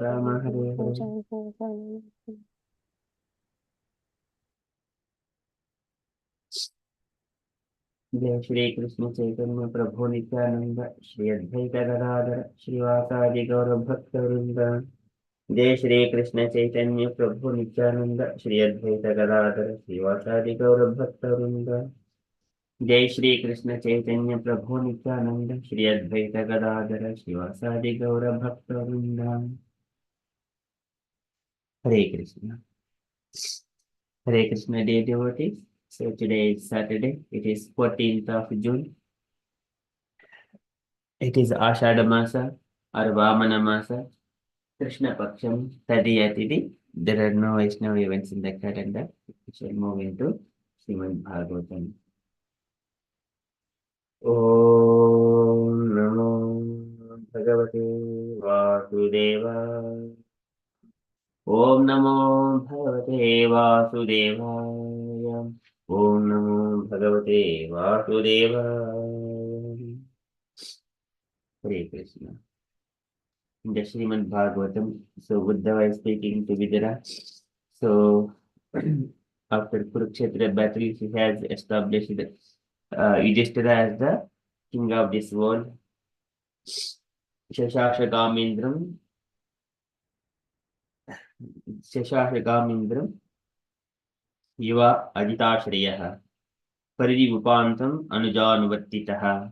राम हरे हरे। जय श्री कृष्ण चैतन्य प्रभु नित्यानंद श्री अद्वैत गदाधर श्रीवासादि गौर भक्त वृंद। जय श्री कृष्ण चैतन्य प्रभु नित्यानंद श्री अद्वैत गदाधर श्रीवासादि गौर भक्त वृंद। जय श्री कृष्ण चैतन्य प्रभु नित्यानंद श्री अद्वैत गदाधर श्रीवासादि गौर भक्त वृंद। हरे Krishna. Hare Krishna dear devotees. So today is Saturday. It is 14th of June. It is Ashadha Masa or Vamana Masa, Krishna Paksham, Tadiyatidi. There are no Vaishnava events in the calendar. We shall move into Srimad Bhagavatam. Om Namo Bhagavate Vasudeva. Om Namo Bhagavate Vasudevaya. Om Namo Bhagavate Vasudevaya. Hare Krishna. In the Srimad Bhagavatam, so Buddha is speaking to Vijaya. So after Kurukshetra battle, he has established Yudhishthira as the king of this world. Shashashakamindram, Shashashakamindram, Yuva Ajitashriyah, Paridivupantam Anujanuvattitaha.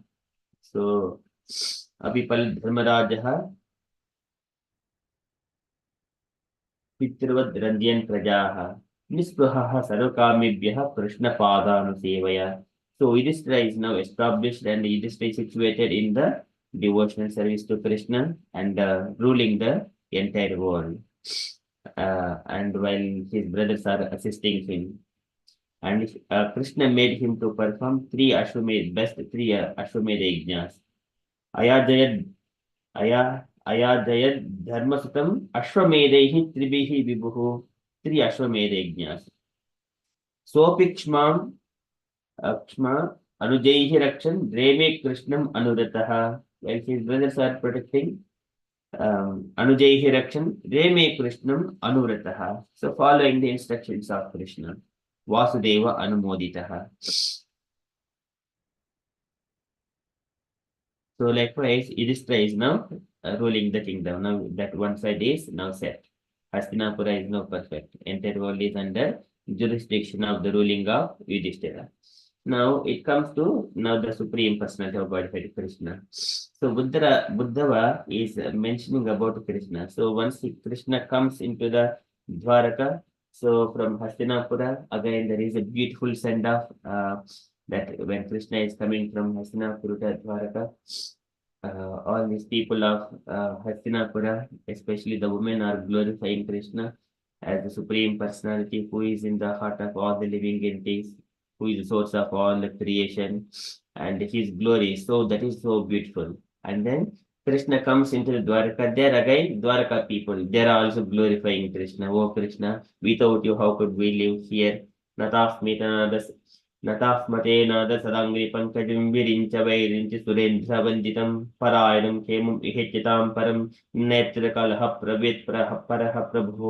So Abhipal Dharmarajaha पितृवद् रंजयन् प्रजाः निस्पृहः सर्वकामेभ्यः कृष्णपादानुसेवया. So Yudhishthira is now established and Yudhishthira is situated in the devotional service to Krishna and ruling the entire world. And while his brothers are assisting him, and Krishna made him to perform three Ashwamedha yajnas. Ayajayad अयादयद् धर्मसुतम् अश्वमेधैः त्रिभिः विभुः त्रि अश्वमेधयज्ञाः सोऽपि क्ष्मा अनुजैः रक्षन् रेमे कृष्णम् अनुरतः. While his brothers are protecting, अनुजैः रक्षन् रेमे कृष्णम् अनुरतः. So following the instructions of Krishna, Vasudeva anumoditah. So likewise, Yudhishthira is now ruling the kingdom. Now that one side is now set. Hastinapura is now perfect. Entire world is under jurisdiction of the ruling of Yudhishthira. Now it comes to now the Supreme Personality of Godhead, Krishna. So Buddhava is mentioning about Krishna. So once Krishna comes into the Dwaraka, so from Hastinapura, again there is a beautiful send-off that when Krishna is coming from Hastinapura to Dwaraka, all these people of Hastinapura, especially the women, are glorifying Krishna as the Supreme Personality who is in the heart of all the living entities, who is the source of all the creation, and his glory. So that is so beautiful. And then Krishna comes into the Dwaraka. There again, Dwaraka people, they are also glorifying Krishna. Oh Krishna, without you, how could we live here? नतास्मतेनाद सदाङ्ग्रि पङ्कजं विरिञ्च वैरिञ्च सुरेन्द्रवन्दितं परायणं क्षेमं इहेच्यतां परं नेत्रकलह परः प्रभुः.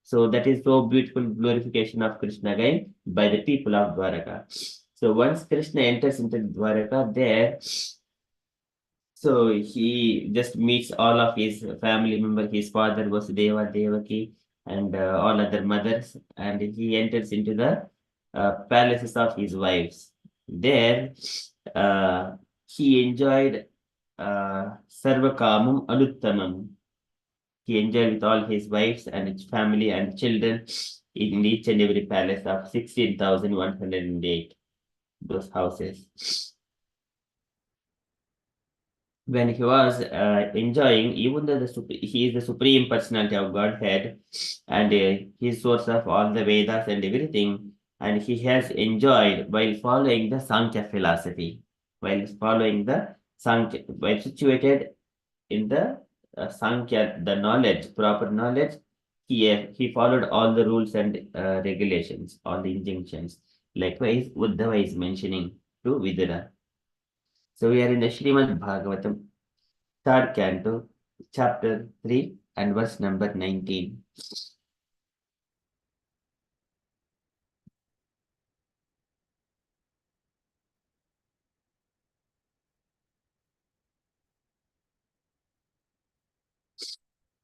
So that is so beautiful glorification of Krishna again by the people of Dwaraka. So once Krishna enters into Dwaraka, there, so he just meets all of his family members, his father Vasudeva, Devaki, and all other mothers, and he enters into the palaces of his wives. There, uh, he enjoyed Sarvakamam Anuttamam. He enjoyed with all his wives and his family and children in each and every palace of 16,108, those houses. When he was enjoying, even though he is the Supreme Personality of Godhead and he is source of all the Vedas and everything, and he has enjoyed while following the Sankhya philosophy, while situated in the Sankhya, the knowledge, proper knowledge, he followed all the rules and regulations, all the injunctions. Likewise, Uddhava is mentioning to Vidura. So we are in the Srimad Bhagavatam, third canto, chapter 3, and verse number 19.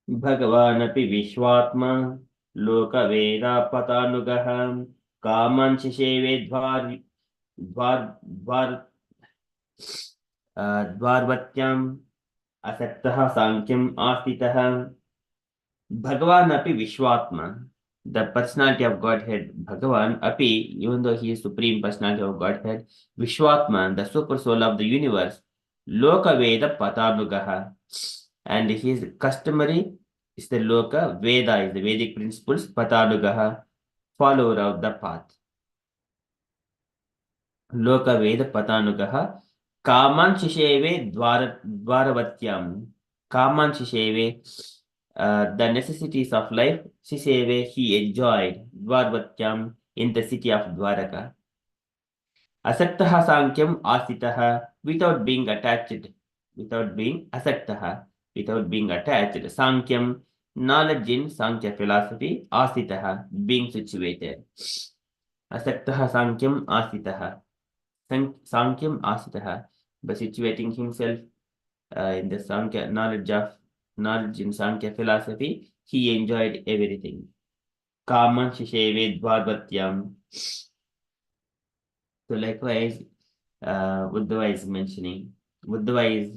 Bhagavanapi Vishwatma Lokaveda Kaman Shisheve Dvarvatyam Asaktaha Sankyam Astitaha Bhagavan Api Vishwatma, the personality of Godhead, Bhagavan Api, even though he is supreme personality of Godhead, Vishwatma, the super soul of the universe, Loka Veda Patanugaha, and his customary is the Loka, Veda is the Vedic principles, Patanugaha, follower of the path. Loka Veda Patanugaha, Kaman Shisheve Dvaravathyam, Kaman Shisheve, the necessities of life, Shisheve, he enjoyed Dvarvatyam in the city of Dwaraka. Asaktaha Sankyam Asitaha, without being attached, without being Asaktaha, without being attached, Sankyam, knowledge in Sankhya philosophy, Asitaha, being situated. Asaktaha Sankyam Asitaha. Sankyam Asitaha, by situating himself in the Sankhya knowledge in Sankhya philosophy, he enjoyed everything. Kaman Shisheve Dvarvatyam. So likewise, Uddhava is mentioning, Uddhava is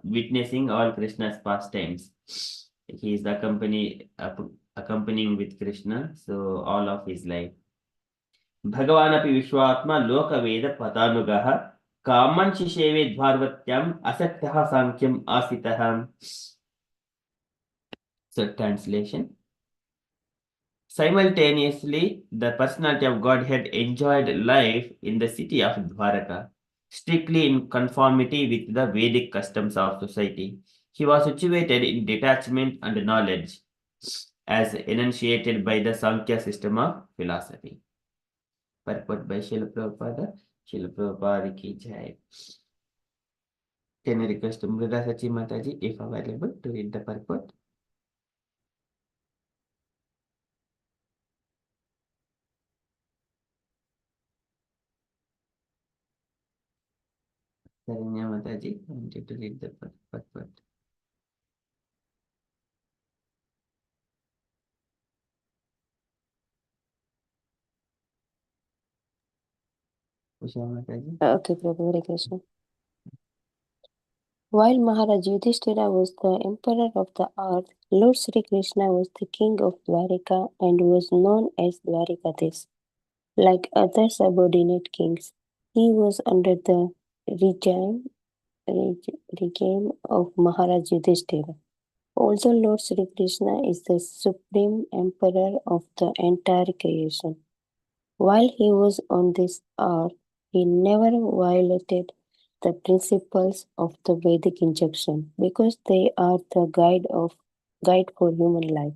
witnessing all Krishna's pastimes. He is accompanying with Krishna, so all of his life. Bhagavanapi Vishwatma Lokaveda Patanugaha Kaman Shisheve Dvarvatyam Asaktaha Sankyam Asitaha. So translation. Simultaneously, the personality of Godhead enjoyed life in the city of Dwaraka, strictly in conformity with the Vedic customs of society. He was situated in detachment and knowledge, as enunciated by the Sankhya system of philosophy. Purport by Srila Prabhupada. Srila Prabhupada ki Jaya. Can I request Mrida Sachi Mataji, if available, to read the purport? Saranya Mataji, I want you to read the purport. Usha Mataji. Okay, Prabhu, Hare Krishna. While Maharaj Yudhishthira was the emperor of the earth, Lord Sri Krishna was the king of Dwarika and was known as Dwarikadesh. Like other subordinate kings, he was under the regime of Maharaj Yudhishthira. Also, Lord Sri Krishna is the supreme emperor of the entire creation. While he was on this earth, he never violated the principles of the Vedic injunction because they are the guide for human life.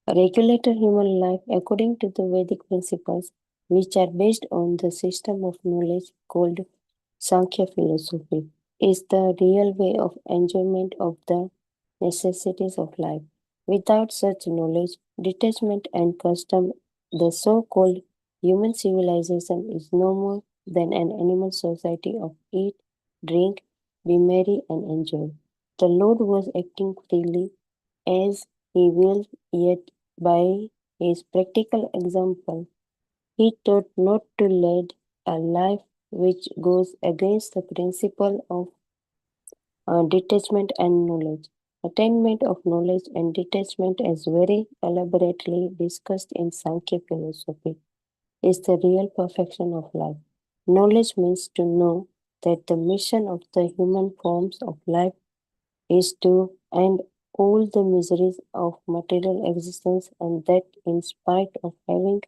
Regulated human life according to the Vedic principles, which are based on the system of knowledge called Sankhya philosophy, is the real way of enjoyment of the necessities of life. Without such knowledge, detachment, and custom, the so called human civilization is no more than an animal society of eat, drink, be merry, and enjoy. The Lord was acting freely as he willed, yet by his practical example, he taught not to lead a life which goes against the principle of detachment and knowledge. Attainment of knowledge and detachment, as very elaborately discussed in Sankhya philosophy, is the real perfection of life. Knowledge means to know that the mission of the human forms of life is to end all the miseries of material existence, and that in spite of having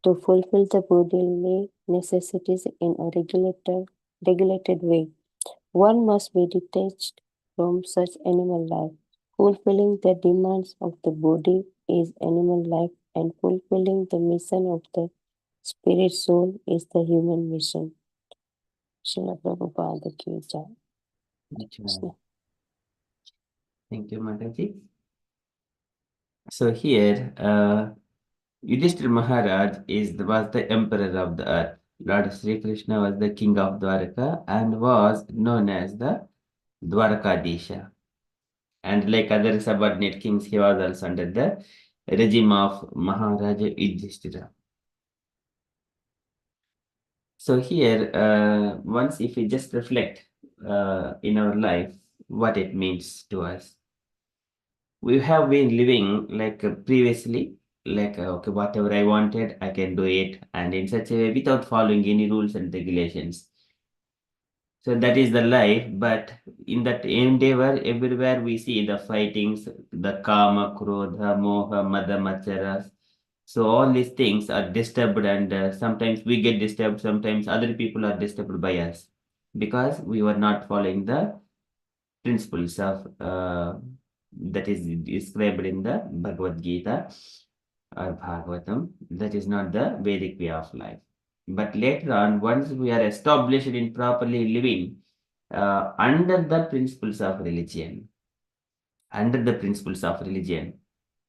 to fulfill the bodily necessities in a regulated way, one must be detached from such animal life. Fulfilling the demands of the body is animal life, and fulfilling the mission of the spirit soul is the human mission. Srila Prabhupada ki Jai. Thank you, Mataji. So here, Yudhishthira Maharaj was the emperor of the earth. Lord Sri Krishna was the king of Dwaraka and was known as the Dwarakadisha. And like other subordinate kings, he was also under the regime of Maharaja Yudhishthira. So here, once if we just reflect in our life what it means to us, we have been living like previously, like okay, whatever I wanted, I can do it, and in such a way without following any rules and regulations. So that is the life, but in that endeavor, everywhere we see the fightings, the kama, krodha, moha, mada, macharas. So all these things are disturbed, and sometimes we get disturbed, sometimes other people are disturbed by us because we were not following the principles of that is described in the Bhagavad Gita or Bhagavatam. That is not the Vedic way of life. But later on, once we are established in properly living under the principles of religion, under the principles of religion.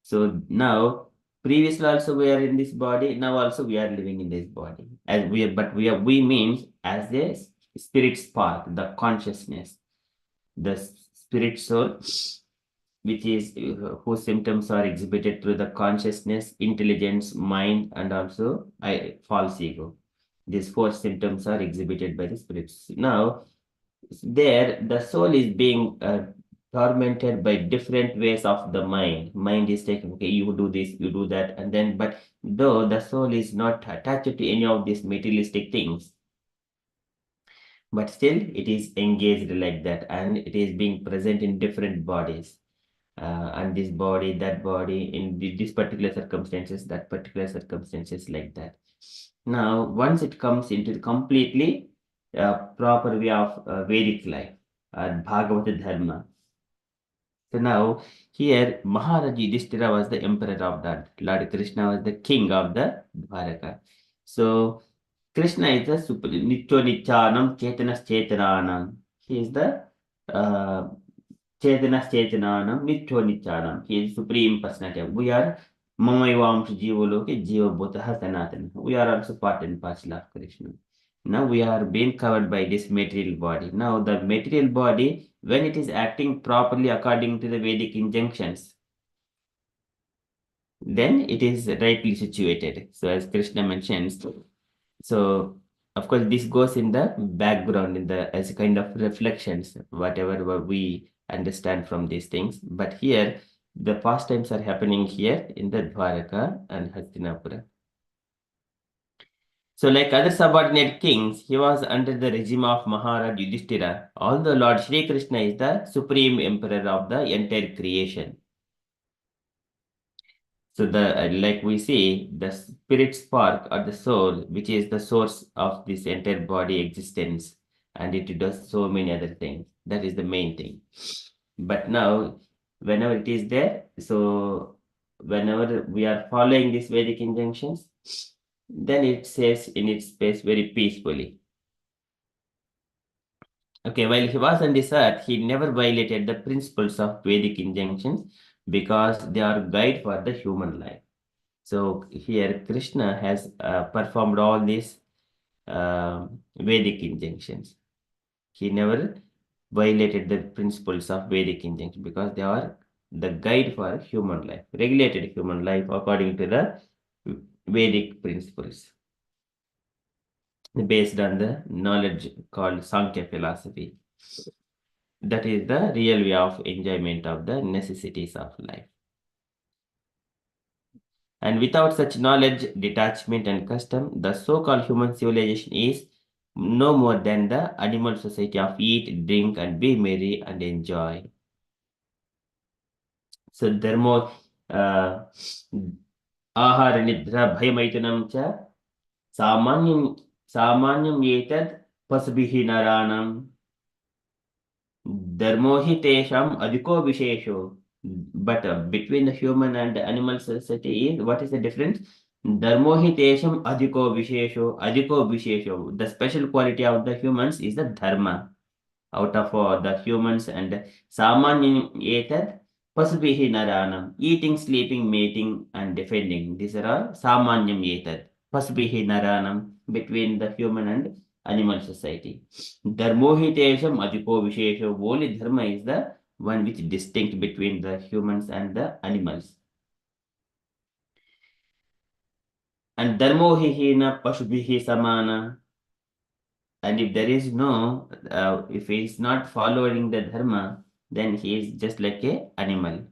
So now, previously also we are in this body. Now also we are living in this body. As we are, but we means as a spirit spark, the consciousness, the spirit soul, which is whose symptoms are exhibited through the consciousness, intelligence, mind, and also false ego. These four symptoms are exhibited by the spirits. Now, there the soul is being tormented by different ways of the mind. Mind is taking, okay, you do this, you do that, and then, but though the soul is not attached to any of these materialistic things, but still it is engaged like that, and it is being present in different bodies. And this body, that body, in this particular circumstances, that particular circumstances, like that. Now, once it comes into the completely proper way of Vedic life, Bhagavata Dharma. So now, here, Maharaj Yudhishthira was the emperor of that. Lord Krishna was the king of the Dwaraka. So, Krishna is the super Nityo Nityanam Chetanas Chetananam. He is the uh, Chetanas Chetananam Nityo Nityanam. He is supreme personality. We are Mamayavamsha Jivaloke Jiva Bhutaha Sanatana. We are also part and parcel of Krishna. Now we are being covered by this material body. Now the material body, when it is acting properly according to the Vedic injunctions, then it is rightly situated. So as Krishna mentions, so of course this goes in the background in the as a kind of reflections, whatever we understand from these things. But here the pastimes are happening here in the Dwaraka and Hastinapura. So like other subordinate kings, he was under the regime of Maharaj Yudhishthira, although Lord Shri Krishna is the supreme emperor of the entire creation. So the like we see the spirit spark or the soul, which is the source of this entire body existence, and it does so many other things. That is the main thing. But now, whenever it is there, so whenever we are following these Vedic injunctions, then it says in its space very peacefully. Okay, while he was on this earth, he never violated the principles of Vedic injunctions because they are guide for the human life. So here Krishna has performed all these Vedic injunctions. He never violated the principles of Vedic injunctions because they are the guide for human life, regulated human life according to the Vedic principles based on the knowledge called Sankhya philosophy. That is the real way of enjoyment of the necessities of life. And without such knowledge, detachment, and custom, the so-called human civilization is no more than the animal society of eat, drink, and be merry and enjoy. So dharmo ahara nidra bhayamaitanam cha samanyam etad pasbihi naranam dharmo hi tesham adhiko vishesho. But between the human and the animal society is what is the difference? Dharmo hi tesham adhiko vishesho, adhiko vishesho. The special quality of the humans is the dharma out of the humans, and samanyam etad Pasubhihi naranam, eating, sleeping, mating, and defending. These are all samanyam etad. Pasubhihi naranam, between the human and animal society. Dharmohitesham adhipo vishesha. Only dharma is the one which is distinct between the humans and the animals. And dharmohihina pasubhihi samana. And if there is no, if he is not following the dharma, then he is just like a animal.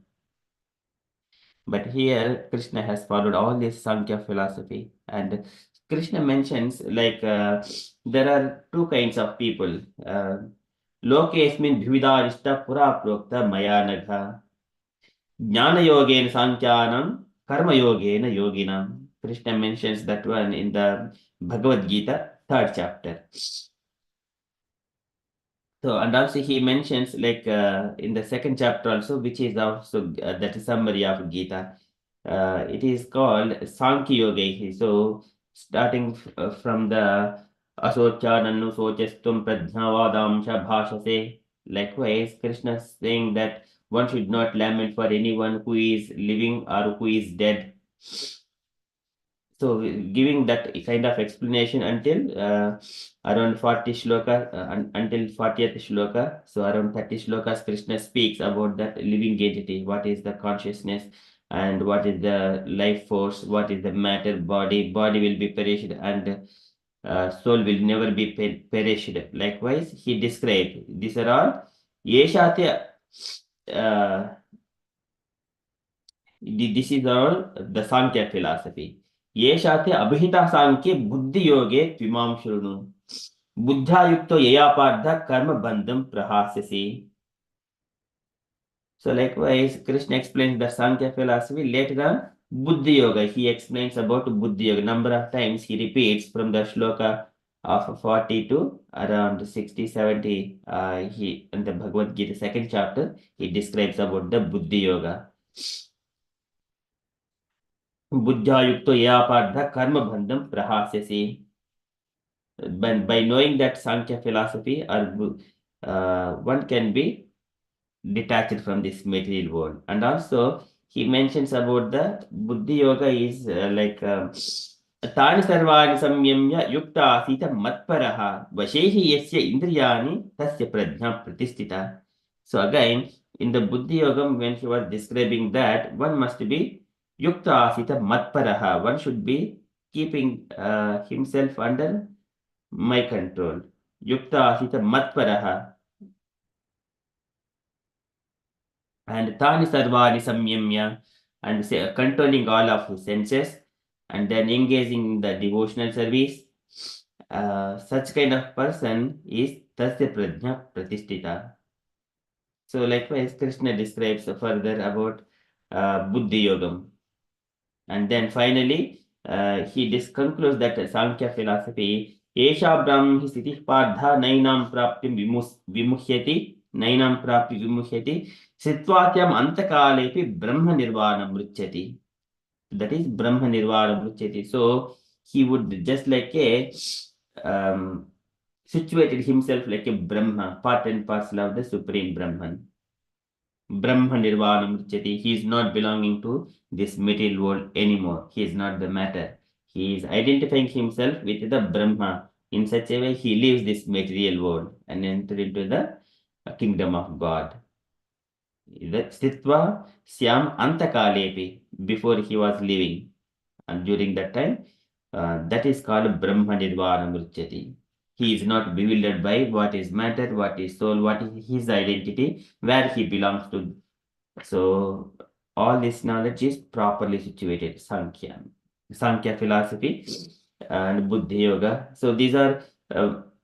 But here Krishna has followed all this Sankhya philosophy, and Krishna mentions like there are two kinds of people. Lokesmin bhividarishta pura prokta maya nagha jnana yogena sankyanam karma yogena yoginam. Krishna mentions that one in the Bhagavad Gita, 3rd chapter. So, and also he mentions like in the 2nd chapter also, which is also that is summary of Gita. It is called Sankhya Yoga. So, starting from the Asochananu Sochestum Prajnavadamsha Bhashase. Likewise, Krishna is saying that one should not lament for anyone who is living or who is dead. So, giving that kind of explanation until around 40 shloka, until 40th shloka. So, around 30 shlokas, Krishna speaks about that living entity. What is the consciousness and what is the life force? What is the matter body? Body will be perished and soul will never be perished. Likewise, he described these are all Yeshatya. This is all the Sankhya philosophy. Yeshatya abhita Sankhya buddhi yoge tvimam shrunu. Buddha yukto yaya pardha karma bandham prahasyasi. So likewise, Krishna explains the Sankhya philosophy. Later on, Buddhi Yoga, he explains about Buddhi Yoga. Number of times he repeats from the shloka of 40 to around 60, 70. He in the Bhagavad Gita 2nd chapter, he describes about the Buddhi Yoga. Buddha yukto yapardha karma bandham prahasyasi. By knowing that Sankhya philosophy, or one can be detached from this material world. And also, he mentions about the Buddhi Yoga is like Tani sarvani samyamya yukta asita matparaha vashehi yasya indriyani tasya prajna pratistita. So again, in the Buddhi Yoga, when he was describing that, one must be yukta asita matparaha. One should be keeping himself under my control. Yukta asita matparaha. And tani sarvani samyamya, and say, controlling all of his senses, and then engaging in the devotional service. Such kind of person is tasya prajna pratisthita. So likewise, Krishna describes further about Buddhi Yogam. And then finally, he concludes that Sankhya philosophy, Esha Brahmi Siti Pardha Nainam Prapti Vimuhyati, Nainam Prapti Vimuhyati, Sitvatyam Antakalepi Brahma Nirvana Mruchati. That is Brahma Nirvana Mruchati. So he would just like a situated himself like a Brahma, part and parcel of the Supreme Brahman. Brahma Nirvana Mruchati. He is not belonging to this material world anymore. He is not the matter. He is identifying himself with the Brahma. In such a way, he leaves this material world and enter into the kingdom of God. That Stitva Syam Antakalepi, before he was living. And during that time, that is called Brahma Nirvana Mruchati. He is not bewildered by what is matter, what is soul, what is his identity, where he belongs to. So all this knowledge is properly situated. Sankhya philosophy and Buddhi Yoga. So these are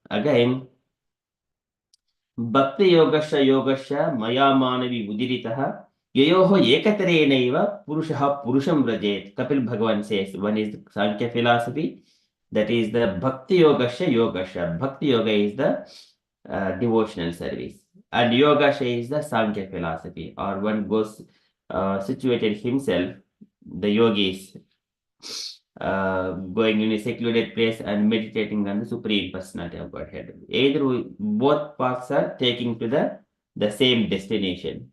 again Bhakti Yogasha Maya Manavi Udiritaha Yayoho Ekaterenaiva Purushaha Purusham Rajet. Kapil Bhagavan says one is Sankhya philosophy, that is the Bhakti Yogasha. Bhakti Yoga is the devotional service, and Yogasha is the Sankhya philosophy, or one goes situated himself, the yogis, going in a secluded place and meditating on the Supreme Personality of Godhead. Either both paths are taking to the same destination.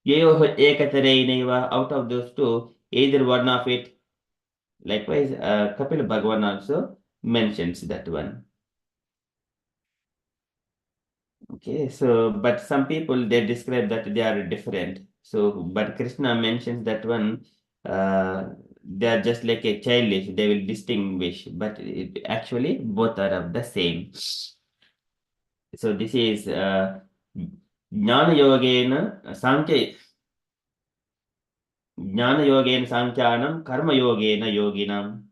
Yayoho Ekatareineva, out of those two, either one of it. Likewise, Kapila Bhagavan also mentions that one. Okay, so but some people they describe that they are different. So, but Krishna mentions that one, they are just like a childish, they will distinguish, but actually both are of the same. So this is Jnana Yogena Sankyanam Karma Yogena Yoginam.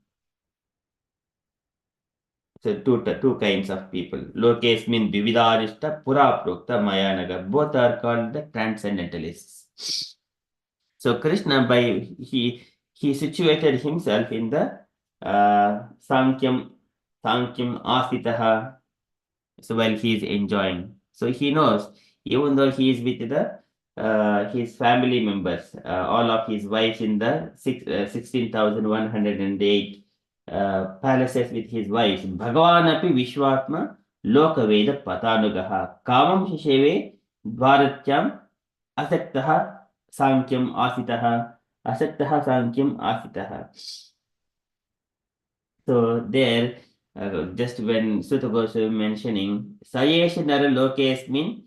So two kinds of people. Lokesmin Vividarishta Puraprukta Mayanaga. Both are called the transcendentalists. So Krishna, by he situated himself in the Sankyam Asitaha. So while he is enjoying, so he knows, even though he is with the his family members, all of his wives in the 16,108 palaces with his wives. Bhagavan api Vishwatma Lokaveda Patanugaha Kamam Shisheve Bharatyam Asaktaha Sankyam Asitaha Asaktaha Sankyam Asitaha. So there, just when Sutta Goswami mentioning, Sayesha Nara Lokesmin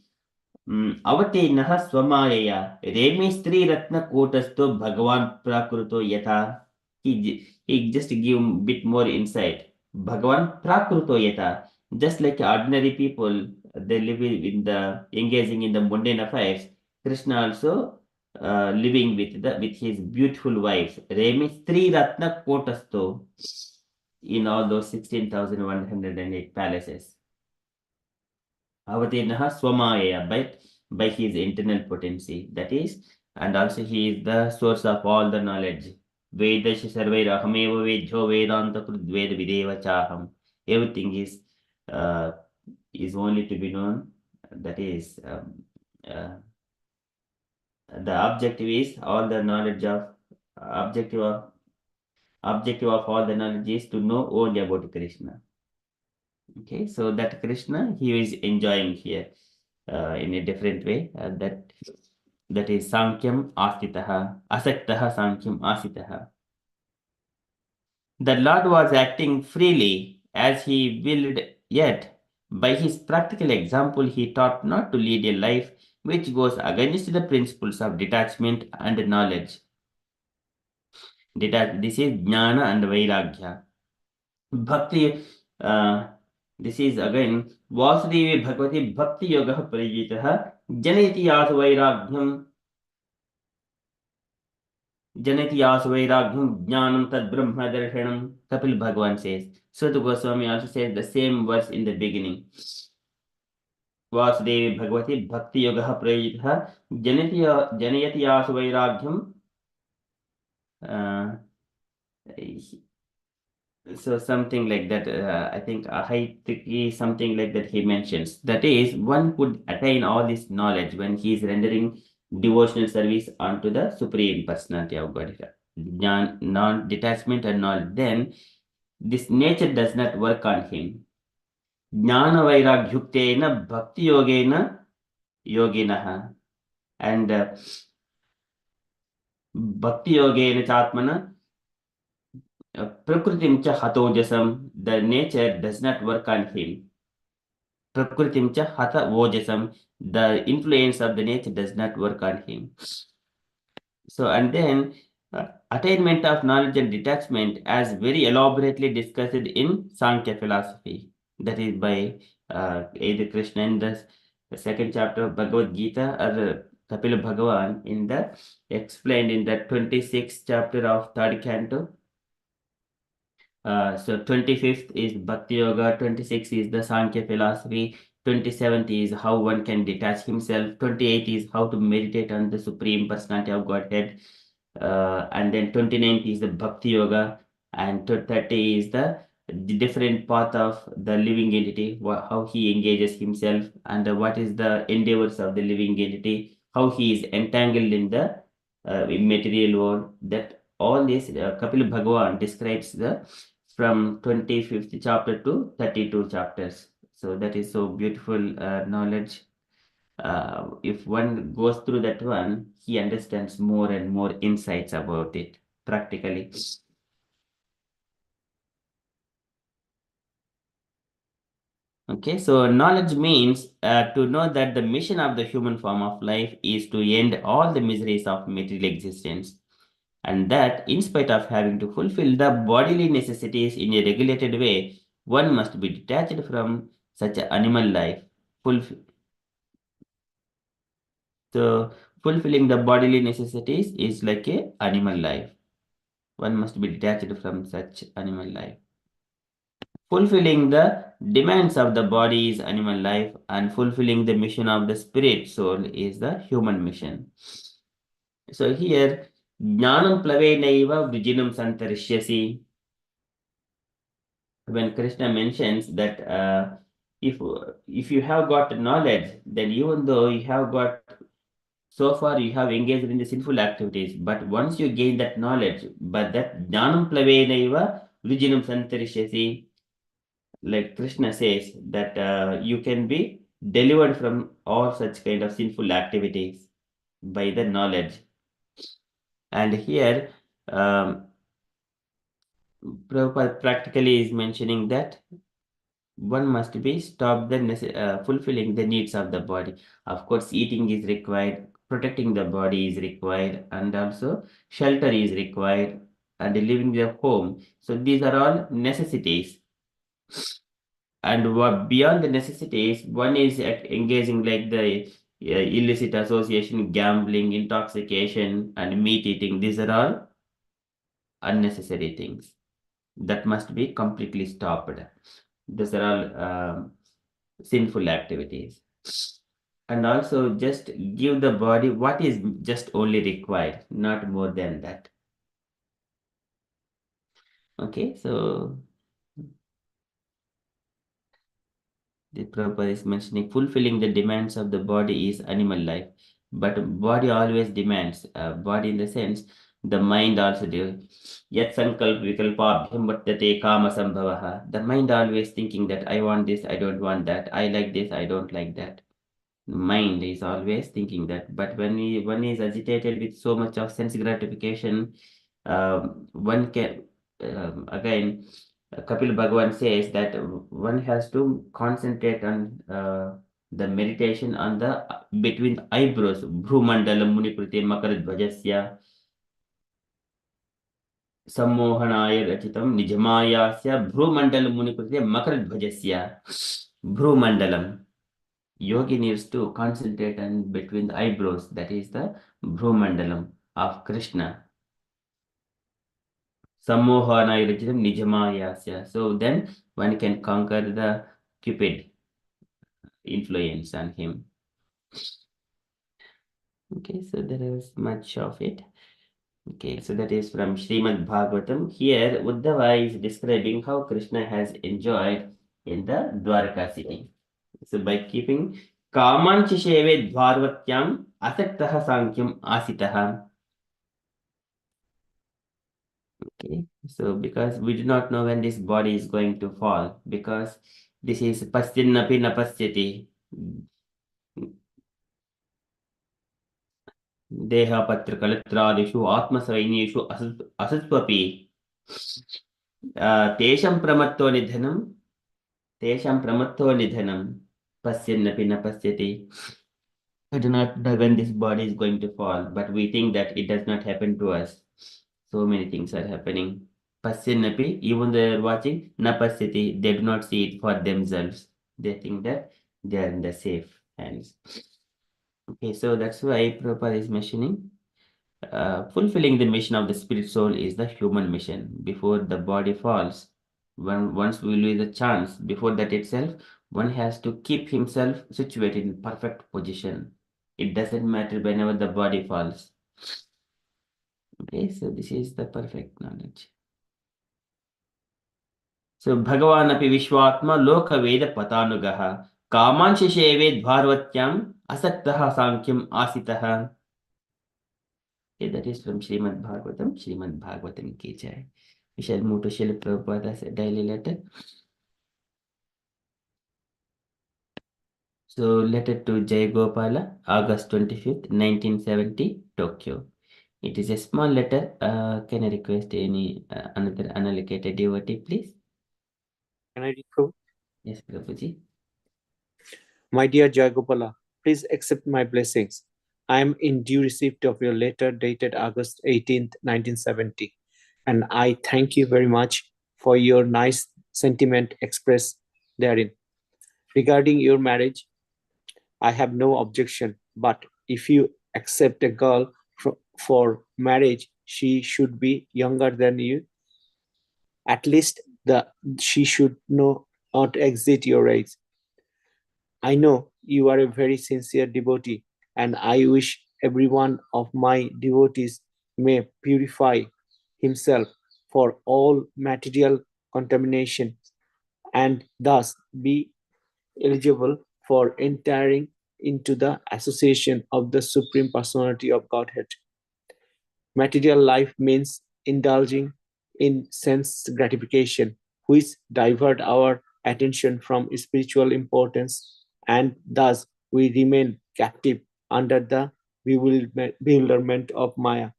Avatenaha Swamayaya Remi Stri Ratna Kotasto Bhagavan Prakruto Yatha. He just give a bit more insight. Bhagavan Prakruto Yatha. Just like ordinary people, they live in the engaging in the mundane affairs. Krishna also living with his beautiful wives. Remi Stri Ratna Kotasto in all those 16,108 palaces. Avatirnaha Swamaya, by his internal potency. That is, and also he is the source of all the knowledge. Vedash Sarvair Ahameva Vedjo Vedanta Ved Videva Chaham. Everything is only to be known. That is, the objective is all the knowledge of objective of all the knowledge is to know only about Krishna. Okay, so that Krishna he is enjoying here in a different way. That is Sankyam Astitaha, Asaktaha Sankyam Asitaha. The Lord was acting freely as he willed, yet by his practical example he taught not to lead a life which goes against the principles of detachment and knowledge. This is Jnana and Vairagya. Bhakti, this is again Vasudevi Bhagavati Bhakti Yoga Pariyitaha Janeti Yas Vairagyam Janeti Yas Vairagyam Jnanam Tad Brahma Darshanam. Kapil Bhagavan says. Sutta Goswami also says the same verse in the beginning. Vasudevi Bhagavati Bhakti Yoga Pariyitaha Janeti Yas Vairagyam. So something like that, I think something like that he mentions. That is, one could attain all this knowledge when he is rendering devotional service unto the Supreme Personality of Godhead. Non-detachment and knowledge. Then this nature does not work on him. Jnana Vairagyuktena Bhakti Yogena Yoginaha. And Bhakti Yogena Chatmana Prakritim cha hatojasam, the nature does not work on him. Prakritim cha hata vojasam, the influence of the nature does not work on him. So, and then attainment of knowledge and detachment as very elaborately discussed in Sankhya philosophy. That is by either Krishna in the second chapter of Bhagavad Gita or Kapila Bhagavan in the explained in the 26th chapter of third canto. So 25th is Bhakti Yoga, 26th is the Sankhya philosophy, 27th is how one can detach himself, 28th is how to meditate on the Supreme Personality of Godhead, and then 29th is the Bhakti Yoga, and 30 is the different path of the living entity, how he engages himself, and what is the endeavors of the living entity, how he is entangled in the material world. That all this Kapil Bhagavan describes from 25th chapter to 32 chapters. So that is so beautiful knowledge. if one goes through that one, he understands more and more insights about it practically. Okay, so knowledge means to know that the mission of the human form of life is to end all the miseries of material existence, and that in spite of having to fulfill the bodily necessities in a regulated way, one must be detached from such an animal life. Fulf- so, fulfilling the bodily necessities is like a animal life. One must be detached from such animal life. Fulfilling the demands of the body is animal life, and fulfilling the mission of the spirit soul is the human mission. So here, jnanam plavenaiva vrijinam santarishyasi. When Krishna mentions that if you have got knowledge, then even though you have got so far you have engaged in the sinful activities, but once you gain that knowledge, but that jnanam plavenaiva vrijinam santarishyasi, like Krishna says that you can be delivered from all such kind of sinful activities by the knowledge. And here, Prabhupada practically is mentioning that one must be stop the fulfilling the needs of the body. Of course, eating is required, protecting the body is required, and also shelter is required, and living the home. So these are all necessities. And what beyond the necessities, one is engaging like the illicit association, gambling, intoxication, and meat eating. These are all unnecessary things that must be completely stopped. These are all sinful activities. And also just give the body what is just only required, not more than that. Okay, so the Prabhupada is mentioning fulfilling the demands of the body is animal life, but body always demands. Body in the sense the mind also do. Yet sankalp vikalpabhyam vartate kama sambhavaha. The mind always thinking that I want this, I don't want that, I like this, I don't like that. Mind is always thinking that. But when one is agitated with so much of sense gratification, one can again Kapil Bhagavan says that one has to concentrate on the meditation on the between eyebrows, Bhrumandalam Munikriti Makaradhvajasya Sammohanaya Rachitam Nijamayasya Bhrumandalam Munikriti Makaradhvajasya Bhrumandalam. Yogi needs to concentrate on between the eyebrows, that is the Bhrumandalam of Krishna. Sammohanaya Rachitam Nijamayasya. So then one can conquer the Cupid influence on him. Okay, so there is much of it. Okay, so that is from Srimad Bhagavatam. Here, Uddhava is describing how Krishna has enjoyed in the Dwarka city. So by keeping Kamanchisheve Dvarvatyam Asaktaha Sankyam Asitaha. Okay, so because we do not know when this body is going to fall, because this is Paschinnapi Napasyati. देहपत्रकलत्रादिषु आत्मसैन्येषु असत्वपि तेषां प्रमत्तो निधनं पश्यन्नपि न पश्यति. I do not know when this body is going to fall, but we think that it does not happen to us. So many things are happening. Pasyannapi, even they are watching, na pasyati, they do not see it for themselves. They think that they are in the safe hands. Okay, so that's why Prabhupada is mentioning fulfilling the mission of the spirit soul is the human mission. Before the body falls, once we lose the chance, before that itself, one has to keep himself situated in perfect position. It doesn't matter whenever the body falls. Okay, so this is the perfect knowledge. So Bhagavan api Vishwatma Loka Veda Patanugaha Kamanshi Sheve Dvarvatyam Asaktaha Sankyam Asitaha. Okay, that is from Srimad Bhagavatam. Srimad Bhagavatam ki jai. We shall move to Srila Prabhupada's daily letter. So letter to Jaya Gopala, August 25th, 1970, Tokyo. It is a small letter. Can I request any another unallocated devotee, please? Can I read through? Yes, Prabhuji. My dear Jagopala, please accept my blessings. I am in due receipt of your letter dated August 18th, 1970, and I thank you very much for your nice sentiment expressed therein. Regarding your marriage, I have no objection, but if you accept a girl for marriage, she should be younger than you. At least she should not exceed your age. I know you are a very sincere devotee, and I wish every one of my devotees may purify himself for all material contamination and thus be eligible for entering into the association of the Supreme Personality of Godhead. Material life means indulging in sense gratification, which divert our attention from spiritual importance, and thus we remain captive under the bewilderment of Maya.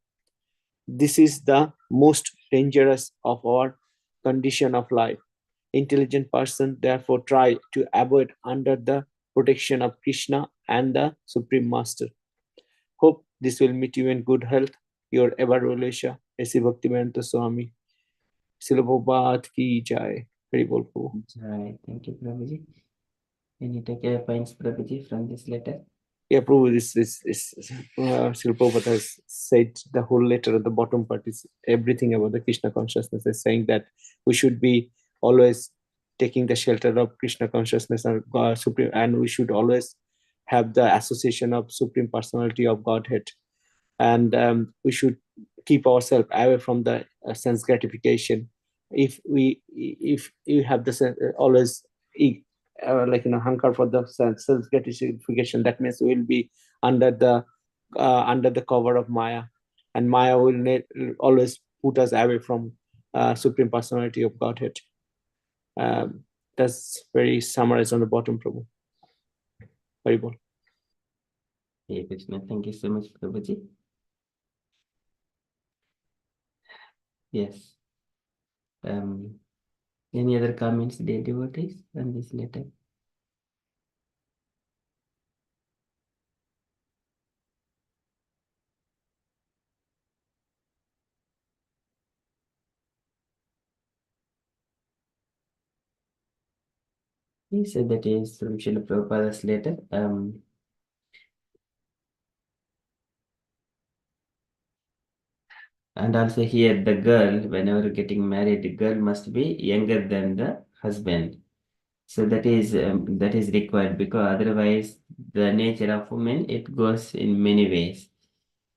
This is the most dangerous of our condition of life. Intelligent person therefore try to avoid under the protection of Krishna and the Supreme Master. Hope this will meet you in good health. Your ever Relisha, A.C. Bhaktivedanta Swami. Srila Prabhupada ki jai. Very Prabhu. Right. Thank you, Prabhuji. Any takeaway points, Prabhuji, from this letter? Yeah, Prabhu, Srila Prabhupada has said the whole letter at the bottom part is everything about the Krishna consciousness. Is saying that we should be always taking the shelter of Krishna consciousness and God Supreme, and we should always have the association of Supreme Personality of Godhead, and we should keep ourselves away from the sense gratification. If you have the always hunger for the sense gratification, that means we will be under the cover of Maya, and Maya will always put us away from Supreme Personality of Godhead. That's very summarized on the bottom, Prabhu. Very well. Hey, Krishna. Thank you so much, Prabhuji. Yes. Any other comments, dear devotees, on this letter? He said that is from Srila Prabhupada's letter. And also here, the girl, whenever getting married, the girl must be younger than the husband. So that is required, because otherwise the nature of women, it goes in many ways.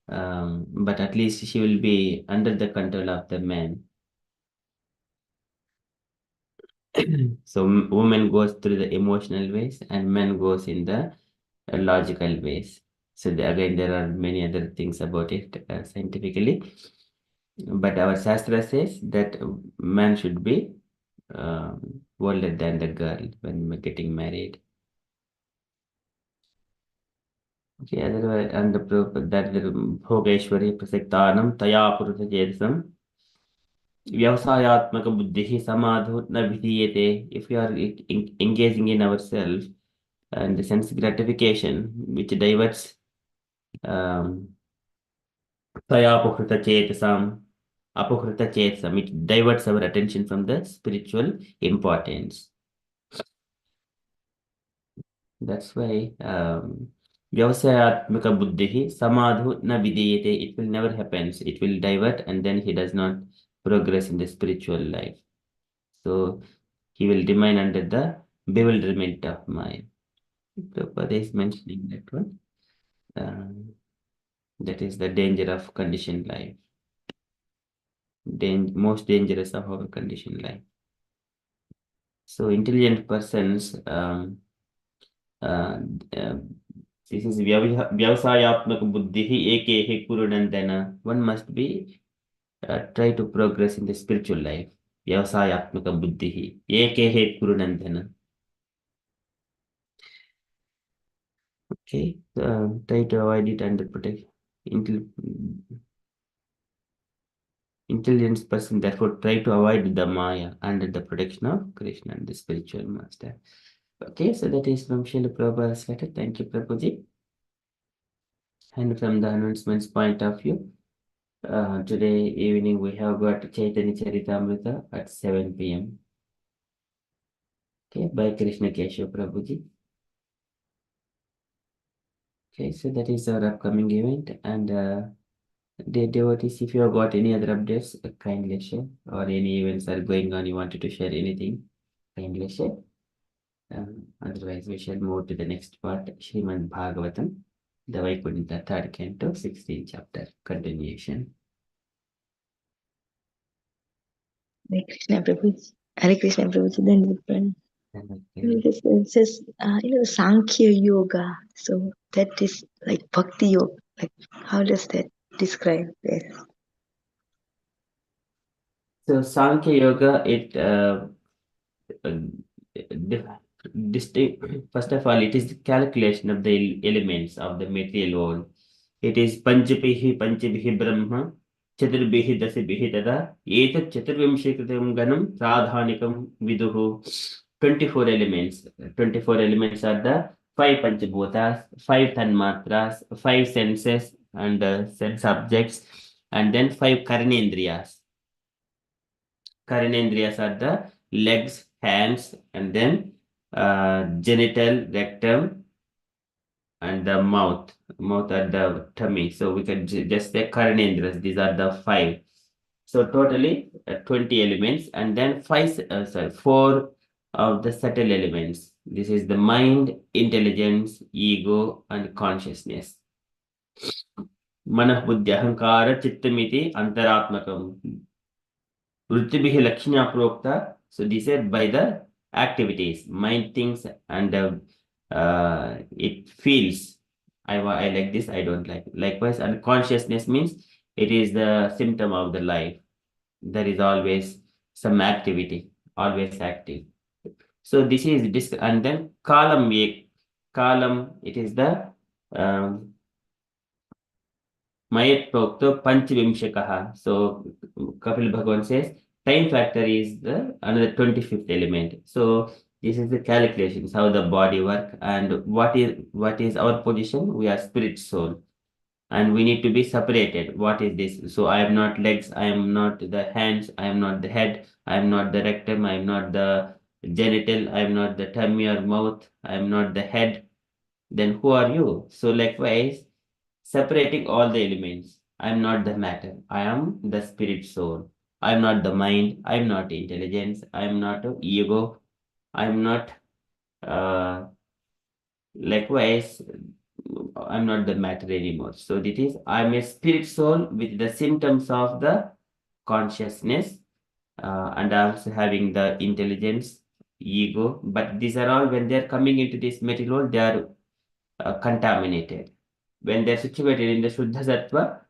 But at least she will be under the control of the man. So woman goes through the emotional ways and man goes in the logical ways. So again, there are many other things about it scientifically. But our Shastra says that man should be older than the girl when getting married. Okay, otherwise, and that the Bhogeshwari Prasaktanam Taya Purusha Jedasam Vyavasayatmaka Buddhi Samadhu Na Vidhiyate. If we are engaging in ourselves and the sense gratification, which diverts Taya Pukrita Chetasam, Apukrita Chetasam, it diverts our attention from the spiritual importance. That's why Vyavasayatmaka Buddhi Samadhu Na Vidhiyate. It will never happen. It will divert and then he does not progress in the spiritual life. So he will remain under the bewilderment of mind. Prabhupada is mentioning that one. That is the danger of conditioned life. Most dangerous of our conditioned life. So intelligent persons, this is vyavasayatmaka buddhi ekehe kurunandana. One must be try to progress in the spiritual life. Vyavasayatmaka buddhi ekehe kurunandana. Okay, try to avoid it and protect. Intelligent person therefore try to avoid the Maya under the protection of Krishna, the spiritual master. Okay, so that is from Srila Prabhupada's letter. Thank you, Prabhuji. And from the announcements point of view, today evening we have got Chaitanya Charitamrita at 7 p.m. Okay, by Krishna Keshav Prabhuji. Okay, so that is our upcoming event. And the devotees, if you have got any other updates, kindly share. Or any events are going on, you wanted to share anything, kindly share. Otherwise, we shall move to the next part, Srimad Bhagavatam, the Vaikuntha, third canto, 16th chapter, continuation. Hare Krishna Prabhuji. Hare Krishna Prabhuji. Then different. It says, Sankhya Yoga. So that is like Bhakti Yoga. Like, how does that describe this? So Sankhya Yoga, it first of all, it is the calculation of the elements of the material world. It is Panchabihi Brahma, Chaturbihi Dasibihi Tada, Etat Chaturvimshikritam Ganam, Pradhanikam Viduhu. 24 elements. 24 elements are the 5 Panchabhutas, 5 Tanmatras, 5 senses and sense objects, and then 5 Karnendriyas. Karnendriyas are the legs, hands, and then genital, rectum, and the mouth at the tummy. So we can just say Karnendras. These are the 5. So totally 20 elements, and then 4 of the subtle elements. This is the mind, intelligence, ego, and consciousness. Manah buddhi ahankara chittamiti antaratmakam. Vruttibihi lakshanya prokta. So these are by the activities. Mind thinks and it feels. I like this, I don't like. Likewise, and consciousness means it is the symptom of the life. There is always some activity, always active. So this is this, and then column, it is the Mayat Prokto Panchvimshakaha. So Kapil Bhagavan says time factor is the another 25th element. So this is the calculations, how the body work, and what is our position? We are spirit soul. And we need to be separated. What is this? So I am not legs, I am not the hands, I am not the head, I am not the rectum, I am not the genital, I am not the tummy or mouth, I am not the head. Then who are you? So likewise, separating all the elements. I am not the matter. I am the spirit soul. I am not the mind. I am not intelligence. I am not ego. I am not likewise, I'm not the matter anymore. So it is, I'm a spirit soul with the symptoms of the consciousness, and also having the intelligence, ego. But these are all, when they're coming into this material world, they are contaminated. When they're situated in the Shuddha Sattva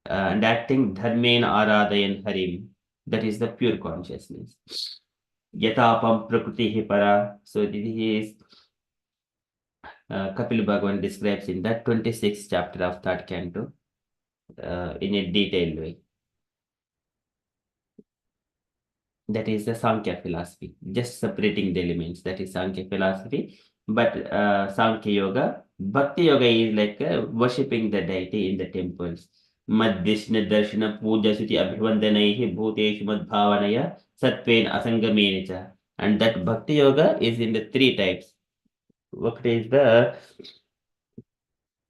and acting Dharmen Aradayan Harim, that is the pure consciousness. Yatapam Prakriti Para. So this is Kapil Bhagavan describes in that 26th chapter of third canto in a detailed way. That is the Sankhya philosophy, just separating the elements. That is Sankhya philosophy. But Sankhya Yoga, Bhakti Yoga is like worshipping the deity in the temples. Madhyashna Darshana Puja Suti Abhivandanaihi Bhuteshu Madbhavanaya Satven Asangamenecha. And that Bhakti Yoga is in the 3 types. What is the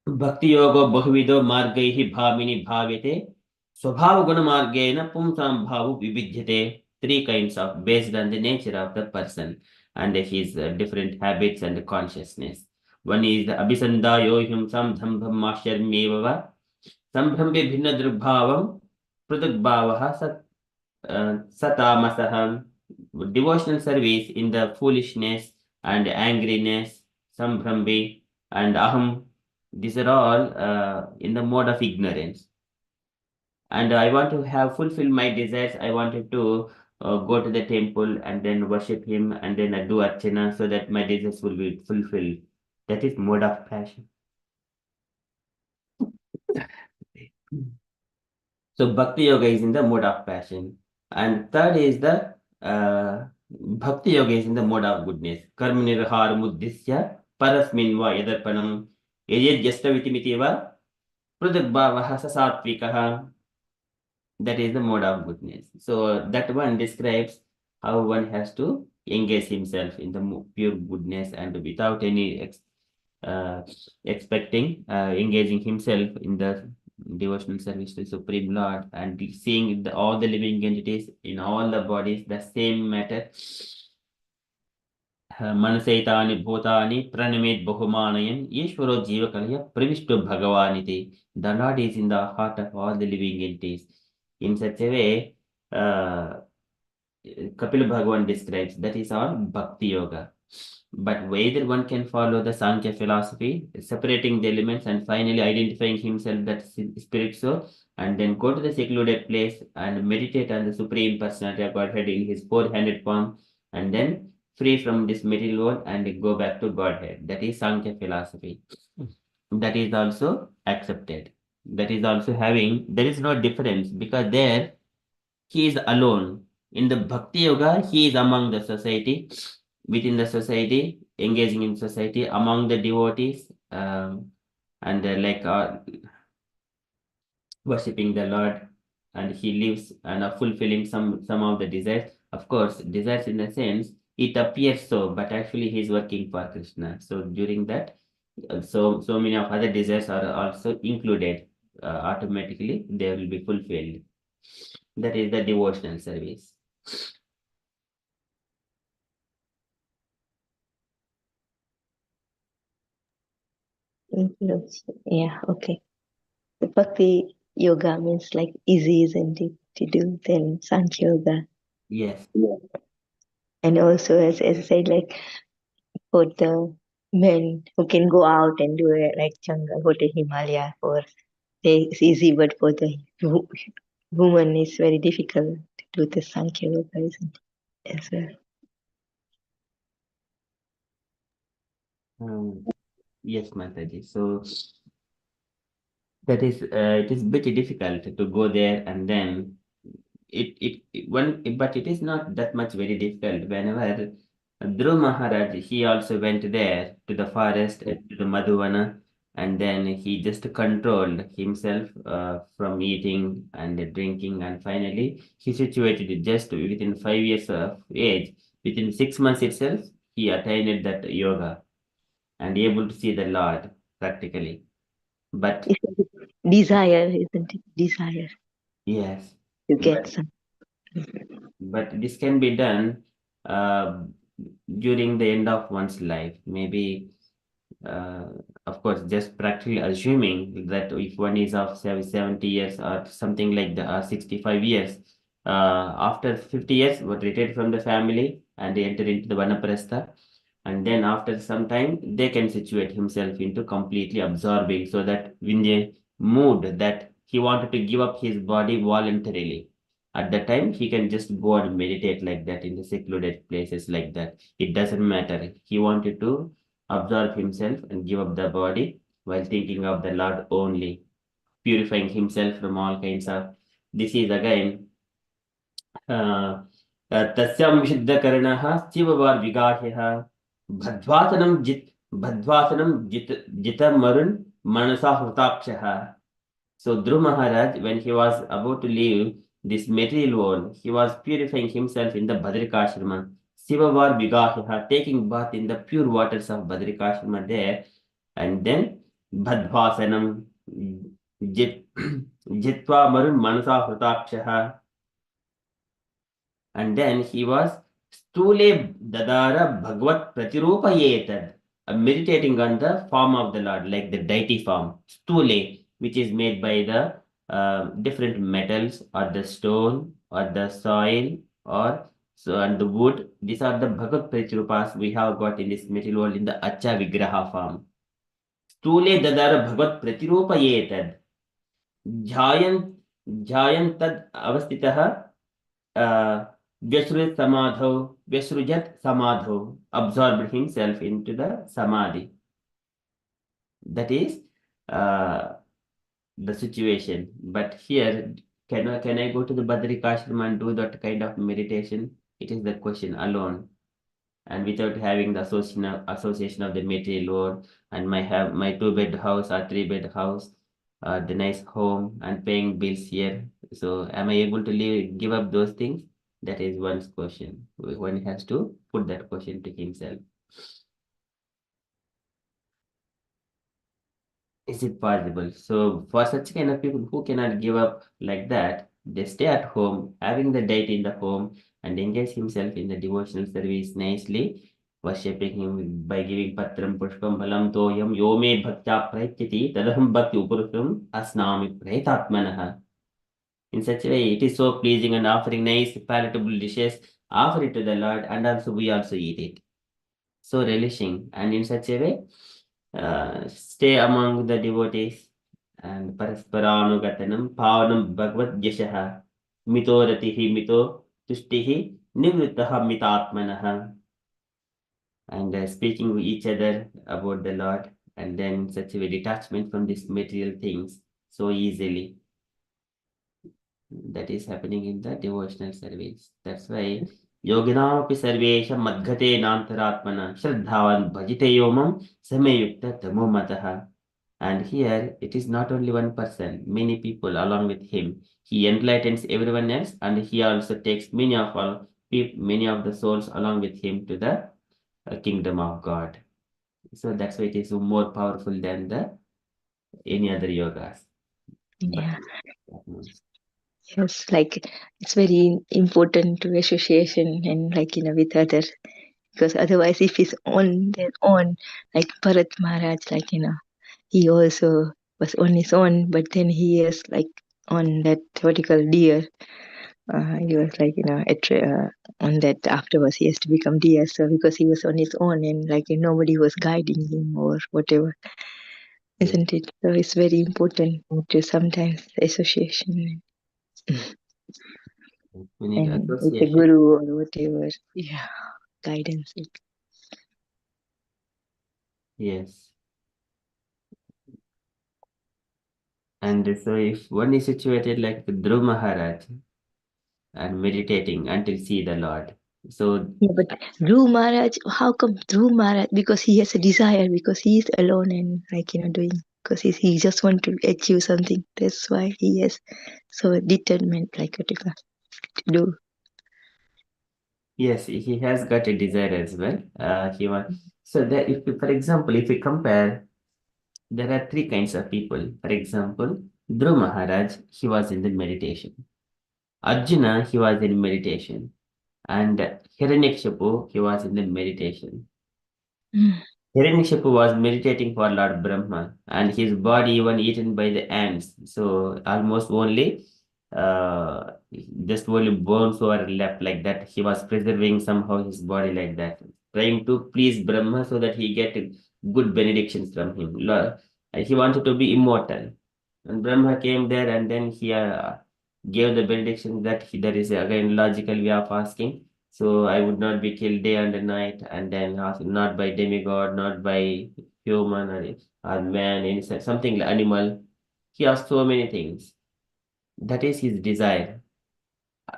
Bhakti Yoga Bahuvido Margaihi Bhamini Bhavete Swabhava Guna Margena Pumsam Bhavu Vibhijyate. 3 kinds of, based on the nature of the person and his different habits and consciousness. One is the Abhisanda Yohim Samdhambham Masharmeva Sambhambe Bhinna Drubhavam Prudagbhavaha Satamasaham. Devotional service in the foolishness and angriness, Sambhambe and Aham. These are all in the mode of ignorance. And I want to have fulfill my desires. I wanted to go to the temple and then worship him and then do archana so that my desires will be fulfilled. That is mode of passion. So Bhakti Yoga is in the mode of passion. And third is the Bhakti Yoga is in the mode of goodness. Karma nirhar muddhisya parasmin va yadarpanam yajed jastaviti va pradabhavaha sasatvikah. That is the mode of goodness. So that one describes how one has to engage himself in the pure goodness and without any expecting, engaging himself in the devotional service to Supreme Lord and seeing all the living entities in all the bodies, the same matter. Manasaitāni bhūtāni pranamid bahumānayan Yeshvaro jivakalaya pravishto bhagavaniti. The Lord is in the heart of all the living entities. In such a way, Kapila Bhagavan describes that is all Bhakti Yoga. But whether one can follow the Sankhya philosophy, separating the elements and finally identifying himself that spirit soul, and then go to the secluded place and meditate on the Supreme Personality of Godhead in his four-handed form, and then free from this material world and go back to Godhead. That is Sankhya philosophy. That is also accepted. That is also having, there is no difference because there he is alone. In the Bhakti Yoga, he is among the society, within the society, engaging in society, among the devotees, and worshipping the Lord, and he lives and fulfilling some of the desires. Of course, desires in a sense, it appears so, but actually he is working for Krishna. So during that, so many of other desires are also included. Automatically, they will be fulfilled. That is the devotional service. Yeah, okay. The Bhakti Yoga means like easy, isn't it, to do? Then Sankhya Yoga. Yes. And also, as I said, like for the men who can go out and do it, like jungle, go to Himalaya, for it's easy, but for the woman, it's very difficult to do the Sankhya Yoga, isn't it? As well. Yes, Mataji. So that is it is bit difficult to go there and then but it is not that much very difficult. Whenever Dhruv Maharaj, he also went there to the forest, to the Madhuvana, and then he just controlled himself from eating and drinking, and finally he situated it just within 5 years of age. Within 6 months itself, he attained that yoga and able to see the Lord practically. But Desire, isn't it? Desire yes, to get some. but this can be done uh, during the end of one's life. Maybe, uh, of course, just practically assuming that if one is of 70 years or something like the 65 years, after 50 years, would retire from the family and enter into the Vanaprastha. And then after some time, they can situate himself into completely absorbing so that in the mood that he wanted to give up his body voluntarily. At that time, he can just go and meditate like that in the secluded places like that. It doesn't matter. He wanted to absorb himself and give up the body while thinking of the Lord only, purifying himself from all kinds of. This is again तस्यां विशुद्धकर्णः शिववार्विगाह्यः भद्वासनं जितमरुन् मनसा हृताक्षः. So Dhruv Maharaj, when he was about to leave this material world, he was purifying himself in the Badrikashrama. Sivavar Vigahyah, taking bath in the pure waters of Badrikashrama there, and then Bhadvasanam Jitva Marun Manasa Hrutakshah. And then he was Stule Dadara Bhagavad Pratirupayetad, meditating on the form of the Lord, like the deity form, Stule, which is made by the different metals or the stone or the soil or so and the wood. These are the Bhagavad Pratirupas we have got in this material world in the Acha Vigraha form. Stule Dadara Bhagavad Pratirupayetad, Jayantad Avastitah. Vyasrujat Samadho, absorbed himself into the Samadhi. That is the situation. But here, can I go to the Badrikashram and do that kind of meditation? It is the question alone, and without having the association of the material world, and have my 2-bed house or 3-bed house, the nice home and paying bills here. So am I able to give up those things? That is one's question. One has to put that question to himself. Is it possible? So for such kind of people who cannot give up like that, they stay at home, having the deity in the home, and engage himself in the devotional service nicely, worshipping him by giving patram pushpam balam toyam yome bhaktya praityati tadaham bhakti upurutam asnami praitatmanaha. In such a way, it is so pleasing, and offering nice palatable dishes, offer it to the Lord, and also we also eat it. So relishing, and in such a way, stay among the devotees, and parasparānugatanam pāvanam bhagavad yashaha mito ratihi mito tushtihi nivrittaha mitātmanaha, and speaking with each other about the Lord, and then such a way detachment from these material things so easily. That is happening in the devotional service. That's why Yoginapi Sarvesha Madgate Nantaratmana Shraddhavan Bhajite Yomam Samayukta Tamomataha. And here it is not only one person, many people along with him. He enlightens everyone else, and he also takes many of the souls along with him to the kingdom of God. So that's why it is more powerful than the any other yogas. Yeah. But, Yes, like it's very important to association and with other, because otherwise if he's on their own, like Bharat Maharaj, he also was on his own, but then he is on that vertical deer. He was on that afterwards he has to become deer. So because he was on his own and nobody was guiding him or whatever, isn't it? So it's very important to sometimes association. we need And with the association. guru or whatever, guidance. Yes. And so if one is situated like Dhruv Maharaj and meditating until see the Lord. So Yeah, but Dhruv Maharaj, how come Dhruv Maharaj? Because he has a desire, because he is alone and doing, because he just want to achieve something. That's why he is so determined, to do. yes, he has got a desire as well. He want so that if for example, if we compare, there are three kinds of people. For example, Dhruv Maharaj, he was in the meditation. Arjuna, he was in meditation. And Hiranyakshipu, he was in the meditation. Mm. Hiranyakashipu was meditating for Lord Brahma, and his body even eaten by the ants. So almost only uh, just only bones were left like that. He was preserving somehow his body like that, trying to please Brahma so that he get good benedictions from him. He wanted to be immortal. And Brahma came there, and then he gave the benediction that there is again logical way of asking. So I would not be killed day and night, and then not by demigod, not by human or man, something like animal. He asked so many things. That is his desire.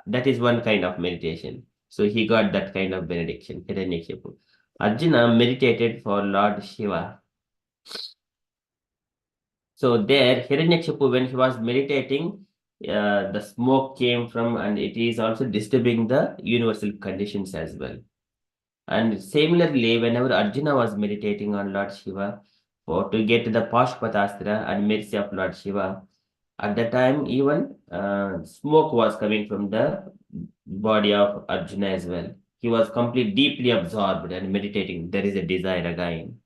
That is one kind of meditation. So he got that kind of benediction. Hiranyakashipu. Arjuna meditated for Lord Shiva. So there, Hiranyakshipu, when he was meditating, the smoke came from, and it is also disturbing the universal conditions as well. And similarly, whenever Arjuna was meditating on Lord Shiva for to get the Pashpatastra and mercy of Lord Shiva, at that time even smoke was coming from the body of Arjuna as well. He was completely deeply absorbed and meditating. There is a desire again.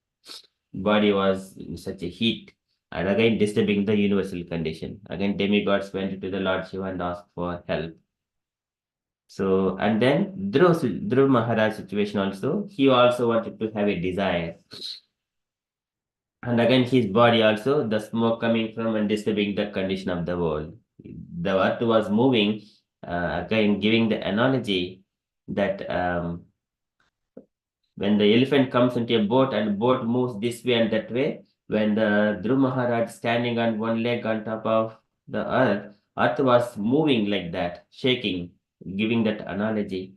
Body was in such a heat, and again disturbing the universal condition. Again, demigods went to the Lord Shiva and asked for help. So, and then Dhruv Maharaj situation also, he also wanted to have a desire. And again, his body also, the smoke coming from and disturbing the condition of the world. The earth was moving, again, giving the analogy that when the elephant comes into a boat and boat moves this way and that way, when the Dhruv Maharaj standing on one leg on top of the earth was moving like that, shaking, giving that analogy.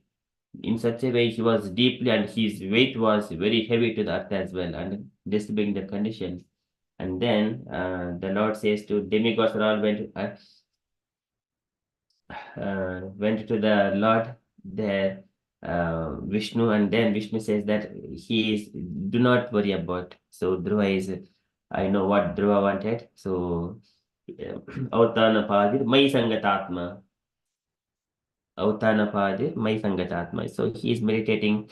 In such a way, he was deeply, and his weight was very heavy to the earth as well, and disturbing the conditions. And then the Lord says to demigods all went to the Lord there, Vishnu, and then Vishnu says that he is, do not worry about. So Dhruva is, I know what Dhruva wanted. So Autana Padir, Mai Sangatatma. Autana Padir, Mai Sangatatma. So he is meditating,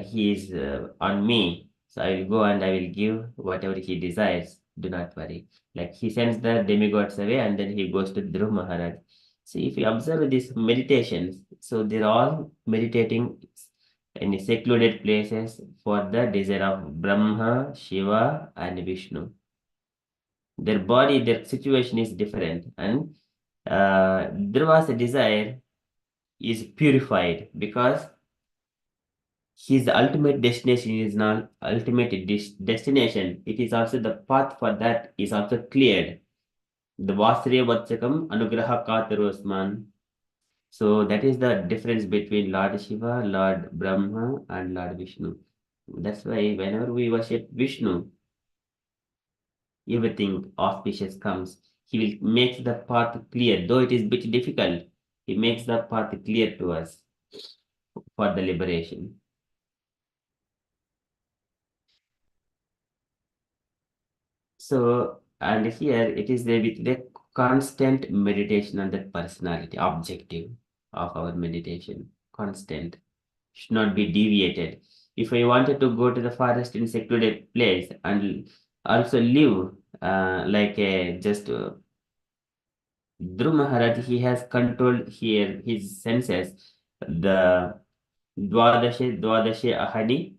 he is on me. So I will go and I will give whatever he desires. Do not worry. Like he sends the demigods away and then he goes to Dhruv Maharaj. So if you observe these meditations, so they're all meditating in secluded places for the desire of Brahma, Shiva, and Vishnu. Their body, their situation is different, and Dhruva's desire is purified because his ultimate destination is not ultimate destination. It is also the path for that is also cleared. The Vasriya Vatchakam Anugraha Katarosman. So that is the difference between Lord Shiva, Lord Brahma, and Lord Vishnu. That's why whenever we worship Vishnu, everything auspicious comes. He will make the path clear, though it is a bit difficult. He makes the path clear to us for the liberation. So, and here it is there with the constant meditation on that personality, objective of our meditation, constant, should not be deviated. If I wanted to go to the forest in secluded place and also live like a just Dhruv Maharaj, he has controlled here his senses, the Dwadashe Ahadi.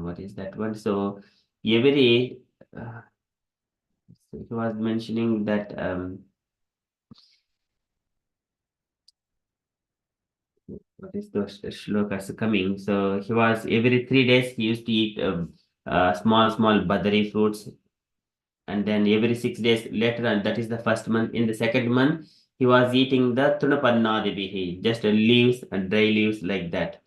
What is that one? So every so he was mentioning that what is those shlokas coming? So he was every 3 days he used to eat small badari fruits, and then every 6 days later on, that is the first month. In the second month, he was eating the tunapannadibihi, just leaves and dry leaves like that,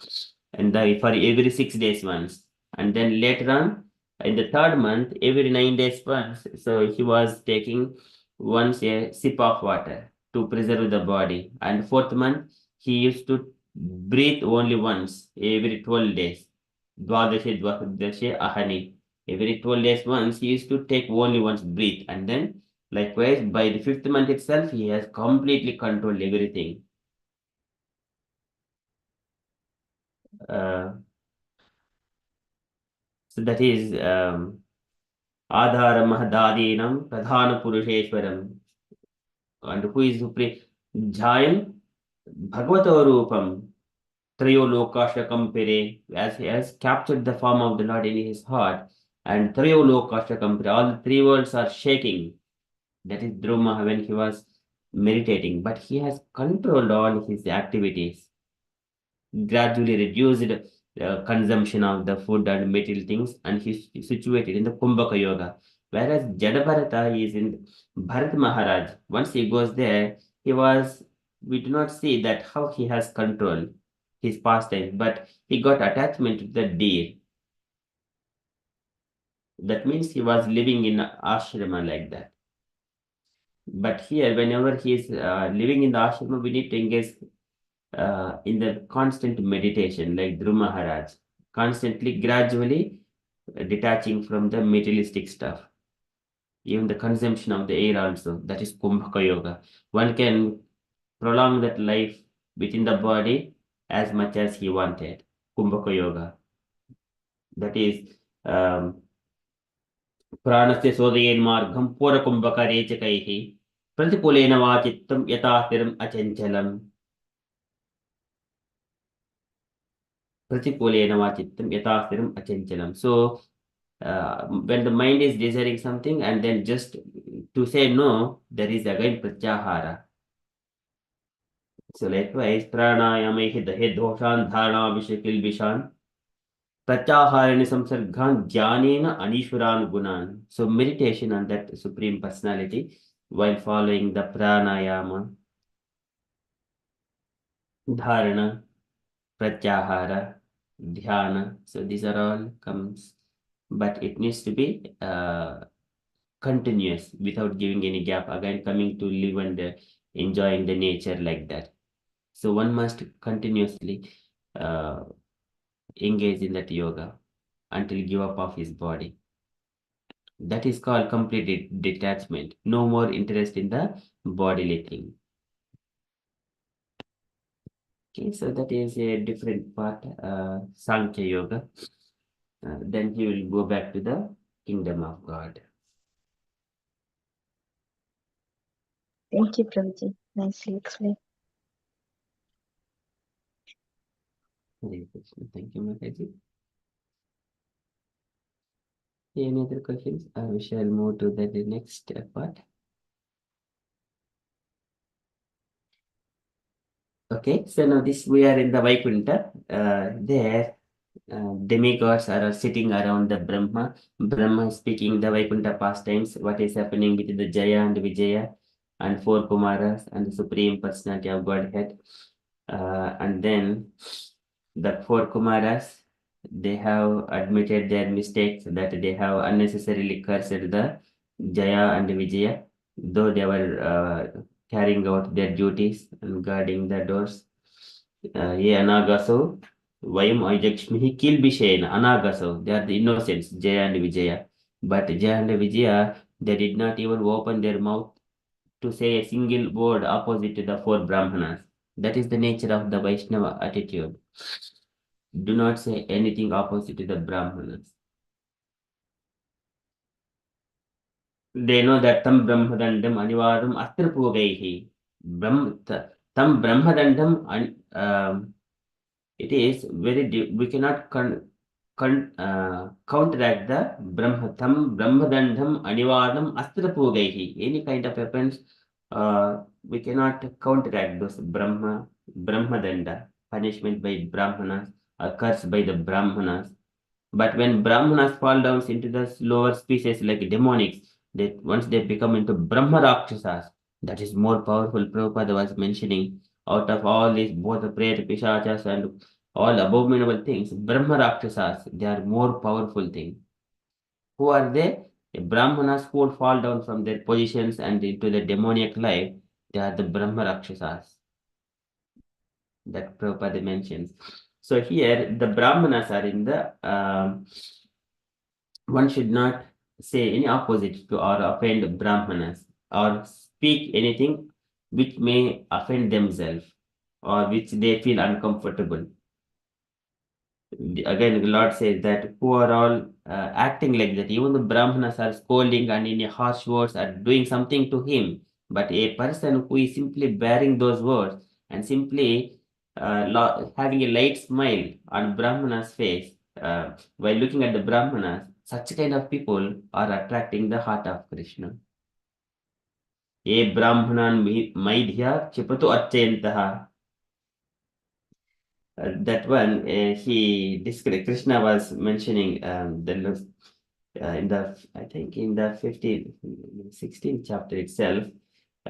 and for every 6 days once. And then later on, in the third month, every 9 days once. So he was taking once a sip of water to preserve the body. And fourth month, he used to breathe only once every 12 days. Dwadashe ahani. Every 12 days once, he used to take only once breathe. And then, likewise, by the fifth month itself, he has completely controlled everything. So that is Adhara Mahadadinam Pradhana Purusheshwaram. And who is supreme? Jayam Bhagavato Rupam Trayo Lokashakam Pere, as he has captured the form of the Lord in his heart. And Trayo Lokashakam Pere, all the three worlds are shaking. That is Dhruva when he was meditating. But he has controlled all his activities, gradually reduced consumption of the food and material things, and he's situated in the Kumbhaka Yoga. Whereas Jadabharata is in Bharat Maharaj. Once he goes there, we do not see that how he has control his pastime, but he got attachment to the deer. That means he was living in ashrama like that. But here, whenever he is living in the ashrama, we need to engage in the constant meditation, like Dhruva Maharaj, constantly, gradually detaching from the materialistic stuff. Even the consumption of the air also, that is Kumbhaka Yoga. One can prolong that life within the body as much as he wanted. Kumbhaka Yoga. That is Pranasya Sodayen Margam Pura Kumbhaka Rechakaihi Pratipulena Vachittam Yatasthiram Achanchalam. Pratipulena Vachittam Yatasthiram Achanchalam. So when the mind is desiring something and then just to say no, there is again pratyahara. So likewise, pranayama hidoshan dharana vishakil vishan Pratyaharani samsargan jnanena anishwaran gunan. So meditation on that Supreme Personality while following the pranayama, dharana, pratyahara, dhyana. So these are all comes, but it needs to be continuous without giving any gap. Again, coming to live and enjoying the nature like that. So one must continuously engage in that yoga until give up of his body. That is called complete detachment. No more interest in the bodily thing. Okay, so that is a different part, Sankhya Yoga. Then he will go back to the kingdom of God. Thank you, Prabhuji. Nicely explained. Hare Krishna. Thank you, Mataji. Any other questions? We shall move to the next part. Okay, so now this we are in the Vaikuntha. There, demigods are sitting around the Brahma. Brahma is speaking the Vaikuntha pastimes, what is happening between the Jaya and Vijaya, and four Kumaras and the Supreme Personality of Godhead. And then the four Kumaras, they have admitted their mistakes, that they have unnecessarily cursed the Jaya and Vijaya, though they were carrying out their duties and guarding the doors. Ye anagaso, Vayam Ajakshmihi Kilbishena, anagaso, they are the innocents, Jaya and Vijaya. But Jaya and Vijaya, they did not even open their mouth to say a single word opposite to the four Brahmanas. That is the nature of the Vaishnava attitude. Do not say anything opposite to the Brahmanas. They know that tam brahmadandam anivadam atra pogaihi. Tam brahmadandam, it is very, we cannot counteract the tam brahmadandam anivadam astra pogaihi. Any kind of weapons, we cannot counteract those brahmadanda, punishment by Brahmanas, or curse by the Brahmanas. But when Brahmanas fall down into the lower species like demonics, that once they become into Brahma Rakshasas, that is more powerful. Prabhupada was mentioning out of all these, both the prayer Pishachas and all abominable things, Brahma Rakshasas, they are more powerful thing. Who are they? The Brahmanas who would fall down from their positions and into the demoniac life, they are the Brahma Rakshasas that Prabhupada mentions. So here the Brahmanas are in the one should not say any opposite to or offend Brahmanas or speak anything which may offend themselves or which they feel uncomfortable. Again, the Lord says that who are all acting like that, even the Brahmanas are scolding and in harsh words are doing something to him, but a person who is simply bearing those words and simply having a light smile on Brahmana's face while looking at the Brahmanas, such kind of people are attracting the heart of Krishna. Ye Brahmanan maidhya chipatu atchayantaha. That one, he described, Krishna was mentioning in the, I think in the 16th chapter itself,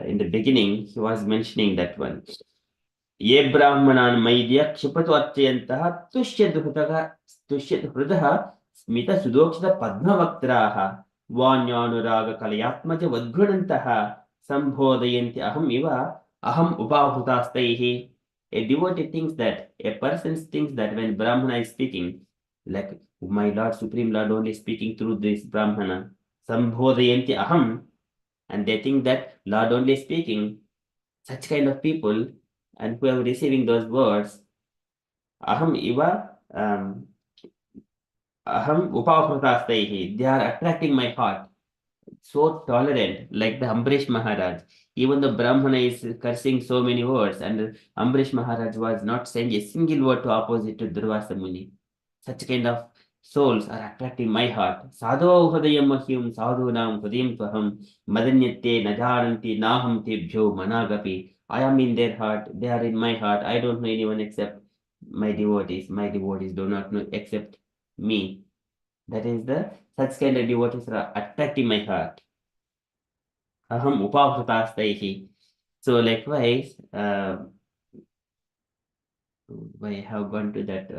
in the beginning, he was mentioning that one. Ye Brahmanan maidhya chipatu atchayantaha tushya hrudaha smita sudokshita padmavaktraha vanyanuraga kalayatmaja vadghunantaha sambhodayanti aham iva aham upahutastaihi. A devotee thinks that, a person thinks that when Brahmana is speaking, like my Lord, Supreme Lord only speaking through this Brahmana, sambhodayanti aham, and they think that Lord only speaking, such kind of people, and who are receiving those words, aham iva, aham upahratastaihi, they are attracting my heart. So tolerant, like the Ambrish Maharaj. Even the Brahmana is cursing so many words, and Ambrish Maharaj was not saying a single word to opposite to Durvasa Muni. Such kind of souls are attracting my heart. Sadho hudayam mahyam sadhunam hudayam tvaham madanyate najananti naham tebhyo managapi. I am in their heart, they are in my heart. I don't know anyone except my devotees. My devotees do not know except me. That is the such kind of devotees are attracting my heart. Aham upavritastaihi. So likewise, I have gone to that.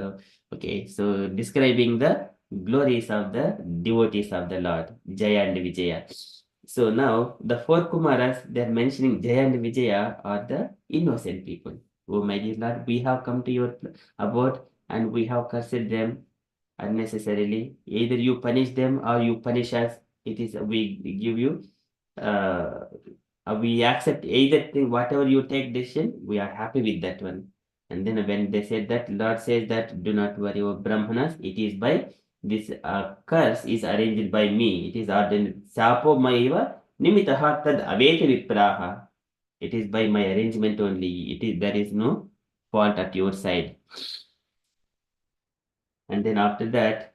Okay, so describing the glories of the devotees of the Lord, Jaya and Vijaya. So now the four Kumaras, they are mentioning Jaya and Vijaya are the innocent people. Oh my dear Lord, we have come to your abode and we have cursed them unnecessarily. Either you punish them or you punish us. It is we give you we accept either thing, whatever you take decision, we are happy with that one. And then when they said that, Lord says that, do not worry about Brahmanas, it is by this curse is arranged by me. It is ordained. Sapo maiva nimitaha tad aveta vipraha. It is by my arrangement only. It is there is no fault at your side. And then after that,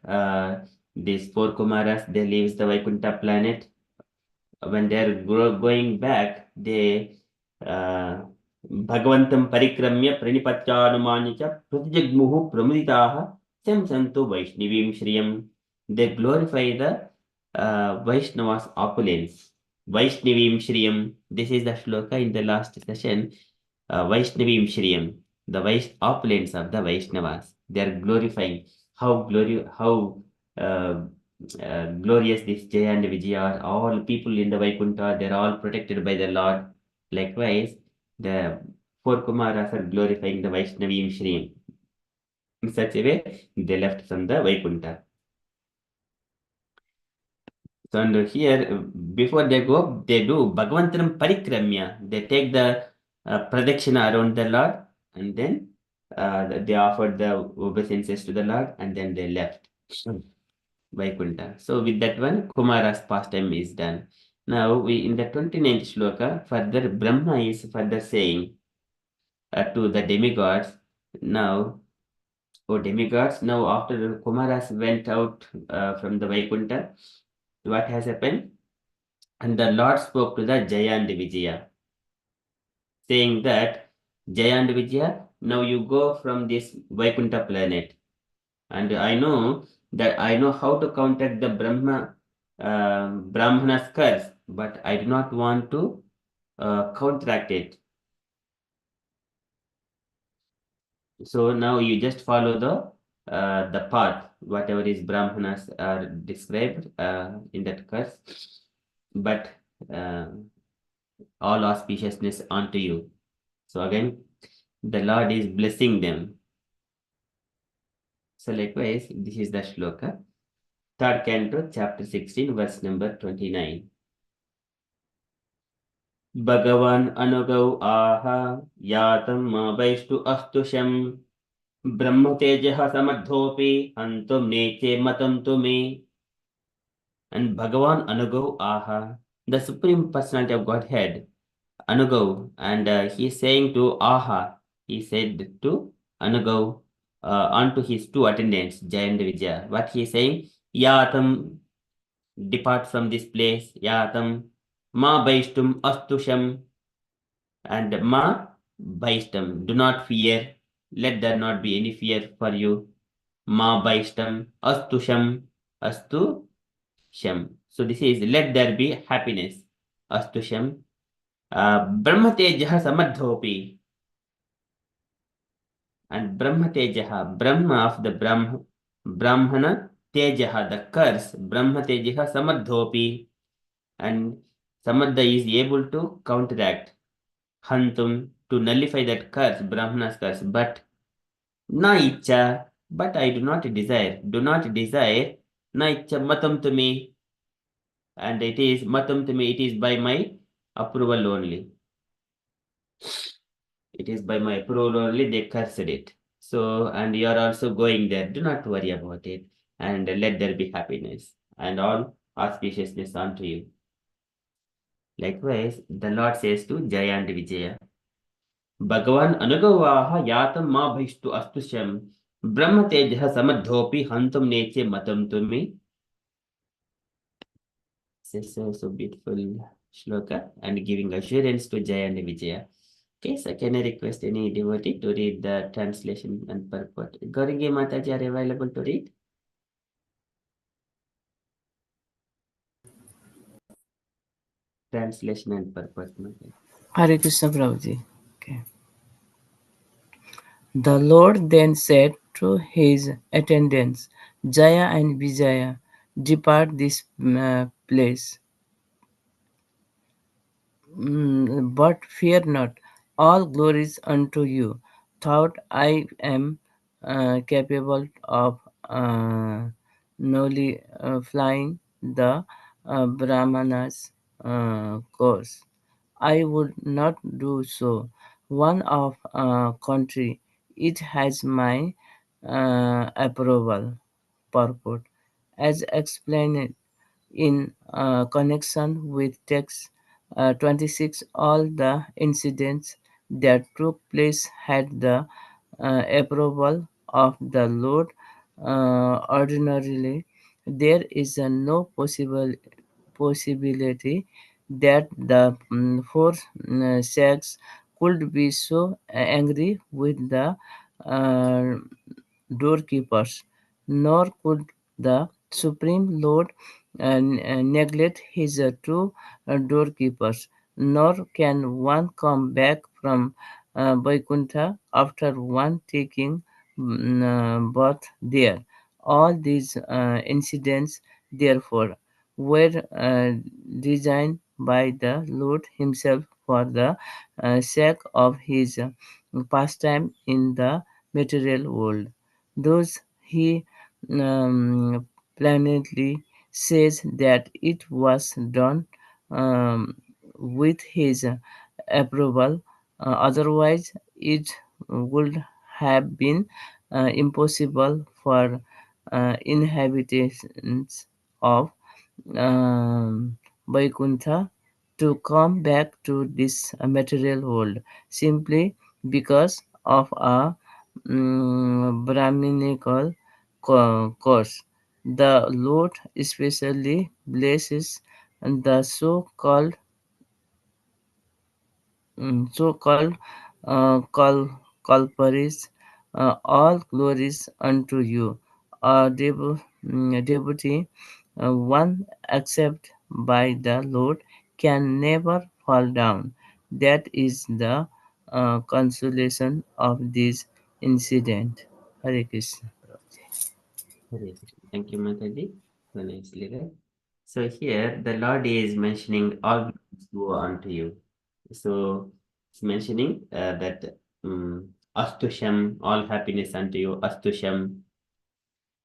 these four Kumaras, they leaves the Vaikuntha planet. When they are going back, they Bhagavatam parikramya pranipatyanumanya cha pratijagmuhu pramuditaha sem santu Vaishnavim Shriyam. They glorify the Vaishnava's opulence. Vaishnavim Shriyam. This is the shloka in the last session. Vaishnavim Shriyam. The opulence of the Vaishnavas. They are glorifying how glorious this Jaya and Vijaya are. All people in the Vaikuntha, they're all protected by the Lord. Likewise, the four Kumaras are glorifying the Vaishnavim Shri. In such a way, they left from the Vaikuntha. So under here, before they go, they do Bhagavantanam Parikramya. They take the pradakshina around the Lord and then they offered the obeisances to the Lord and then they left. Vaikuntha. So with that one, Kumara's pastime is done. Now we in the 29th shloka, further Brahma is further saying to the demigods, now, O demigods, now after the Kumaras went out from the Vaikuntha, what has happened? And the Lord spoke to the Jaya and Vijaya, saying that, Jaya and Vijaya, now you go from this Vaikuntha planet. And I know how to counter the Brahmana's curse, but I do not want to counteract it. So now you just follow the path, whatever is Brahmanas are described in that curse, but all auspiciousness unto you. So again, the Lord is blessing them. So likewise, this is the shloka. Third canto, chapter 16, verse number 29. Bhagavan anugau aha yatam ma vaishtu astusham brahma tejaha samadhopi antum neche matam tume. And Bhagavan anugau aha, the Supreme Personality of Godhead, anugau, and he is saying to aha, he said to anugau unto his two attendants, Jaya and Vijaya. What he is saying? Yatam, depart from this place. Yatam, ma vaishtum astusham, and ma vaishtam, do not fear. Let there not be any fear for you. Ma vaishtam astusham, astusham. So this is let there be happiness. Astusham. Brahma tejaha samadhopi. And Brahma tejaha, Brahma of the Brahmana tejaha, the curse, Brahma tejaha samadhopi. And Samadha is able to counteract, hantum, to nullify that curse, Brahmana's curse, but na icha, but I do not desire, na icha matam to me, and it is matam to me, it is by my approval only. It is by my approval only they cursed it. So, and you are also going there, do not worry about it, and let there be happiness, and all auspiciousness unto you. Likewise, the Lord says to Jaya and Vijaya, Bhagavan anugavaha yatam ma bhishtu astusham brahma tejah samadhopi hantum neche matam tumi. This is so beautiful shloka and giving assurance to Jaya and Vijaya. Okay, so can I request any devotee to read the translation and purport? Gauringi Mataji are available to read? Translation and purpose. Mataji. Hare Krishna Prabhuji. Okay. The Lord then said to his attendants, Jaya and Vijaya, depart this place. But fear not, all glories unto you. Thought I am capable of nullifying the Brahmana's course. I would not do so. One of country, it has my approval. Purport, as explained in connection with text 26, all the incidents that took place had the approval of the Lord. Ordinarily, there is no possibility that the four sects could be so angry with the uh, doorkeepers, nor could the Supreme Lord neglect his two doorkeepers, nor can one come back from Vaikuntha after one taking birth there. All these incidents, therefore, were designed by the Lord Himself for the sake of His pastime in the material world. Thus, He plainly says that it was done with His approval. Otherwise, it would have been impossible for inhabitants of Vaikuntha to come back to this material world simply because of a Brahminical course. The Lord especially blesses the so-called culprits, all glories unto you. Devotee, one accepted by the Lord can never fall down. That is the consolation of this incident. Hare Krishna. Hare Krishna. Thank you, Mataji. So nicely read. So here the Lord is mentioning all blessings go unto you. So it's mentioning that Astusham, all happiness unto you, Astusham.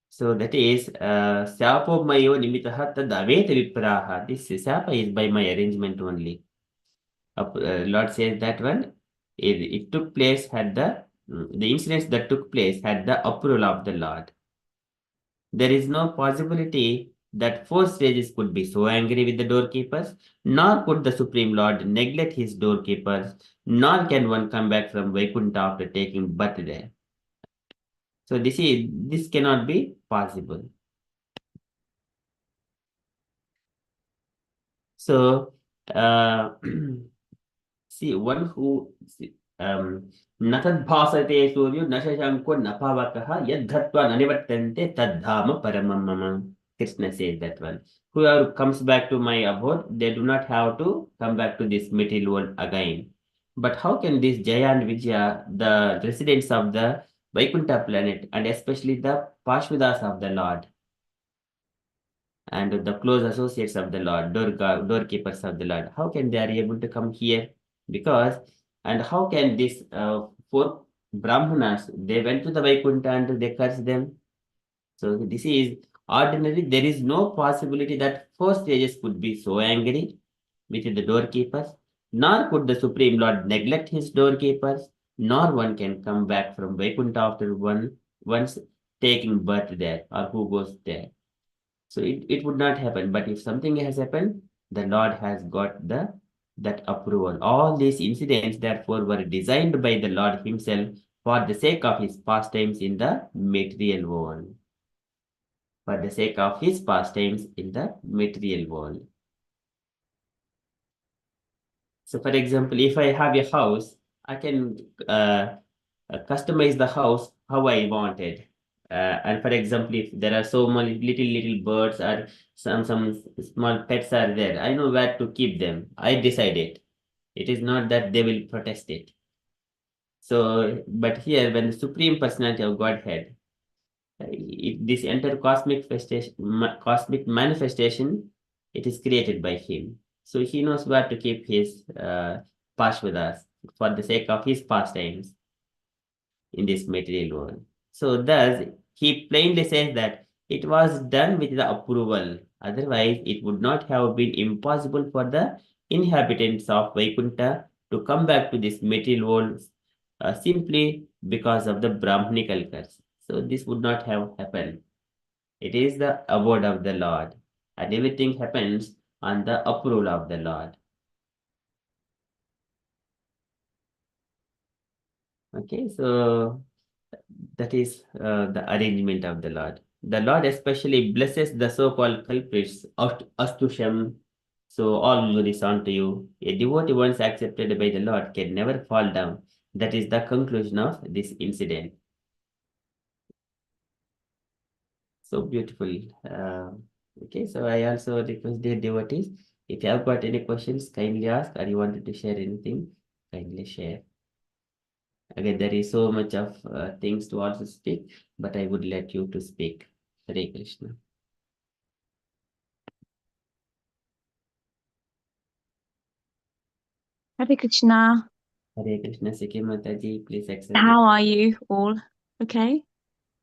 So that is Sapo Mayo Nimitaha Tad Aveta Vipraha. This Sapa is by my arrangement only. Lord says that one, it took place had the incidents that took place had the approval of the Lord. There is no possibility that four sages could be so angry with the doorkeepers, nor could the Supreme Lord neglect his doorkeepers, nor can one come back from Vaikuntha after taking birth there. So this cannot be possible. So see one who natad bhasate suryo nashashanko napavakaha yadhatva nanivattante tadhama paramam mama. Krishna says that one. Whoever comes back to my abode, they do not have to come back to this material world again. But how can this Jaya and Vijaya, the residents of the Vaikuntha planet, and especially the Pashvidas of the Lord, and the close associates of the Lord, doorkeepers of the Lord, how can they are able to come here? Because, and how can these four Brahmanas, they went to the Vaikuntha and they cursed them. So this is ordinary. There is no possibility that four sages could be so angry with the doorkeepers, nor could the Supreme Lord neglect his doorkeepers, nor one can come back from Vaikuntha after once taking birth there or who goes there. So it would not happen. But if something has happened, the Lord has got that approval. All these incidents, therefore, were designed by the Lord Himself for the sake of His pastimes in the material world. For the sake of His pastimes in the material world. So, for example, if I have a house, I can customize the house how I wanted. And for example, if there are so many little birds or some small pets are there, I know where to keep them. I decide it. It is not that they will protest it. So, but here, when the Supreme Personality of Godhead, this entire cosmic manifestation, it is created by Him. So He knows where to keep His Parshvadas for the sake of His pastimes in this material world. So thus, He plainly says that it was done with the approval. Otherwise, it would not have been impossible for the inhabitants of Vaikuntha to come back to this material world simply because of the Brahmanical curse. So this would not have happened. It is the abode of the Lord, and everything happens on the approval of the Lord. Okay, so that is the arrangement of the Lord. The Lord especially blesses the so-called culprits, Astusham. So all glory is unto you. A devotee once accepted by the Lord can never fall down. That is the conclusion of this incident. So beautiful. Okay, so I also request the devotees, if you have got any questions, kindly ask, or you wanted to share anything, kindly share. Again, there is so much of things to also speak, but I would let you to speak. Hare Krishna. Hare Krishna. Hare Krishna, Sikhi Mataji, please accept. How are you all? Okay.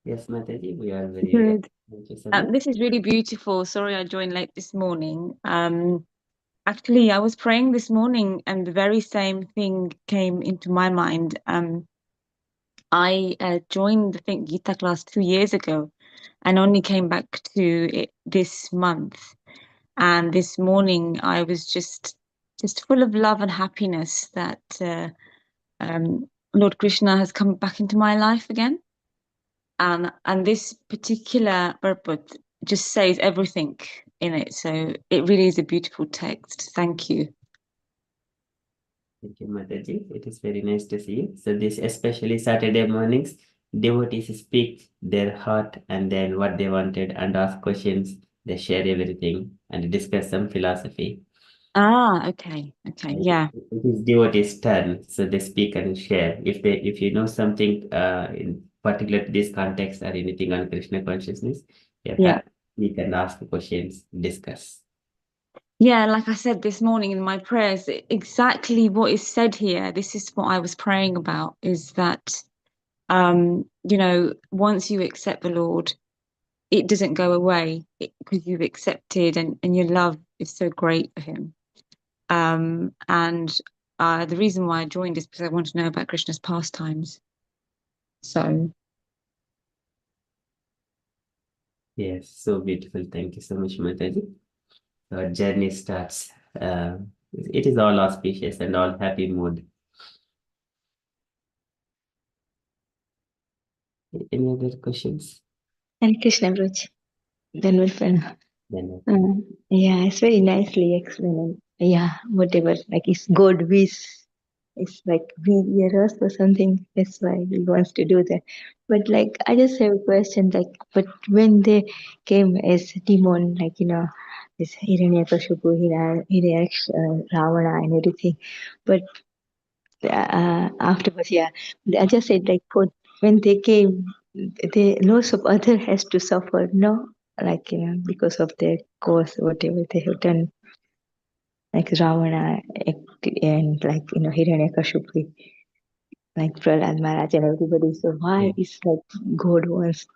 Yes, Mataji, we are very well. Good. Thank you so much. This is really beautiful. Sorry I joined late this morning. Actually, I was praying this morning and the very same thing came into my mind. I joined the Think Gita class 2 years ago and only came back to it this month. And this morning I was just full of love and happiness that Lord Krishna has come back into my life again. And this particular purport just says everything in it. So it really is a beautiful text. Thank you. Thank you, Mataji. It is very nice to see you. So this, especially Saturday mornings, devotees speak their heart and then what they wanted and ask questions. They share everything and discuss some philosophy. Okay, yeah. It is devotees' turn, so they speak and share. If you know something in particular to this context or anything on Krishna consciousness, Yeah. we can ask questions, discuss. Yeah, like I said this morning in my prayers, exactly what is said here, this is what I was praying about, is that, once you accept the Lord, it doesn't go away because you've accepted and your love is so great for him. And the reason why I joined is because I want to know about Krishna's pastimes. So. Yes, so beautiful. Thank you so much, Mataji. Our journey starts. It is all auspicious and all happy mood. Any other questions? Hare Krishna, Bruj. Then yeah, it's very nicely explained. Yeah, whatever, like it's God wish. It's like we are us or something. That's why he wants to do that. But like, I just have a question. Like, but when they came as demon, like this Hiranyakashipu, Ravana, and everything. But afterwards, yeah, I just said like, when they came, lots of other has to suffer. No, like because of their cause, whatever they have done, like Ravana and like Hiranyakashipu, like Prahlad Maharaj and everybody. So why is like God wants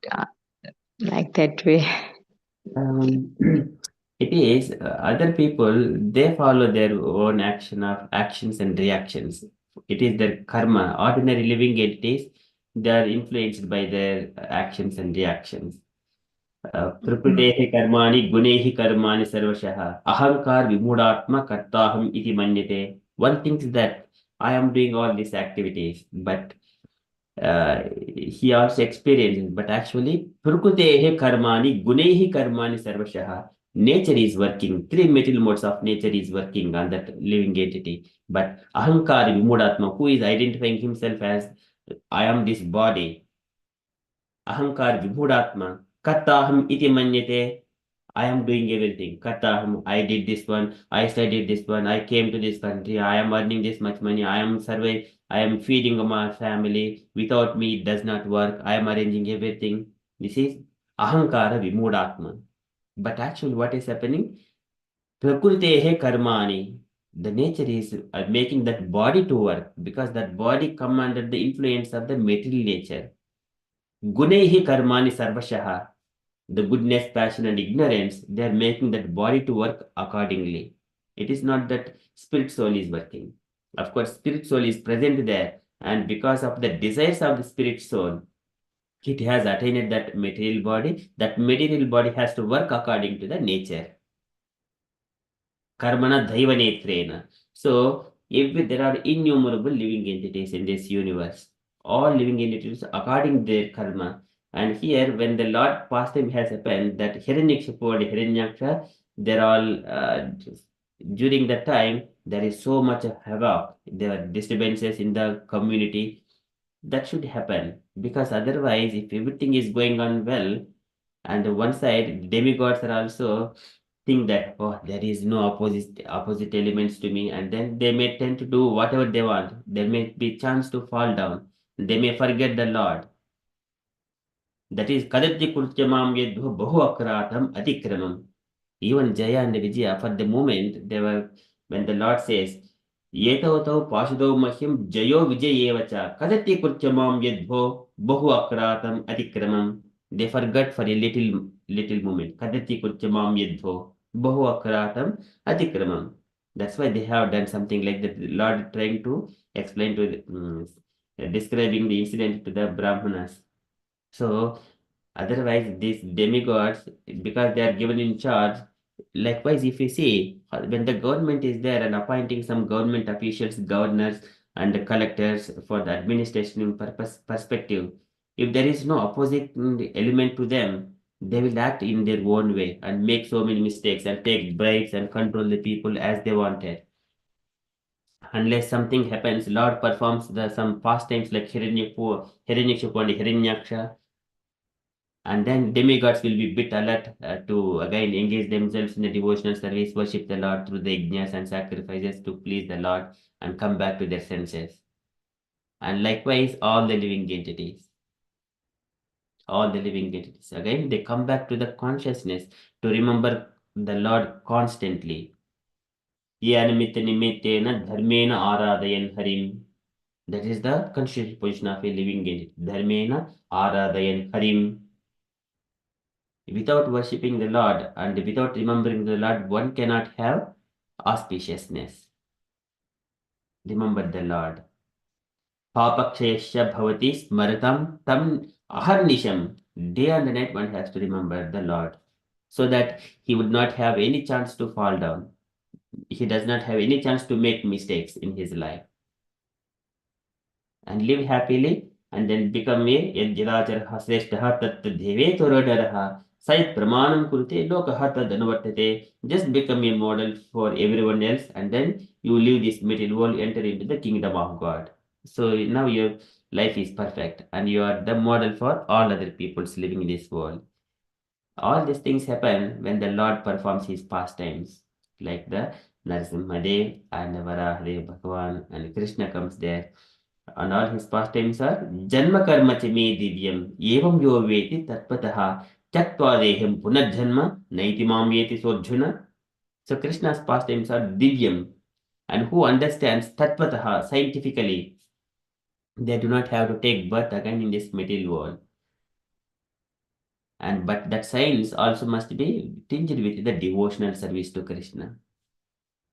like that way? It is other people, they follow their own actions and reactions. It is their karma. Ordinary living entities, they are influenced by their actions and reactions. प्रकृतेः कर्माणि गुणैः कर्माणि सर्वशः अहंकार विमूढ़ात्मा कर्ताहम इति मन्यते. One thinks that I am doing all these activities, but he also experiences, but actually प्रकृतेः कर्माणि गुणैः कर्माणि सर्वशः. Nature is working, three material modes of nature is working on that living entity, but ahankar vimudhatma, who is identifying himself as I am this body, Ahankar vibhudatma. Kartaham iti manyate. I am doing everything. Kartaham, I did this one, I studied this one, I came to this country, I am earning this much money, I am survey, I am feeding my family. Without me, it does not work. I am arranging everything. This is ahankara vimudhatma. But actually, what is happening? Prakritehe karmani. The nature is making that body to work because that body come under the influence of the material nature. Gunehi karmani sarvashaha. The goodness, passion, and ignorance, they are making that body to work accordingly. It is not that spirit soul is working. Of course, spirit soul is present there, and because of the desires of the spirit soul, it has attained that material body. That material body has to work according to the nature. Karmana Daiva Netrena. So, if there are innumerable living entities in this universe, all living entities according to their karma. And here, when the Lord pastime has happened, that Hiranyakshipu and Hiranyaksha, they're all, during that time, there is so much of havoc. There are disturbances in the community. That should happen because otherwise, if everything is going on well, and one side, demigods are also think that oh there is no opposite elements to me, and then they may tend to do whatever they want. There may be chance to fall down. They may forget the Lord. That is kadati kurtyamam yedhu bahu akratam atikramam. Even Jaya and Vijaya, for the moment, they were when the Lord says, Yetavatav Pashudov Mahyam Jayo Vijayevacha Kadati Kurchamam Yedho Bahu Akratam Atikramam. They forgot for a little moment. Kadati Kurchamam Yedho Bahu Akratam Atikramam. That's why they have done something like that. The Lord trying to explain to describing the incident to the Brahmanas. So otherwise, these demigods, because they are given in charge, likewise, if you see, when the government is there and appointing some government officials, governors, and the collectors for the administration purpose perspective, if there is no opposite element to them, they will act in their own way and make so many mistakes and take bribes and control the people as they wanted. Unless something happens, Lord performs some pastimes like Hiranyakshipu and Hiranyaksha, and then demigods will be bit alert to again engage themselves in the devotional service, worship the Lord through the yajnas and sacrifices to please the Lord and come back to their senses. And likewise, all the living entities. Again, they come back to the consciousness to remember the Lord constantly. Yanamita nimitena dharmena aradayan harim. That is the conscious position of a living entity. Dharmena aradayan harim. Without worshipping the Lord and without remembering the Lord, one cannot have auspiciousness. Remember the Lord. Papakshayasya bhavati smaratam tam aharnisham. Day and night one has to remember the Lord so that he would not have any chance to fall down. He does not have any chance to make mistakes in his life. And live happily and then become a yajracharaha sreshtaha tat deve torodaraha Sayat pramanam kurte lokaha tadanuvartate. Just become a model for everyone else and then you leave this material world, enter into the kingdom of God. So now your life is perfect and you are the model for all other peoples living in this world. All these things happen when the Lord performs his pastimes, like the Narasimhadev and Varahadev Bhagavan and Krishna comes there. And all his pastimes are Janma Karma Chame Divyam Evam Yo Veti Tatpataha Chaktva Deham Punarjanma Naiti Mam Veti Sodjuna. So Krishna's pastimes are Divyam, and who understands Tatpataha scientifically, they do not have to take birth again in this material world. And but that science also must be tinged with the devotional service to Krishna.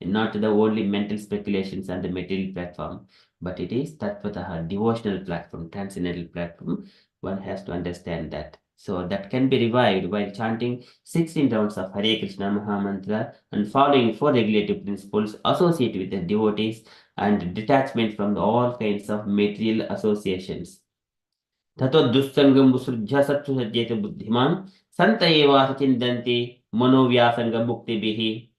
Not the only mental speculations on the material platform, but it is Tattvataha, devotional platform, transcendental platform. One has to understand that. So that can be revived while chanting 16 rounds of Hare Krishna Mahamantra and following 4 regulative principles associated with the devotees and detachment from all kinds of material associations. ततो दुस्संगम विसृज्य सत्सु सज्जेत बुद्धिमान संत एवास चिंतन्ति मनोव्यासंग मुक्ति बिहि.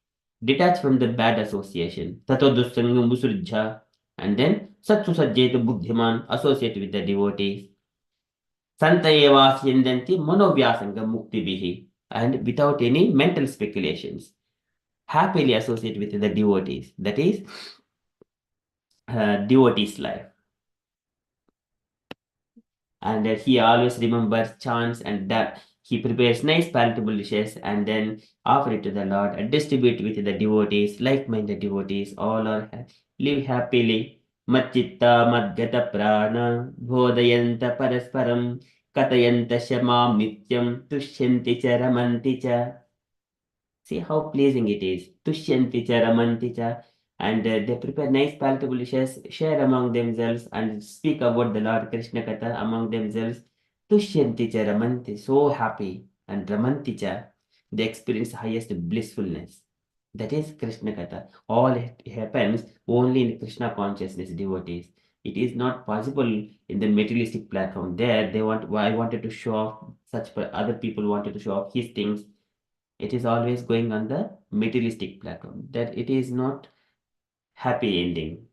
Detach from the bad association. Tato dussangam visrujya. And then satsu sajjeta buddhiman, associate with the devotees. Santa eva syendanti manovyasanga muktibihi, and without any mental speculations, happily associate with the devotees. That is devotee's life. And he always remembers chants, and that he prepares nice palatable dishes and then offer it to the Lord and distribute with the devotees, like-minded devotees. All are live happily. Matchitta madgata prana bodhayanta parasparam katayanta shamam nityam tushyanti cha ramanti cha. See how pleasing it is. Tushyanti cha ramanti cha. And they prepare nice palatable dishes, share among themselves, and speak about the Lord Krishna Katha among themselves. Tushyanti cha ramanti, so happy. And ramanti cha, they experience highest blissfulness. That is Krishna Katha. All it happens only in Krishna consciousness devotees. It is not possible in the materialistic platform. There, I wanted to show off such, other people wanted to show off his things. It is always going on the materialistic platform, that it is not happy ending.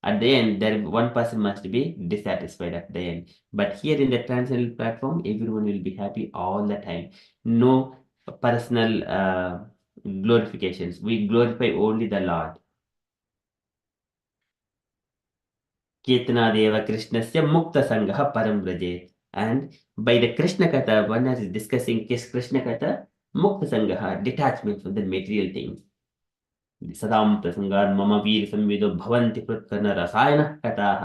At the end, there one person must be dissatisfied at the end. But here in the transcendental platform, everyone will be happy all the time. No personal glorifications. We glorify only the Lord. Ketanadeva Krishnasya Mukta Sangha Param Brajet. And by the Krishna Katha, one is discussing Krishna Katha, Mukta Sangha, detachment from the material things. सदां प्रसंगान् मम वीर संविदो भवन्ति कृत्कर्ण रसायनः कथाः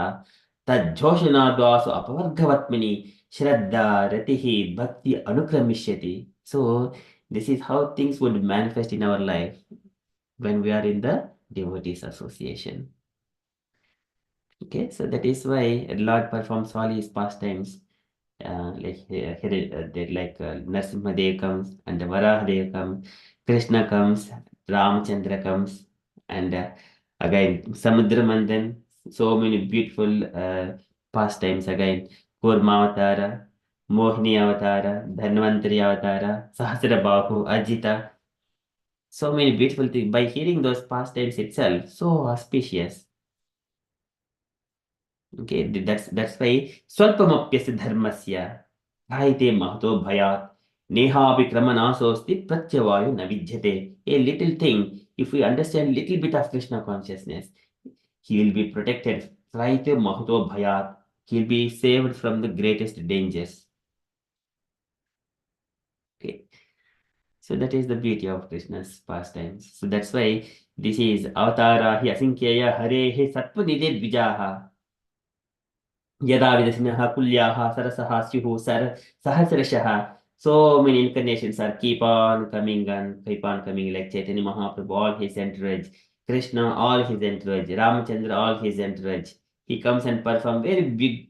तज्जोषणाद्वासु अपवर्गवत्मिनि श्रद्धा रतिः भक्ति अनुक्रमिष्यति. So this is how things would manifest in our life when we are in the devotees association. Okay, so that is why Lord performs all his pastimes. Like Narsimhadev comes and the Varahadev comes, Krishna comes, Ramchandra comes, and again Samudra Mandan, so many beautiful pastimes again. Kurma Avatara, Mohini Avatara, Dhanvantari Avatara, Sahasrabahu, Ajita. So many beautiful things. By hearing those pastimes itself, so auspicious. Okay, that's why Swalpamapyasya dharmasya bhayate mahato bhayat neha vikramanasosthi pratyavayu navidyate. A little thing, if we understand little bit of Krishna consciousness, he will be protected. Bhayate mahato bhayat. He will be saved from the greatest dangers. Okay. So that is the beauty of Krishna's pastimes. So that's why this is avatara hi asinkyaya harehe sattvanide dvijaha. यदा विदसिनः कुल्याः सरसः स्युः सहस्रशः. So many incarnations are keep on coming and keep on coming, like Chaitanya Mahaprabhu, all his entourage, Krishna, all his entourage, Ramachandra, all his entourage. He comes and perform very big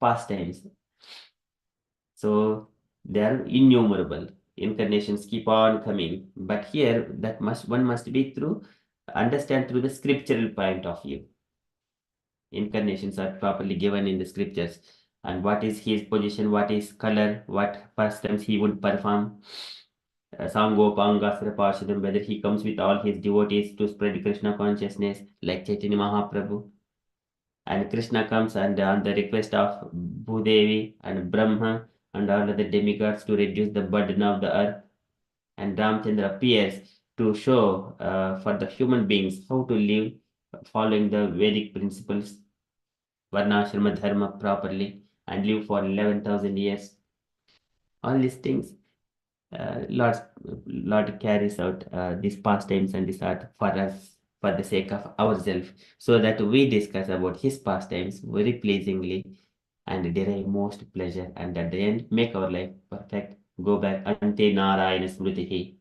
pastimes. So they are innumerable. Incarnations keep on coming. But here one must be understand through the scriptural point of view. Incarnations are properly given in the scriptures, and what is his position, what is color, what pastimes he would perform. Sangopangasra Parshadam, whether he comes with all his devotees to spread Krishna consciousness, like Chaitanya Mahaprabhu. And Krishna comes and on the request of Bhudevi and Brahma and all other demigods to reduce the burden of the earth. And Ramchandra appears to show for the human beings how to live following the Vedic principles, Varnashrama Dharma properly, and live for 11,000 years. All these things, Lord carries out these pastimes and this art for us, for the sake of ourselves, so that we discuss about his pastimes very pleasingly and derive most pleasure, and at the end make our life perfect. Go back ante Narayana Smritihi.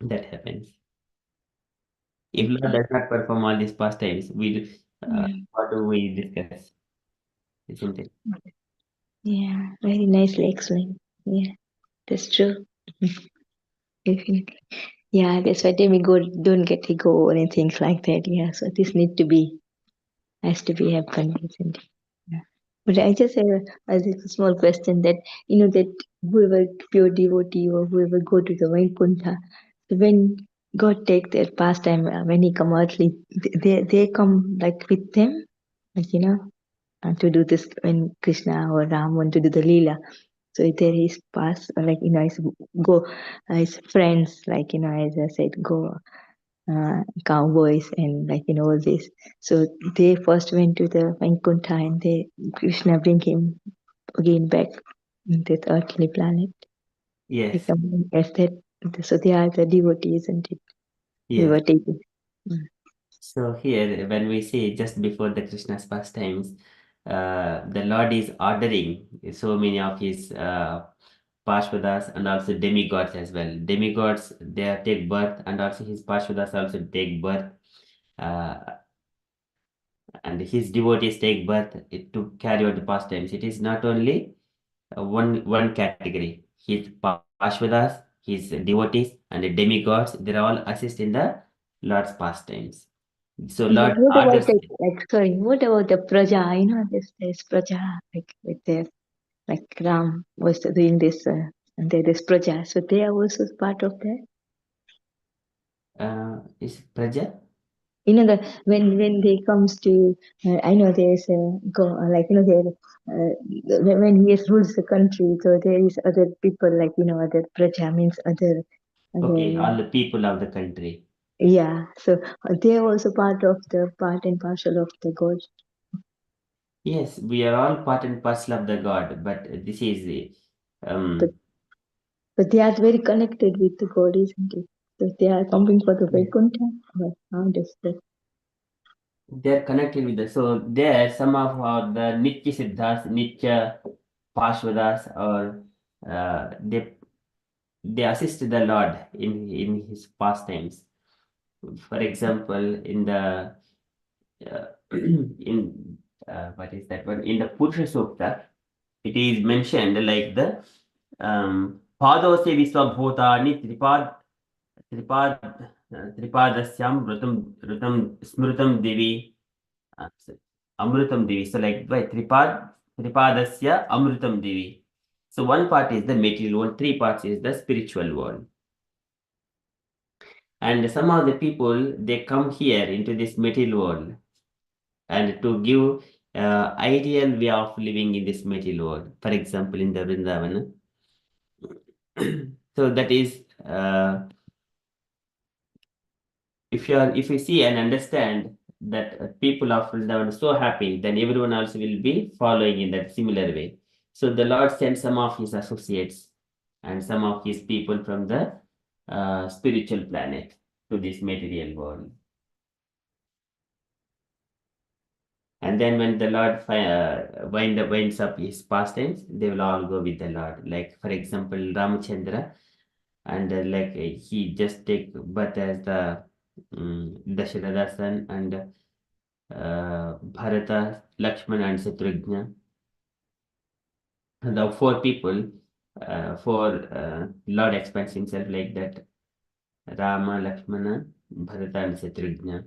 That happens. If Lord does not perform all these pastimes, what do we discuss? Isn't it? Yeah, very nicely explained. Yeah, that's true. Definitely. Yeah, that's why don't get ego or anything like that. Yeah, so this has to be happen, isn't it? Yeah. But I just have a small question that that whoever pure devotee or whoever go to the Vaikuntha, when God take their pastime, when he come earthly, they come like with them, like to do this when Krishna or Ram want to do the Leela. So there is past, like, his go, his friends, like, as I said, go cowboys and, like, all this. So they first went to the Vaikuntha and Krishna bring him again back in this earthly planet. Yes, As that, so they are the devotees, isn't it? yes. Devotees. So here, when we say just before the Krishna's pastimes, the Lord is ordering so many of his Parshvadas and also demigods as well. Demigods, they take birth, and also his Parshvadas also take birth, and his devotees take birth to carry out the pastimes. It is not only one category. His Parshvadas, his devotees, and the demigods, they all assist in the Lord's pastimes. So Lord What about orders. what about the Praja? There's Praja, like with their, like Ram was doing this, and there's Praja. So they are also part of that. Is Praja? When they comes to, I know there's like, there, when he rules the country, so there is other people, like, other Praja means other, Okay, all the people of the country. yeah. So they are also part and parcel of the God. Yes, we are all part and parcel of the God, but this is But they are very connected with the God, isn't it? So they are coming for the Vaikuntha. Or how does that? they're connected with the, so there some of the Nitya Siddhas, Nitya Parshvadas, or they assist the Lord in his pastimes. For example, in the in what is that one? In the Purusha Sukta, it is mentioned like the Padose Viswabhutani Tripad Tripadashyam Rutam Smrutam Devi Amrutam Devi. So like by Tripadasya Amrutam Devi. So one part is the material world, three parts is the spiritual world. And some of the people, they come here into this material world and to give ideal way of living in this material world. For example, in the Vrindavan. So that is if you see and understand that people of Vrindavan are so happy, then everyone else will be following in that similar way. So the Lord sent some of his associates and some of his people from the spiritual planet to this material world. And then when the Lord winds up his pastimes, they will all go with the Lord. Like for example, Ramachandra, and he just take birth as the Dasharatha's son, and Bharata, Lakshmana, and Shatrugna. The four people, Lord expands himself like that: Rama, Lakshmana, Bharata, and Shatrugna.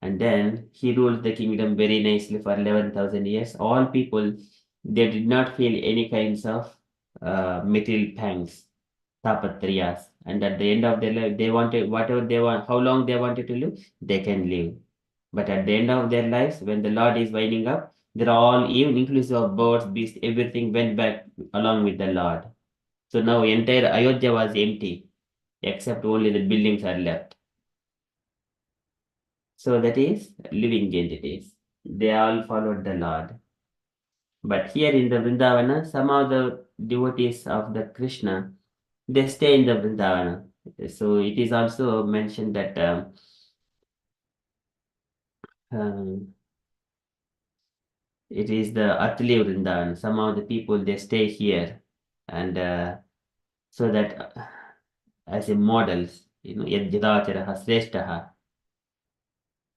And then he ruled the kingdom very nicely for 11,000 years. All people, they did not feel any kinds of material pangs, tapatriyas. And at the end of their life, they wanted whatever they want, how long they wanted to live, they can live. But at the end of their lives, when the Lord is winding up, they're all, even inclusive of birds, beasts, everything went back along with the Lord. So now entire Ayodhya was empty, except only the buildings are left. So that is living entities. They all followed the Lord. But here in the Vrindavana, some of the devotees of the Krishna, they stay in the Vrindavana. So it is also mentioned that um, it is the Atli Vrindavan. Some of the people, they stay here, and so that as a models, Yadjadacharaha Sreshtaha,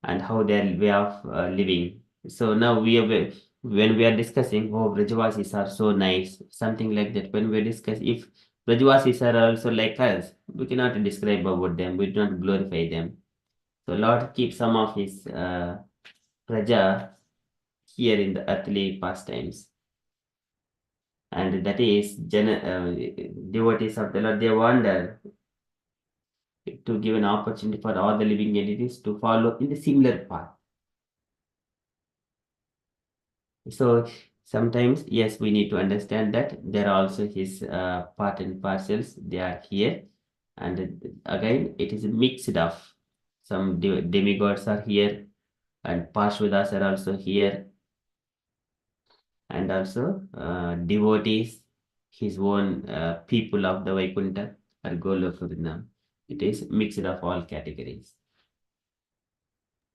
and how their way of living. So now when we are discussing, oh, Brajavasis are so nice, something like that. When we discuss, if Brajavasis are also like us, we cannot describe about them, we do not glorify them. So Lord keeps some of his Praja here in the earthly pastimes. And that is devotees of the Lord, they wonder to give an opportunity for all the living entities to follow in the similar path. So sometimes, yes, we need to understand that there are also his part and parcels. They are here, and again, it is mixed of some demigods are here, and Parshvadas are also here, and also devotees, his own people of the Vaikuntha are Goloka. It is mixed of all categories.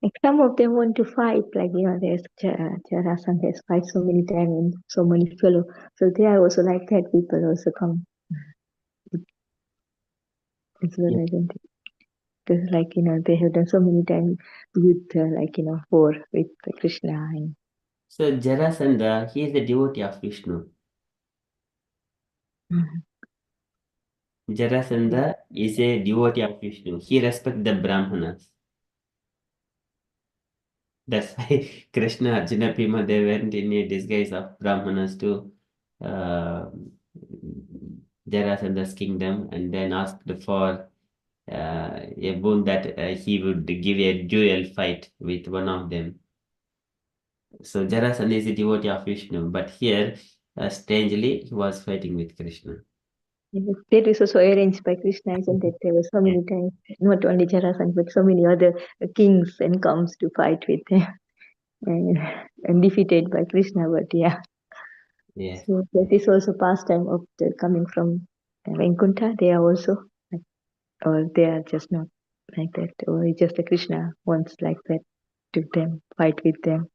Like some of them want to fight, like there's Jarasandha has fight so many times and so many fellow. So they are also like that. People also come as well. Yeah. I don't think because they have done so many times with war with Krishna and So Jarasandha, he is the devotee of Vishnu. Mhm. Jarasandha is a devotee of Vishnu. He respects the Brahmanas. That's why Krishna, Arjuna, Bhima, they went in a disguise of Brahmanas to uh, Jarasandha's kingdom and then asked for a boon that he would give a duel fight with one of them. So Jarasandha is a devotee of Vishnu, but here, strangely, he was fighting with Krishna. that is also arranged by Krishna, isn't it? There were so many times, not only Jarasandha, but so many other kings and comes to fight with them and defeated by Krishna. But yeah, Yes. so that is also pastime of the coming from Vaikuntha. They are also, like, or they are just not like that, or it's just a Krishna wants like that to them, fight with them.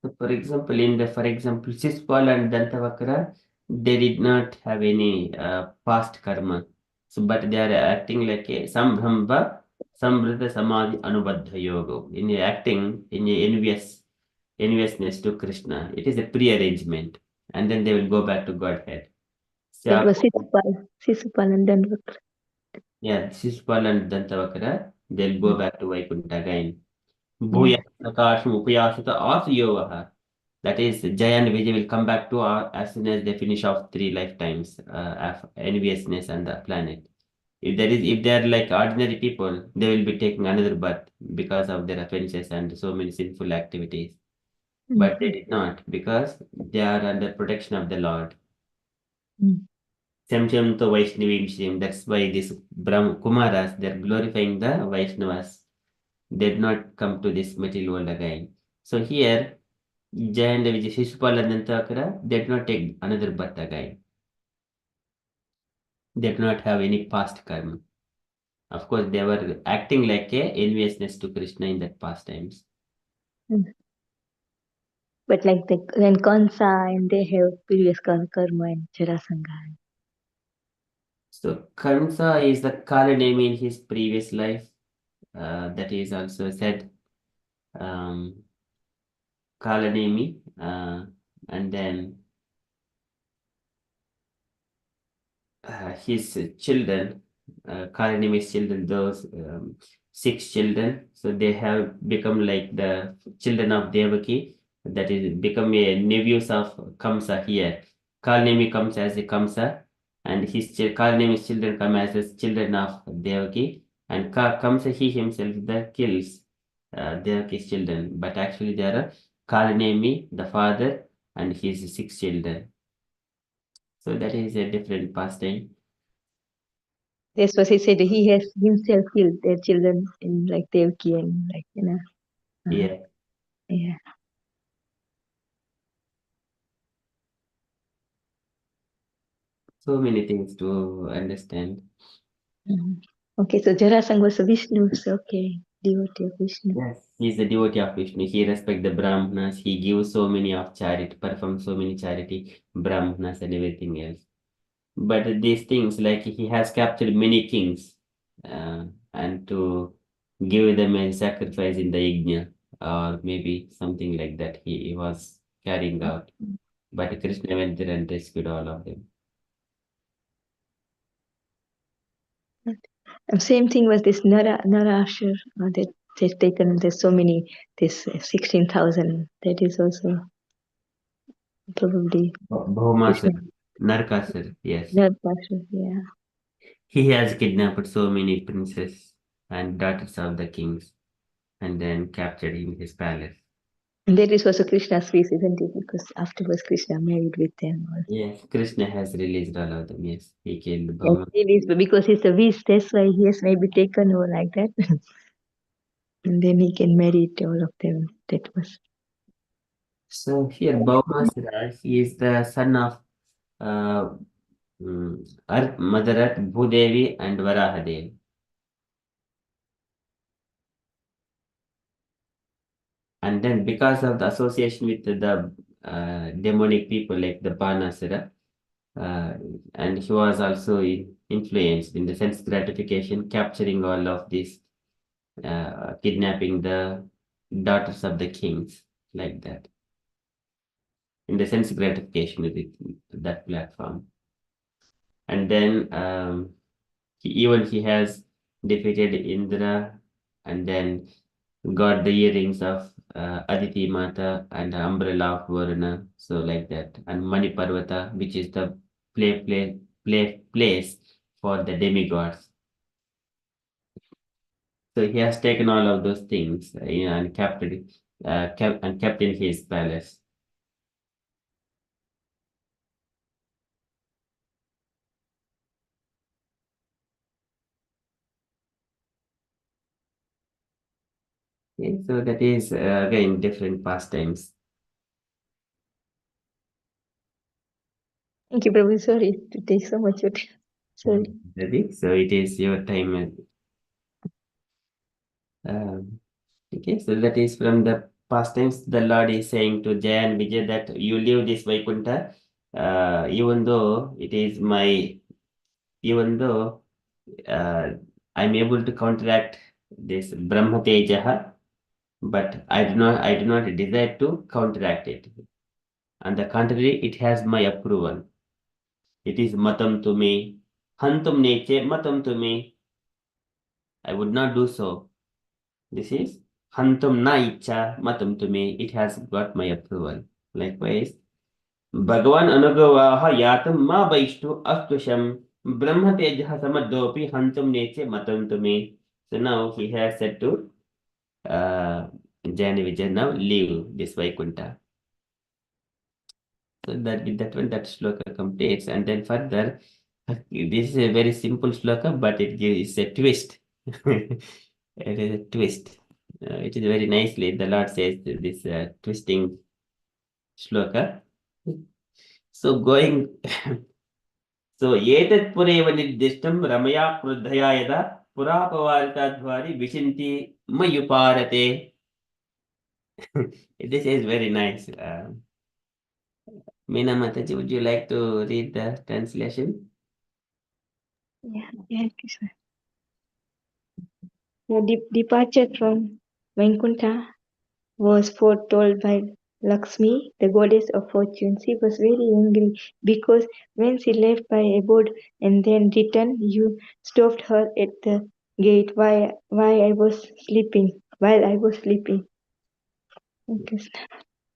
So for example, Siswal and Dantavakra, they did not have any past karma. So, but they are acting like a Sambhamba, Sambrita Samadhi Anubadha Yoga. In acting in a enviousness to Krishna. It is a pre-arrangement. And then they will go back to Godhead. That So, was Sisupal and Dandavakra. yeah, Siswal and Dantavakra, they'll go back to Vaikuntha again. Yeah. Bhuya Prakasham Upayasata Asyovaha. That is, Jaya and Vijay will come back to our as soon as they finish off 3 lifetimes of enviousness and the planet. If they are like ordinary people, they will be taking another birth because of their offenses and so many sinful activities. But they Mhm. did not because they are under protection of the Lord. Mm. Samcham to Vaishnavim Shrim. That's why these Kumaras, they're glorifying the Vaishnavas. They did not come to this material world again. So here, Jaya and Vijay Shishupal and Dantakara, they did not take another birth again. They did not have any past karma. Of course, they were acting like a enviousness to Krishna in that past times. Mm. But like then Kansa and they have previous karma and Jarasandha. So Kamsa is the Kala name in his previous life. That is also said um, Kalanemi, and then his children, Kalanemi's children, those 6 children, so they have become like the children of Devaki, that is become a nephews of Kamsa here. Kalanemi comes as a Kamsa, and Kalanemi's children come as children of Devaki, and Kamsa he himself the kills Devaki's children, but actually there are Kalanemi, the father, and his 6 children. So that is a different pastime. That's what he said. He has himself killed their children in like Devaki and Yeah, yeah. so many things to understand. Mhm. Okay, so Jarasandha was a Vishnu. So okay, devotee of Vishnu. Yes, he's a devotee of Vishnu. He respects the Brahmanas. He gives so many of charity, performs so many charity, Brahmanas and everything else. But these things, like he has captured many kings, and to give them a sacrifice in the yajna, or maybe something like that. He was carrying out. But Krishna went there and rescued all of them. And same thing was this Narashur that they've taken. There's so many. This 16,000. That is also probably Bhaumasur, Krishna. Narkasur, yes. Narashur. Yeah. He has kidnapped so many princes and daughters of the kings and then captured in his palace. And that is also Krishna's wish, isn't it? Because afterwards Krishna married with them. Also. Yes, Krishna has released all of them. Yes, he killed And Bhama. it is because it's a wish, that's why he has maybe taken over like that. And then he can marry to all of them. That was. So here, Bhaumasura, he is the son of uh, Mother Earth, Bhudevi, and Varahadevi. And then, because of the association with the demonic people like the Banasura, and he was also influenced in the sense gratification, capturing all of this, kidnapping the daughters of the kings, like that. In the sense gratification with that platform. And then he has defeated Indra, and then got the earrings of Aditi Mata and the umbrella of Varuna, so like that. And Mani Parvata, which is the place for the demigods. So he has taken all of those things, and kept in his palace. Okay, so that is again different pastimes. Thank you, Prabhu. Sorry to take so much of time. Sorry. Ready? So it is your time. Okay, so that is from the past tense. The Lord is saying to Jaya and Vijay that you leave this Vaikuntha, even though it is even though I'm able to counteract this Brahma Tejaha, but I do not desire to counteract it. On the contrary, it has my approval. It is matam to me, hantum neche matam to me. I would not do so. This is hantum na icha matam to me. It has got my approval. Likewise, Bhagavan anugavaha yatam ma vaishtu astusham brahma tejah samaddopi hantum neche matam to me. So now he has said to Jani Vijay, now leave this Vaikuntha. So that with that one, that shloka completes, and then further, this is a very simple shloka, but it gives a twist. It is a twist. It is very nicely. The Lord says this twisting shloka. So going, so etat pureva nirdishtam ramaya krudhaya yada purapavalitadhvari vishinti mayuparate. This is very nice. Meena Mataji, would you like to read the translation? Yeah, Krishna. The departure from Vaikuntha was foretold by Lakshmi, the goddess of fortune. She was very angry because when she left my abode and then returned, you stopped her at the gate while I was sleeping. Krishna.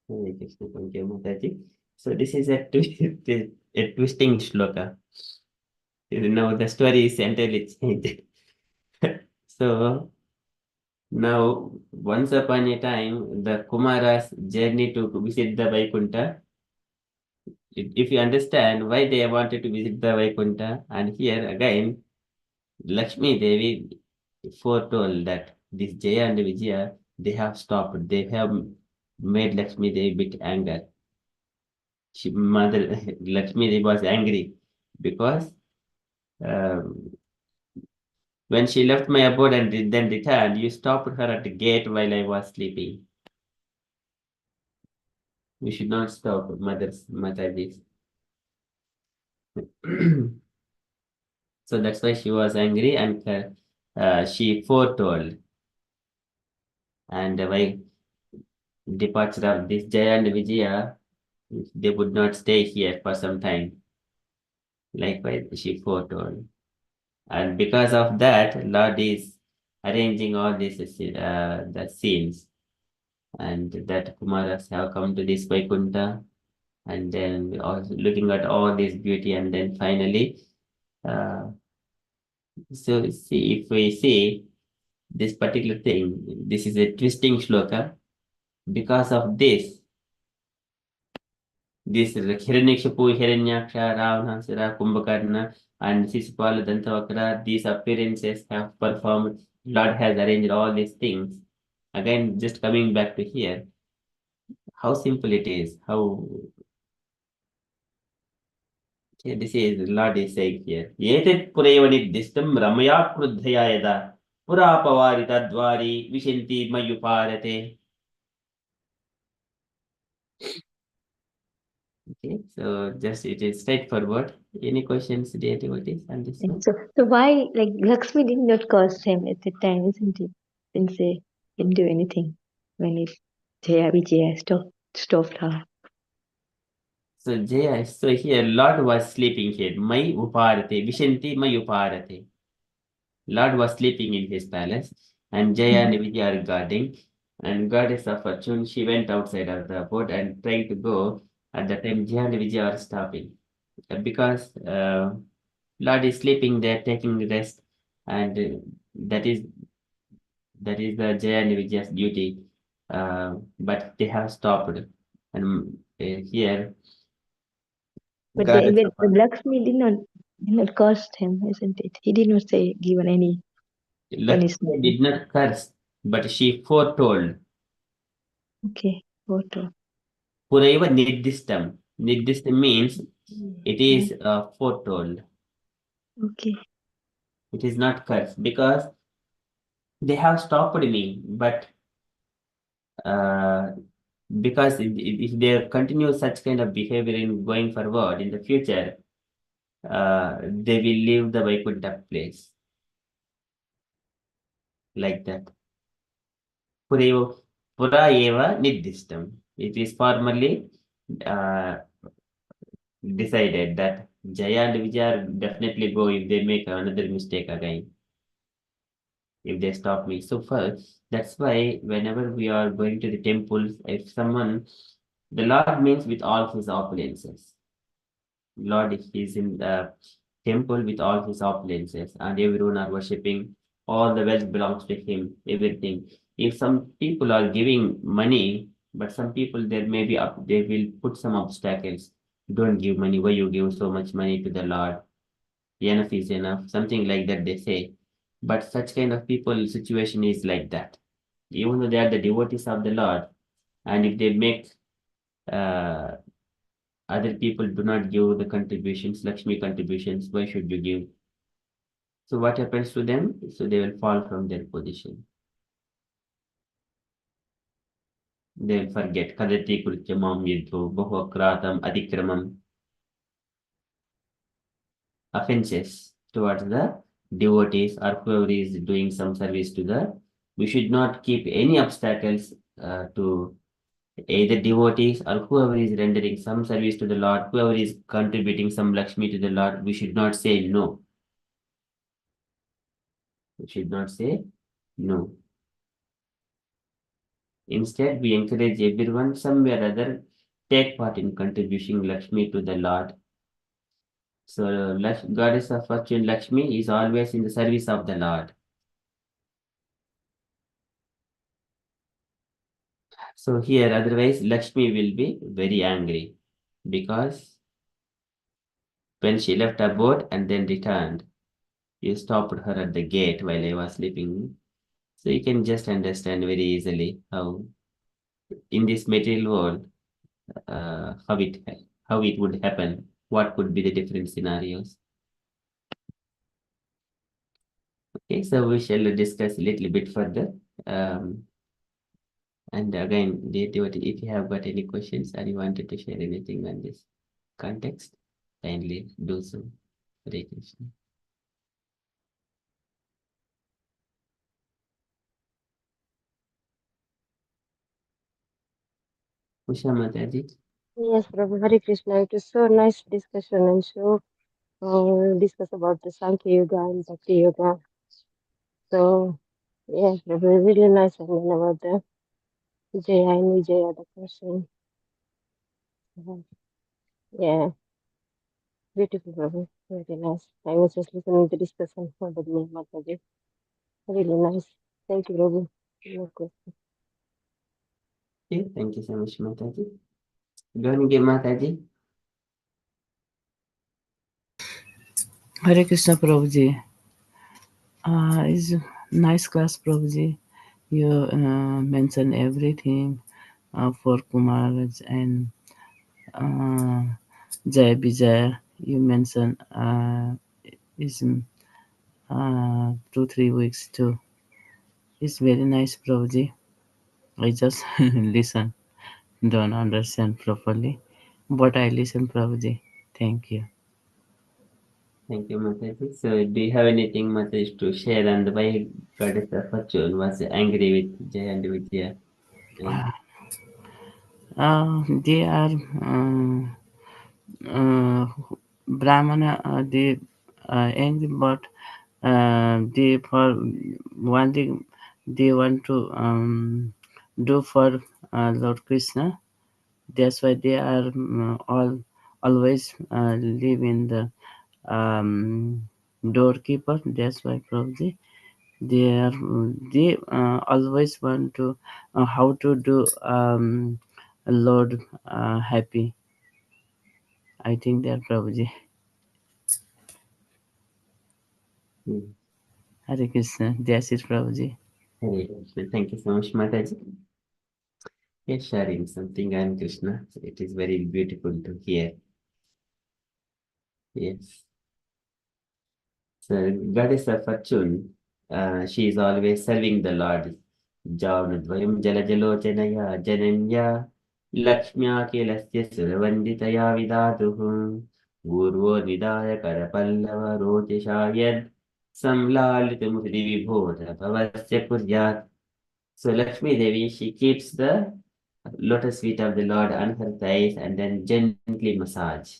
Hare Krishna, thank you, Mataji. So this is a, a twisting shloka. Now the story is entirely changed. So now, once upon a time, the Kumaras journey to visit the Vaikuntha. If you understand why they wanted to visit the Vaikuntha, and here again, Lakshmi Devi foretold that this Jaya and Vijaya, they have stopped. They have made Lakshmi Devi bit angry. Mother Lakshmi Devi was angry because um, when she left my abode and then returned, you stopped her at the gate while I was sleeping. We should not stop mothers, Mataji. So that's why she was angry, and she foretold. And by departure of this Jaya and Vijaya, they would not stay here for some time. Likewise, she foretold. And because of that, Lord is arranging all these the scenes, and that Kumaras have come to this Vaikuntha, and then also looking at all this beauty, and then finally, uh, so see if we see this particular thing, this is a twisting shloka, Because of this Hiranyakashipu, Hiranyaksha, Ravana, Kumbhakarna, and Sisupala, Dantavakra, these appearances have performed. Lord has arranged all these things. Again, just coming back to here, how simple it is. How this is Lord is saying here. Yetet Purayavani Distam Ramaya Krudhaya Yada Purapavarita Dwari Vishanti Mayuparate. Okay, so just it is straightforward. Any questions, dear devotees, on this one? So why like Lakshmi did not curse him at the time, isn't it? Didn't say, didn't do anything when it Jaya Vijaya stopped her. So Jaya, so here Lord was sleeping here. Mai Uparate, Vishanti Mai Uparate. Lord was sleeping in his palace, and Jaya and Vijaya are guarding. And goddess of fortune, she went outside of the boat and trying to go. At the time, Jaya and Vijaya are stopping because Lord is sleeping there, taking rest, and that is the Jaya and Vijaya's duty. But they have stopped, and here But goddess of the Lakshmi did not curse him, isn't it? He did not say given any Lakshmi punishment. did not curse, but she foretold. Okay, what? Puraiva nirdishtam. Nirdishtam means it is foretold. Okay. It is not curse because they have stopped me, but uh, because if they continue such kind of behavior in going forward in the future, they will leave the Vaikuntha place like that. Puraiva, Pura eva nirdishtam. It is formally uh, decided that Jaya and Vijaya definitely go if they make another mistake again, if they stop me. So first, that's why whenever we are going to the temples, if someone, the Lord means with all his opulences. Lord is in the temple with all his opulences, and everyone are worshipping. All the wealth belongs to him, everything. If some people are giving money, but some people there may be up, they will put some obstacles. Don't give money. Why you give so much money to the Lord? Enough is enough. Something like that they say. But such kind of people situation is like that. Even though they are the devotees of the Lord, and if they make uh, other people do not give the contributions, Lakshmi contributions, why should you give? So what happens to them? So they will fall from their position. They will forget. Kadati Kurchamam Yidhu, Bahokratam Adikramam, offenses towards the devotees or whoever is doing some service to the. We should not keep any obstacles to either devotees or whoever is rendering some service to the Lord, whoever is contributing some Lakshmi to the Lord. We should not say no. We should not say no. Instead, we encourage everyone somewhere or other take part in contributing Lakshmi to the Lord. So, Goddess of Fortune Lakshmi is always in the service of the Lord. So here, otherwise, Lakshmi will be very angry because when she left her boat and then returned, you stopped her at the gate while I was sleeping. So you can just understand very easily how in this material world, how it would happen, what could be the different scenarios. Okay, so we shall discuss a little bit further. And again, devotee, if you have got any questions or you wanted to share anything on this context, kindly do so. Hare Krishna. Usha Mataji. Yes, Prabhu, Hare Krishna. It was so nice discussion and so discuss about the Sankhya Yoga and Bhakti Yoga. So, yeah, Prabhu, really nice and then about the Jaya and Vijaya, the person. Yeah, beautiful, Prabhu. Very nice. I was just listening to discussion for the Mataji. Really nice. Thank you, Prabhu. No question. Okay, thank you so much, Mataji. Don't give Mataji. Hare Krishna Prabhuji. It's nice class, Prabhuji. You mention everything for Kumaraj and Jaya Vijaya. You mention is 2-3 weeks too. It's very nice, Prabhuji. I just listen, don't understand properly, but I listen, Prabhuji. Thank you. Thank you, Mataji. So, do you have anything, Mataji, to share and why Goddess of Fortune was angry with Jaya and Vijaya? And They are uh, Brahmana. They angry, but they for one thing they want to do for Lord Krishna. That's why they are all always live in the doorkeeper. That's why probably they always want to how to do Lord happy. I think they are Prabhuji. hmm, Hare Krishna. That's it, Prabhuji. Hare Krishna. Thank you so much, Mataji. Yes, sharing something on Krishna. So it is very beautiful to hear. Yes. So, Goddess of Fortune, she is always serving the Lord. Jaunadvayam Jalajalochanaya Jananya Lakshmya Kelasya Suravanditaya Vidatuhu Gurvo Nidaya Karapallava Rotishayad Samlalitamukti Vibhota Bhavasya Kuryat. So Lakshmi Devi, she keeps the lotus feet of the Lord on her thighs and then gently massage.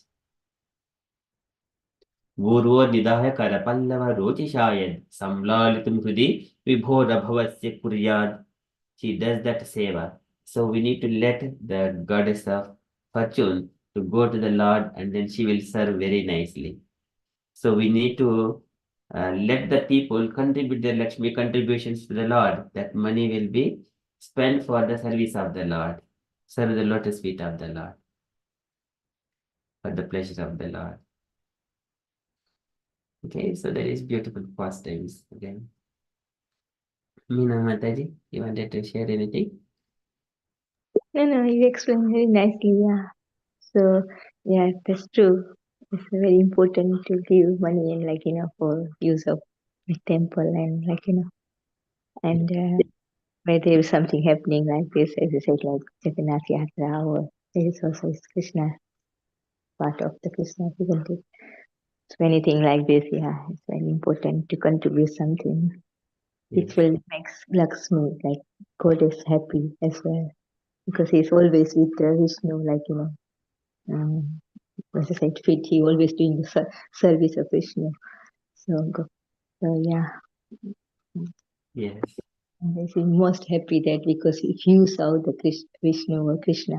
पूर्वोदिदाय करपल्लव रोचिषायद samlalitum hridi vibhodabhavasya kuryad. She does that seva. So we need to let the goddess of fortune to go to the Lord and then she will serve very nicely. So we need to let the people contribute their Lakshmi contributions to the Lord. That money will be spent for the service of the Lord. Serve the lotus feet of the Lord. For the pleasure of the Lord. Okay, so there is beautiful pastimes again. Meena Mataji, you wanted to share anything? No, you explained very nicely, yeah. So, yeah, that's true. It's very important to give money and, like, for use of the temple and, and where there is something happening like this, as you said, like Jagannath Yatra, or there is also is Krishna, part of the Krishna, isn't it? So anything like this, yeah, it's very important to contribute something Yes. which will make Lakshmi, like goddess, happy as well, because he's always with Vishnu, like, as I said, fit, he always doing the service of Vishnu. So yeah, Yes. and I feel most happy that because if you saw the Vishnu or Krishna,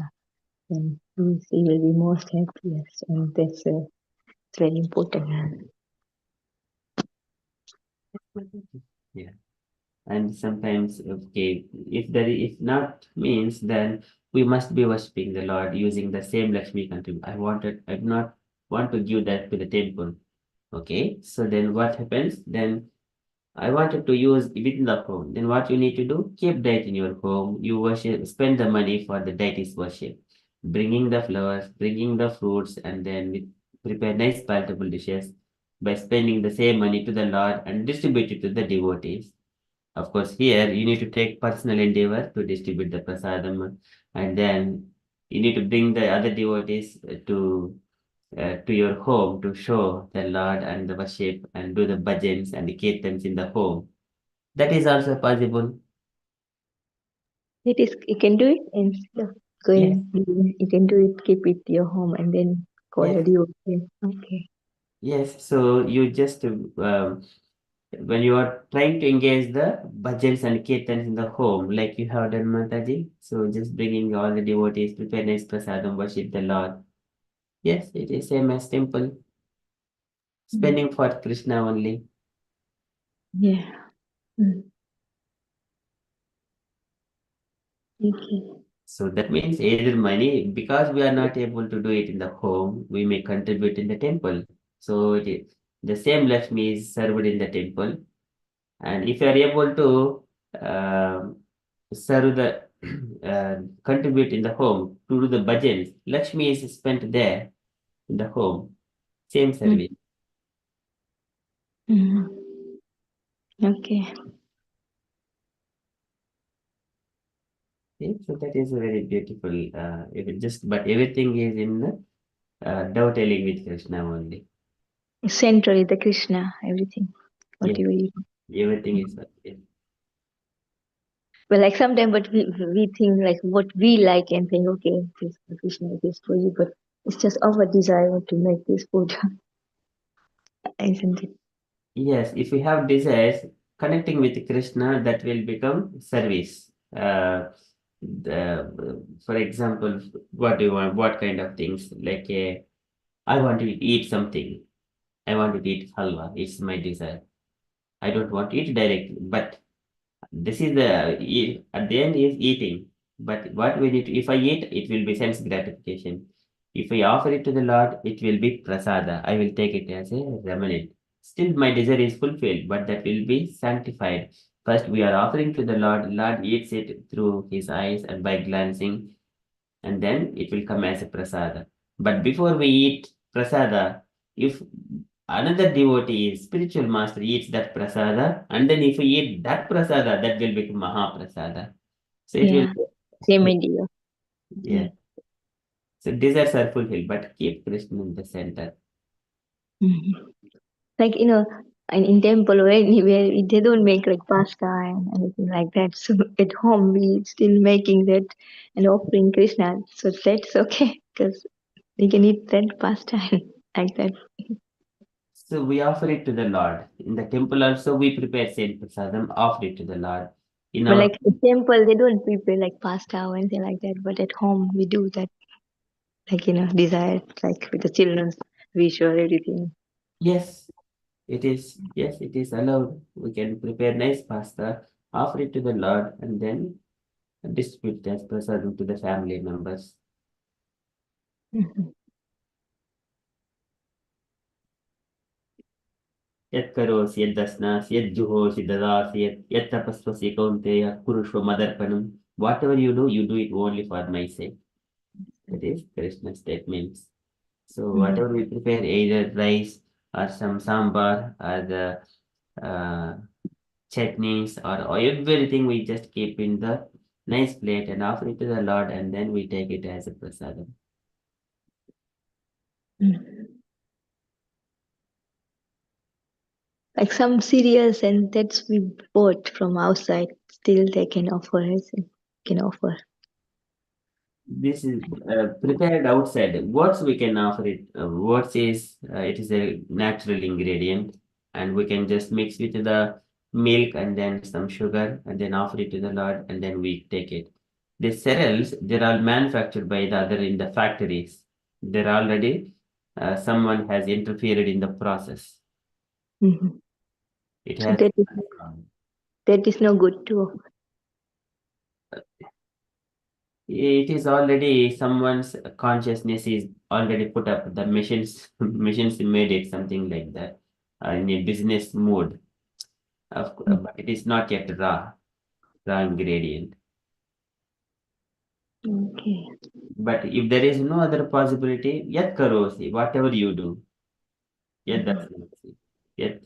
then he will be most happiest, and that's it's very important. Yeah. And sometimes, okay, if not means, then we must be worshipping the Lord using the same Lakshmi contribute. I do not want to give that to the temple. Okay, so then what happens? Then I wanted to use within the home. Then what you need to do? Keep that in your home. You worship, spend the money for the deity's worship, bringing the flowers, bringing the fruits, and then prepare nice palatable dishes by spending the same money to the Lord and distribute it to the devotees. Of course, here you need to take personal endeavor to distribute the prasadam, and then you need to bring the other devotees to your home to show the Lord and the worship and do the bhajans and the kirtans in the home. That is also possible. It is, you can do it instead of Yes, going, you can do it, keep it your home and then call yes, a devotee. Okay. yes. So you just when you are trying to engage the bhajans and kirtans in the home, like you have done, Mataji. So just bringing all the devotees, prepare nice prasadam, worship the Lord. Yes, it is same as temple. Spending for Krishna only. Yeah. Mm. Okay. So that means either money, because we are not able to do it in the home, we may contribute in the temple. So the same Lakshmi is served in the temple. And if you are able to serve the contribute in the home to do the bhajans, Lakshmi is spent there in the home. Same service. Mhm. Okay. Okay, so that is very beautiful. If it just but everything is in the dove telling with Krishna only. Centrally, the Krishna, everything, Yeah, whatever you do. everything is yeah. But like sometimes, but we think like what we like and think, okay, this Krishna is for you, but it's just our desire to make this food, isn't it? Yes, if we have desires, connecting with Krishna, that will become service. For example, what do you want? What kind of things? Like, I want to eat something. I want to eat halwa. It's my desire. I don't want to eat directly, but this is at the end is eating. But what we need to, if I eat, it will be sense gratification. If I offer it to the Lord, it will be prasada. I will take it as a remnant. Still, my desire is fulfilled, but that will be sanctified. First, we are offering to the Lord. Lord eats it through his eyes and by glancing, and then it will come as a prasada. But before we eat prasada, if another devotee, spiritual master, eats that prasada, and then if we eat that prasada, that will become Mahaprasada. So it Yeah, same will, idea. yeah. So desires are fulfilled, but keep Krishna in the center. Mhm. Like in temple or anywhere, they don't make like pasta and anything like that. So at home, we still making that and offering Krishna. So that's okay because we can eat that pasta and like that. So we offer it to the Lord. In the temple also, we prepare same prasadam, offer it to the Lord. In But our like at temple, they don't prepare like pasta or anything like that. But at home, we do that. Like desire like with the children, wish or everything. yes, it is. Yes, it is allowed. We can prepare nice pasta, offer it to the Lord, and then distribute that prasadam to the family members. Mhm. यत्करोसि यद्दस्नासि यज्जुहोसि ददासि यत्तपस्वसि कौन्तेय कुरुष्व मदर्पणम्. Whatever you do it only for my sake. That is Krishna's statements. So Mhm. whatever we prepare, either rice or some sambar or the uh, chutneys or everything, we just keep in the nice plate and offer it to the Lord, and then we take it as a prasadam. Mhm. Like some cereals and that's we bought from outside. Still, they can offer us. Can offer. This is prepared outside. What we can offer it? What is it is a natural ingredient, and we can just mix with the milk and then some sugar, and then offer it to the Lord, and then we take it. The cereals, they're all manufactured by the other in the factories. They're already someone has interfered in the process. Mhm. It So has that is no good too. it is already someone's consciousness is already put up. The machines machines made it something like that in a business mode. But it is not yet raw ingredient. Okay. But if there is no other possibility, yet karosi, whatever you do, yet Mhm. dasnasi, yet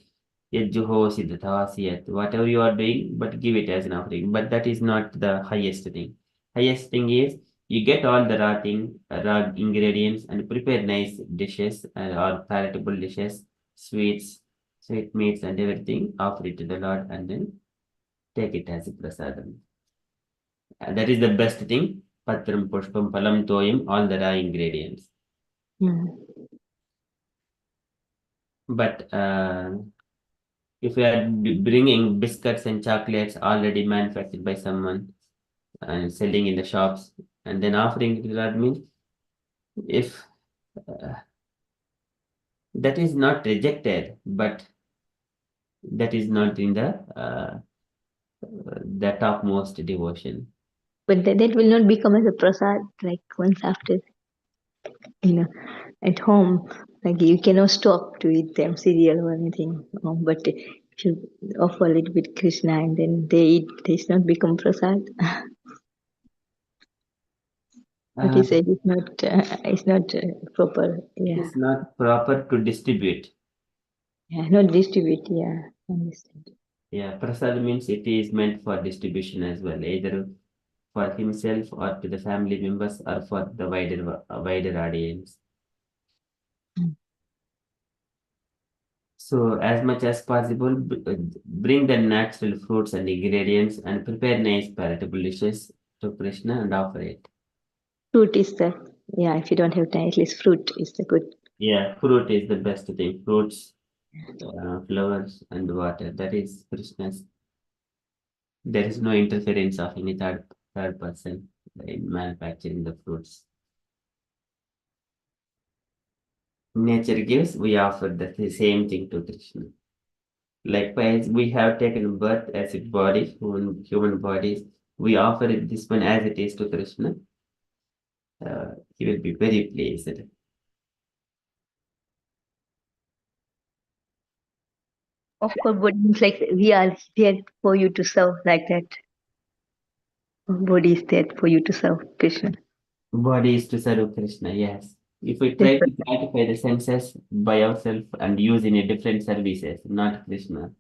yet juhosi dathasi, yet whatever you are doing, but give it as an offering. But that is not the highest thing. Highest thing is you get all the raw ingredients and prepare nice dishes or palatable dishes, sweets, sweet meats and everything, offer it to the Lord and then take it as a prasadam. That is the best thing. Patram, pushpam, palam, toyam, all the raw ingredients. Mhm. But if we are bringing biscuits and chocolates already manufactured by someone and selling in the shops and then offering it to that means if uh, that is not rejected, but that is not in the topmost devotion. But that will not become as a prasad, like once after, at home, like you cannot stop to eat them cereal or anything. But if you offer a little bit Krishna and then they eat, it's not become prasad. But he said it's not proper. Yeah, It's not proper to distribute. yeah, not distribute. Yeah, understand. Yeah, prasad means it is meant for distribution as well, either for himself or to the family members or for the wider audience. So as much as possible, bring the natural fruits and ingredients and prepare nice palatable dishes to Krishna and offer it. Fruit is the, yeah, if you don't have time, at least fruit is the good. Yeah, fruit is the best thing. Fruits, flowers, and water. That is Krishna's. There is no interference of any third person in manufacturing the fruits. Nature gives, we offer the same thing to Krishna. Likewise, we have taken birth as a body, human bodies. We offer it this one as it is to Krishna. He will be very pleased. Of course, body means like we are there for you to serve, like that. Body is there for you to serve Krishna. Body is to serve Krishna, yes. If we That's try to gratify the senses by ourselves and use in a different services, not Krishna,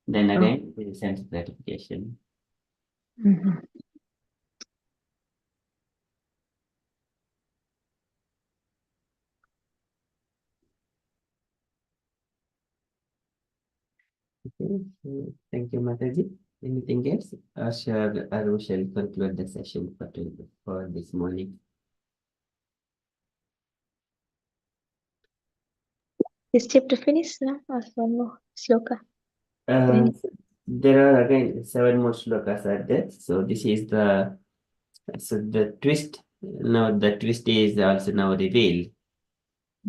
then again, it is sense gratification. Mhm. Okay, so thank you, Mataji. Anything else? Or we shall conclude the session for this morning. Is chapter finished now? Or one more sloka? Uh, there are again 7 more slokas are there. So this is the twist. Now the twist is also now revealed.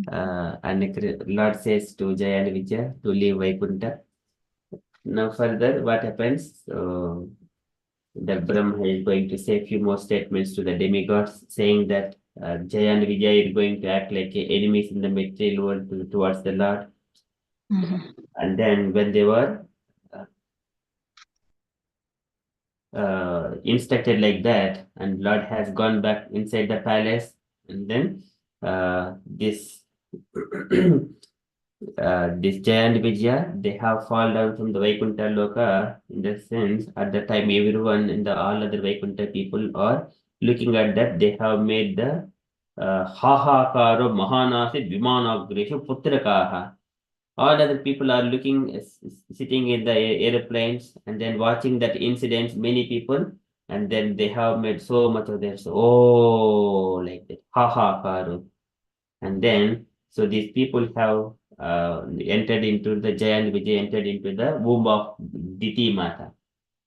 And Lord says to Jaya and Vijaya to leave Vaikuntha. Now further, what happens? So the Brahma is going to say a few more statements to the demigods, saying that Jaya and Vijaya is going to act like enemies in the material world towards the Lord. And then when they were instructed like that, and Lord has gone back inside the palace, and then this this Jaya and Vijaya, they have fallen down from the Vaikuntha Loka in the sense at the time everyone in the all other Vaikuntha people are looking at that, they have made the Hahakaro Mahanasi Vimanagreshu Putrakaha. All other people are looking, sitting in the airplanes and then watching that incident, many people, and then they have made so much of this, oh, like that, Hahakaro. And then, so these people have entered into the Jaya and Vijay entered into the womb of Diti Mata.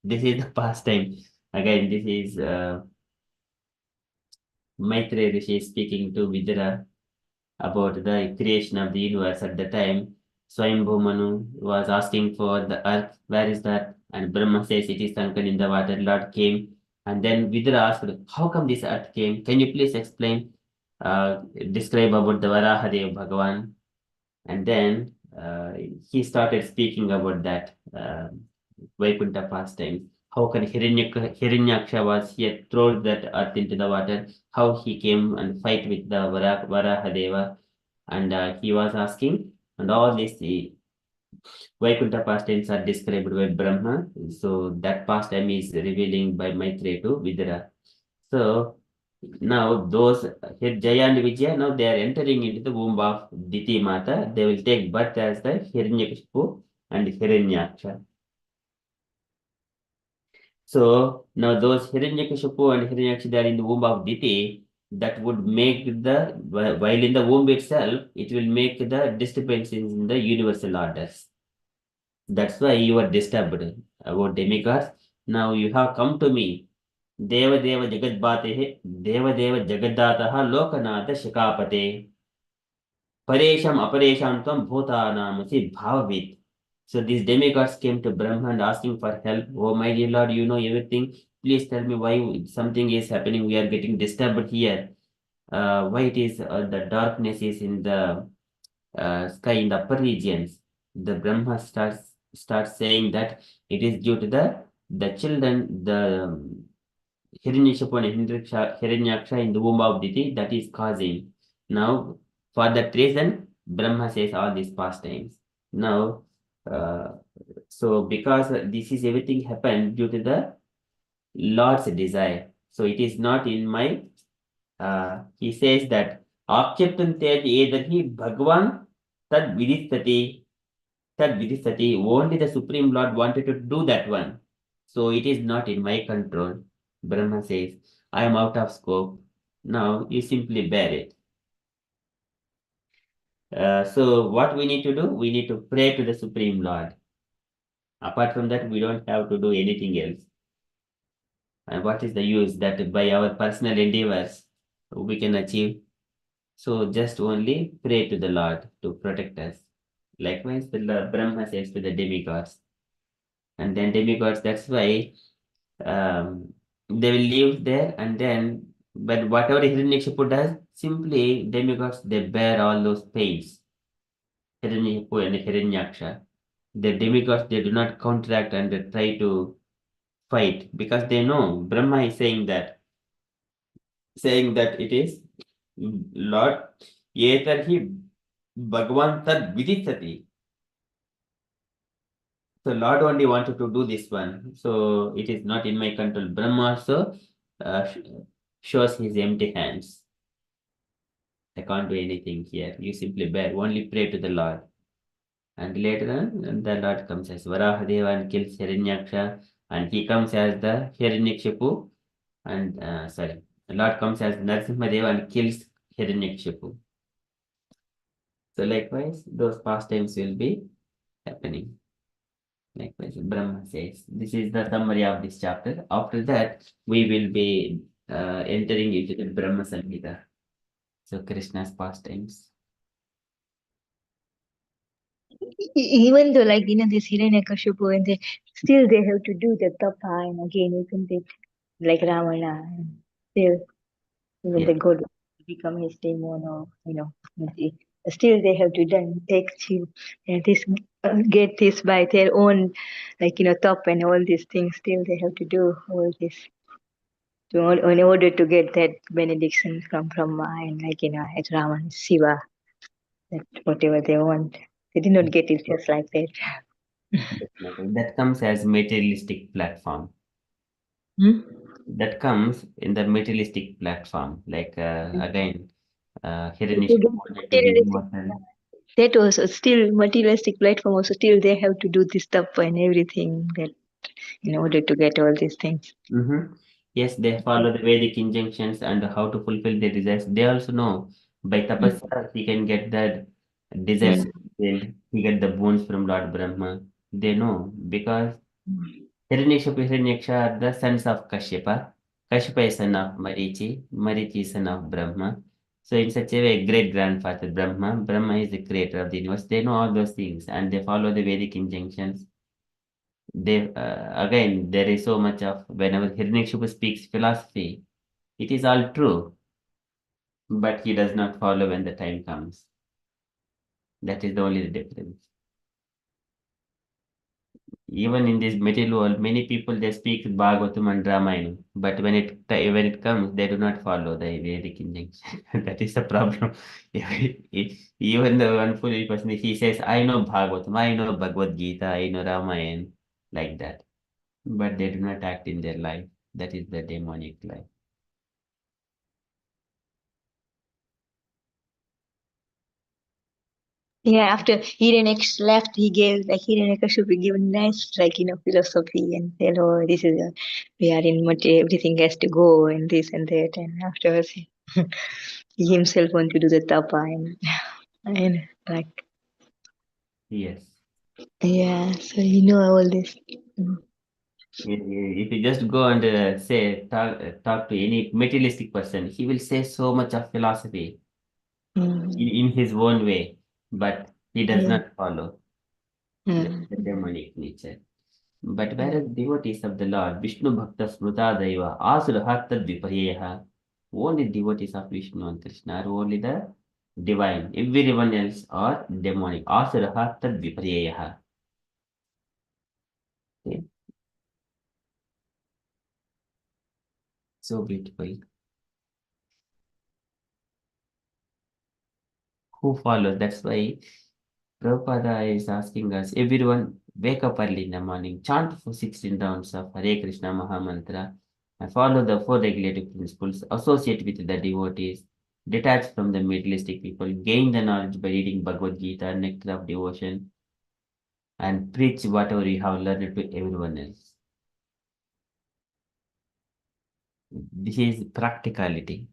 This is the pastime. Again, this is Maitreya Rishi speaking to Vidura about the creation of the universe at the time. Swayambhu Manu was asking for the earth, where is that? And Brahma says it is sunken in the water. Lord came. And then Vidura asked, how come this earth came? Can you please explain? Describe about the Varahadev Bhagavan. And then he started speaking about that Vaikuntha pastime. How can Hiranyaksha was here thrown that earth into the water? How he came and fight with the Varahadeva, and he was asking, and all these Vaikuntha pastimes are described by Brahma. So that pastime is revealing by Maitreya to Vidura. So now those Jaya and Vijaya, now they are entering into the womb of Diti Mata. They will take birth as the Hiranyakashipu and Hiranyaksha. So now those Hiranyakashipu and Hiranyaksha, they are in the womb of Diti. That would make while in the womb itself, it will make the disturbances in the universal orders. That's why you are disturbed about demigods. Now you have come to me. Deva Jagadbate, Deva Jagadataha Lokanatha Shikapate. Paresham Aparesham Tvam Bhutanamasi Bhavavit. So these demigods came to Brahma and asking for help. Oh my dear Lord, you know everything. please tell me why something is happening. We are getting disturbed here. Why it is the darkness is in the sky in the upper regions. The Brahma starts saying that it is due to the children, the Hiranyashipu and Hiranyaksha in the womb of Diti that is causing. Now, for that reason, Brahma says all these pastimes. Now, uh, so because this is everything happened due to the Lord's desire. So it is not in my. He says that Aksheptante Edahi Bhagwan Tad Vidistati. Only the Supreme Lord wanted to do that one. So it is not in my control. Brahma says, I am out of scope. Now you simply bear it. So what we need to do? We need to pray to the Supreme Lord. Apart from that, we don't have to do anything else. And what is the use that by our personal endeavors we can achieve? So just only pray to the Lord to protect us. Likewise, the Brahma says to the demigods. And then demigods, that's why they will live there and then, but whatever Hiranyakashipu does, simply demigods, they bear all those pains. Hiranyakashipu and Hiranyaksha. The demigods, they do not counteract and they try to fight because they know Brahma is saying that it is Lord, Yetarhi Bhagavan Tad Vidisati. So Lord only wanted to do this one. So it is not in my control. Brahma also shows his empty hands. I can't do anything here. You simply bear. Only pray to the Lord. And later on, the Lord comes as Varahadeva and kills Hiranyaksha. And he comes as the Hiranyakshipu. And the Lord comes as Narasimhadeva and kills Hiranyakshipu. So likewise, those pastimes will be happening. Likewise, Brahma says. This is the summary of this chapter. After that, we will be entering into the Brahma Samhita. So Krishna's pastimes. Even though, like, this Hiranyakashipu, and still they have to do the tapa, and again, isn't it? Like Ravana, and still, even Yeah. the god become his demon, or, still they have to then take you and this get this by their own, like, top and all these things. Still they have to do all this in order to get that benediction from Brahma and, like, at Ravan, Shiva, that whatever they want. They did not get it just like that. That comes as materialistic platform. Hmm? That comes in the materialistic platform. Like again, To Hiranyakashipu get wanted to be materialistic, immortal. that also still materialistic platform, also still they have to do this stuff and everything that in order to get all these things. Yes, they follow the Vedic injunctions and how to fulfill their desires. They also know by tapasya he can get the desires fulfilled. He get the boons from Lord Brahma. They know because Hiranyakashipu, Hiranyaksha are the sons of Kashyapa. Kashyapa is son of Marichi. Marichi is son of Brahma. So in such a way, great grandfather Brahma. Brahma is the creator of the universe. They know all those things and they follow the Vedic injunctions. They again there is so much of whenever Hiranyakashipu speaks philosophy, it is all true, but he does not follow when the time comes. That is the only difference. Even in this material world, many people they speak Bhagavatam and Ramayana, but when it comes, they do not follow the Vedic injunction. That is the problem. Even the one foolish person, he says, "I know Bhagavatam, I know Bhagavad Gita, I know Ramayana," like that, but they do not act in their life. That is the demonic life. Yeah, after Hiranyaksha left, he gave, like, Hiranyakashipu given nice, like, philosophy and said, oh, this is we are in everything has to go and this and that. And afterwards, he himself want to do the tapa and like, Yes. yeah, so all this. If you just go and say talk to any materialistic person, he will say so much of philosophy in his own way, but he does Yeah. not follow. That's the demonic nature. But whereas devotees of the Lord, Vishnu Bhakta Smruta Daiva, Asuraha Tad Viparyeha, only devotees of Vishnu and Krishna are only the divine. Everyone else are demonic. Asuraha Tad Viparyeha. Okay. So beautiful. Who follows? That's why Prabhupada is asking us, everyone wake up early in the morning, chant for 16 rounds of Hare Krishna Maha Mantra, and follow the four regulative principles, associate with the devotees, detach from the materialistic people, gain the knowledge by reading Bhagavad Gita, nectar of devotion, and preach whatever you have learned to everyone else. This is practicality.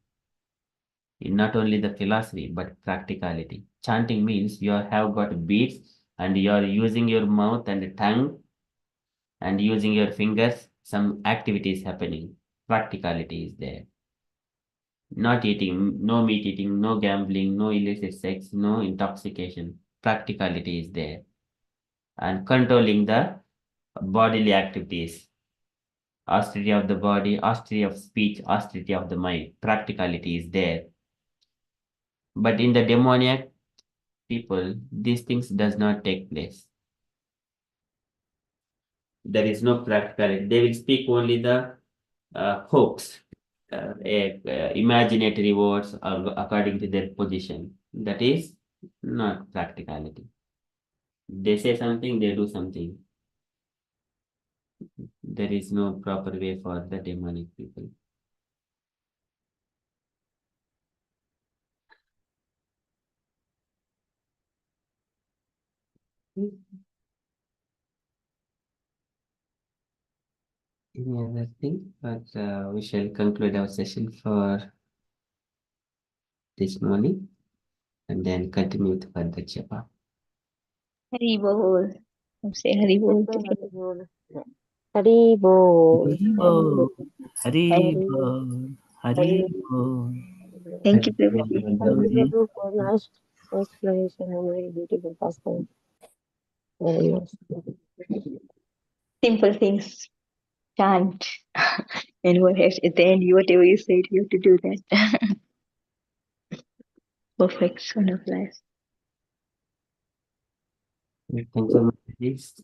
Not only the philosophy, but practicality. Chanting means you have got beats and you are using your mouth and tongue and using your fingers, some activities happening. Practicality is there. Not eating, no meat eating, no gambling, no illicit sex, no intoxication. Practicality is there. And controlling the bodily activities. Austerity of the body, austerity of speech, austerity of the mind. Practicality is there. But in the demoniac people, these things does not take place. There is no practicality. They will speak only the hopes, imaginatory words according to their position. That is not practicality. They say something, they do something. There is no proper way for the demonic people. Any other thing? But we shall conclude our session for this morning and then continue with further japa. Hari Bol. Say Hari Bol. Hari Bol. Hari Bol. Hari Bol. Thank you, Prabhuji. Thank you, Prabhu, for nice explanation and very beautiful pastime. Very nice. Simple things. Chant. And what else? At the end, whatever you said, you have to do that. Perfection of life. Thank you.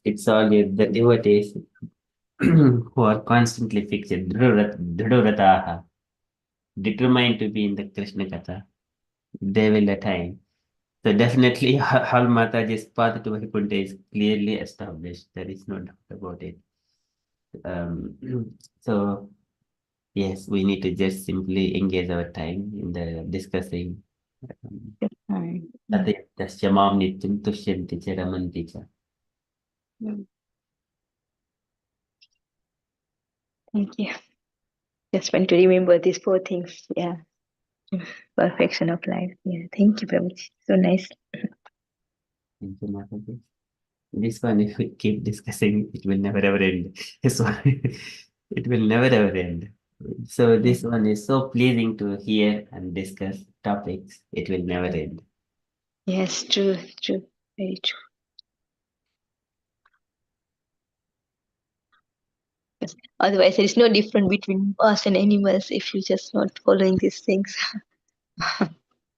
It's all the devotees who are constantly fixed, dhruvrataha, determined to be in the Krishna Katha. They will attain. So definitely, Hal Mataji's path to Vaikuntha is clearly established. There is no doubt about it. So yes, we need to just simply engage our time in the discussing. Tasya mam nityam tushyanti cha ramanti cha. Thank you. Just want to remember these four things. Yeah. Perfection of life. Yeah. Thank you, Prabhuji. So nice. Thank you, Mataji. This one, if we keep discussing, it will never ever end. This one, it will never ever end. So this one is so pleasing to hear and discuss topics. It will never end. Yes, true, true. Very true. Yes. Otherwise, there is no difference between us and animals if you just not following these things.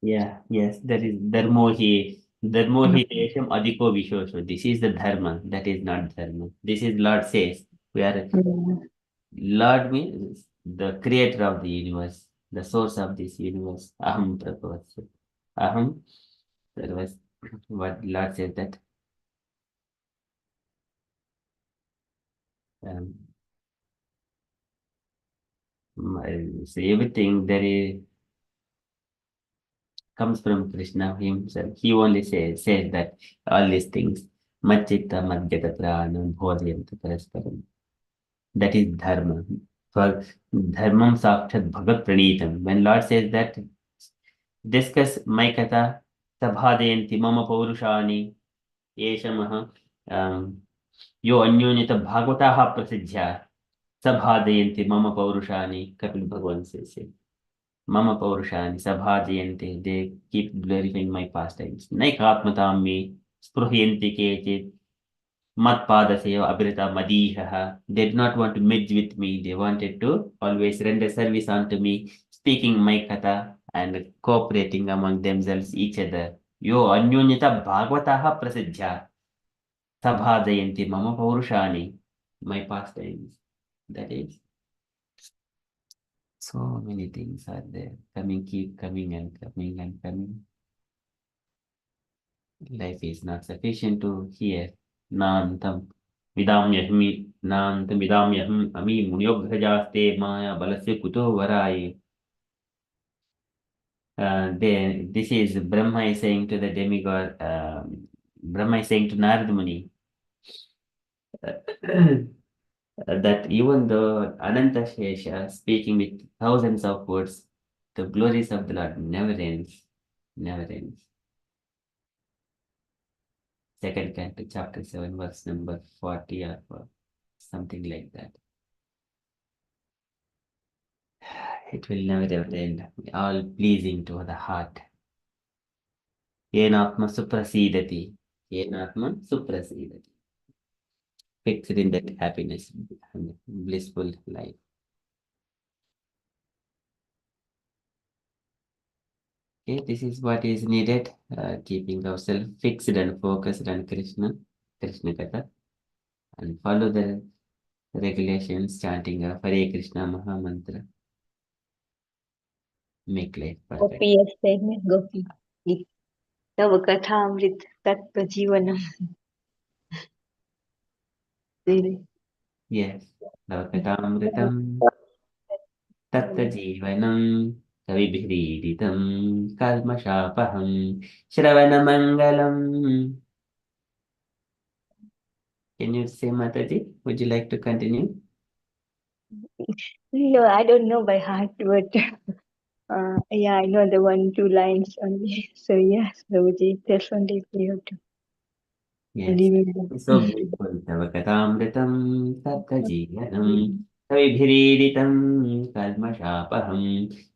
Yeah, yes, there is dharmohi desham adhiko vishosho. This is the dharma. That is not dharma. This is Lord says. We are Lord means the creator of the universe, the source of this universe. Aham Prabhupada. Aham. That was what Lord said that. Um, so everything there is comes from Krishna himself. He only says that all these things. Machitta madhyata pranam bhodhyanta parasparam. That is dharma. For dharmam sakshat bhagat pranitam. When Lord says that, discuss my katha, sabhadayanti mama paurushani, yeshamaha, yo anyonyata bhagavataha prasidhya, sabhadayanti mama paurushani, Kapil Bhagavan says it. Mama paurushani, sabhadayanti, they keep glorifying my pastimes. Naikatmatam me, spruhyanti kechit, Matpadaseva Abhrita Madihaha. They did not want to merge with me. They wanted to always render service unto me, speaking my katha and cooperating among themselves, each other. Yo Anyonyata Bhagavataha Prasidhya Sabhajayanti Mama Paurushani. My pastimes. That is, so many things are there. Coming, keep coming and coming and coming. Life is not sufficient to hear. Nantam Vidamyahmi Nantam Vidamyaham Ami Munyoghrajaste Maya Balasya Kuto Varaye. This is Brahma is saying to the demigod, Brahma is saying to Narada Muni that even though Ananta Shesha speaking with thousands of words, the glories of the Lord never ends, never ends. Second canto, chapter 7, verse number 40 or something like that. It will never ever end. All pleasing to the heart. Yenatma suprasidati. Yenatma suprasidati. Fixed in that happiness and blissful life. Okay, this is what is needed. Keeping ourselves fixed and focused on Krishna Katha, and follow the regulations, chanting of Hare Krishna Maha Mantra. Make life perfect. Gopi has said, Gopi. Tava kathamrit tattva jivanam. Really? Yes. Lavakatamritam Tatta Jivanam Kavibhiriditam Kalmashapaham Shravanamangalam. Can you say, Mataji? Would you like to continue? No, I don't know by heart, but yeah, I know the 1-2 lines only. So yes, Prabhuji, that's only we have to Yes. remember. It's so beautiful. Tavakatamritam Tatta Jivanam Kavibhiriditam Kalmashapaham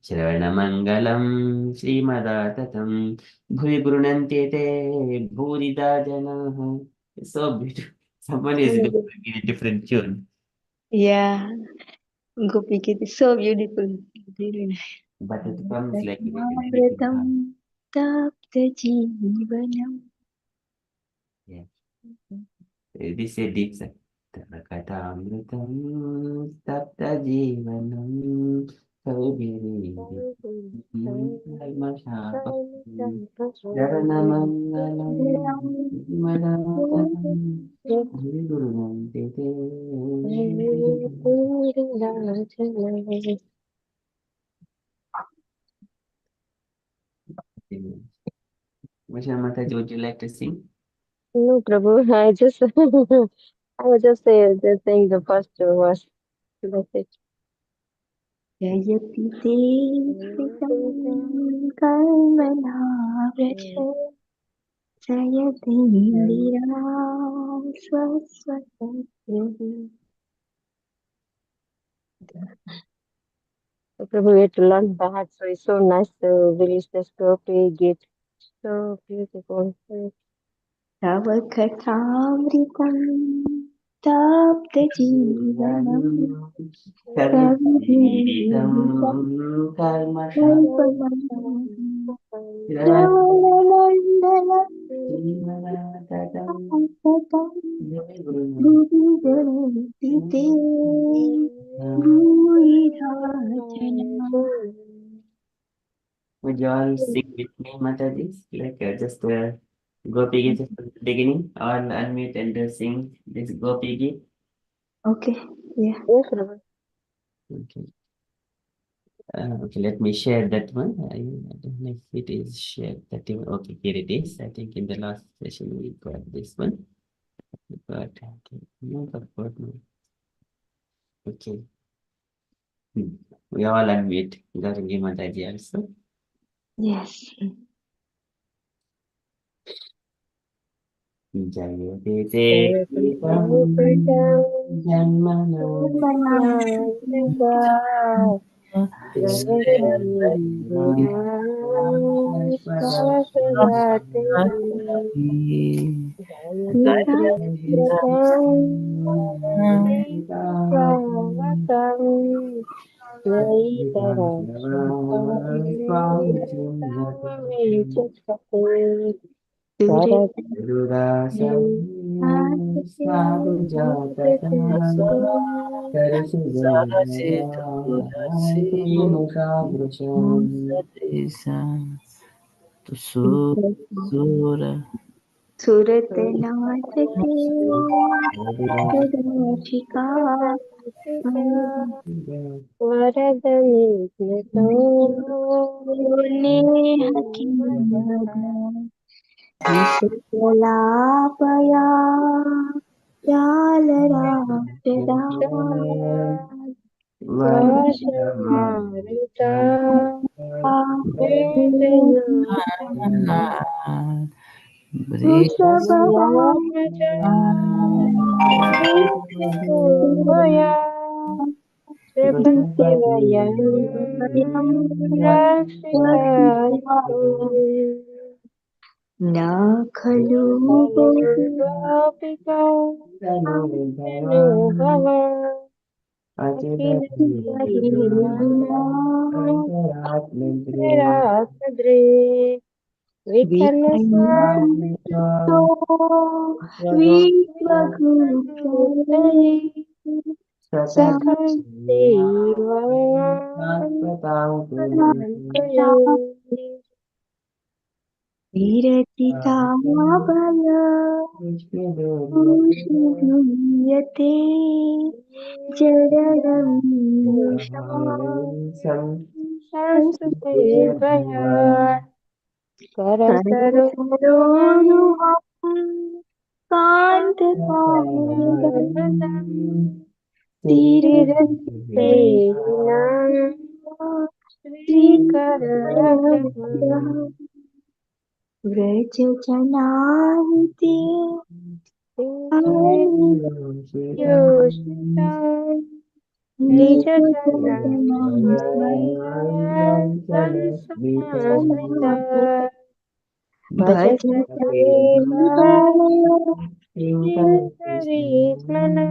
Shravanamangalam Srimadatam Bhuvi Brunante Te Bhurida Janaha. It's so beautiful. Someone is going to give a different tune. Yeah, Gopi Gita is so beautiful. Really nice. But it comes like with a very big heart. Amritam tapta jivanam. Yes. This is a deep set. Tavakatamritam Tapta Jivanam Kavibhiriditam Kalmashapaham Shravanamangalam Srimadatam Bhuvi Brunante Te. Vasha Mataji, would you like to sing? No, Prabhu, I just I was just saying the first verse. That's it. Jayati Devitam Kalmanavracha Jayati Indiram Swaswasati. So, Prabhu, we have to learn that. So it's so nice to release the Gopi Git. So beautiful. Tava Kathamritam Tapta Jivanam Kavibhiriditam Kalmashapaham Shravanamandalam Srimadatam Bhuvi Bhuvi Brunante Janati Bhuridhachana. Would you all sing with me, Mataji? Like just Gopi Gita just at the beginning. All unmute and sing this Gopi Gita. Okay, yeah. Yes, Prabhu. Okay. Okay, let me share that one. I don't know if it is shared. That even, okay, here it is. I think in the last session we got this one. But okay, no, but no. Okay. We all unmute. Gauri Mataji also. Yes. Jaya Dete Janmana Saraswati Gayatri Pravatam Naitara Samami Surat Namasate Sudashika Vishalapaya Yalarajada Vashamarita Vaya Tripativayan Rakshitastu Nakhalu Gopika Anubhava Akinaradre Vikarna Samvita Vipaguptari Sakal Deva Viratita bhaya Ushiduyate Jadaram Sarasvaya Karasaroruham Kantakamudam Tirinam Srikaravam Vrajachanahiti Yoshitam Nijajanamaya Bhajasateva Sriharismana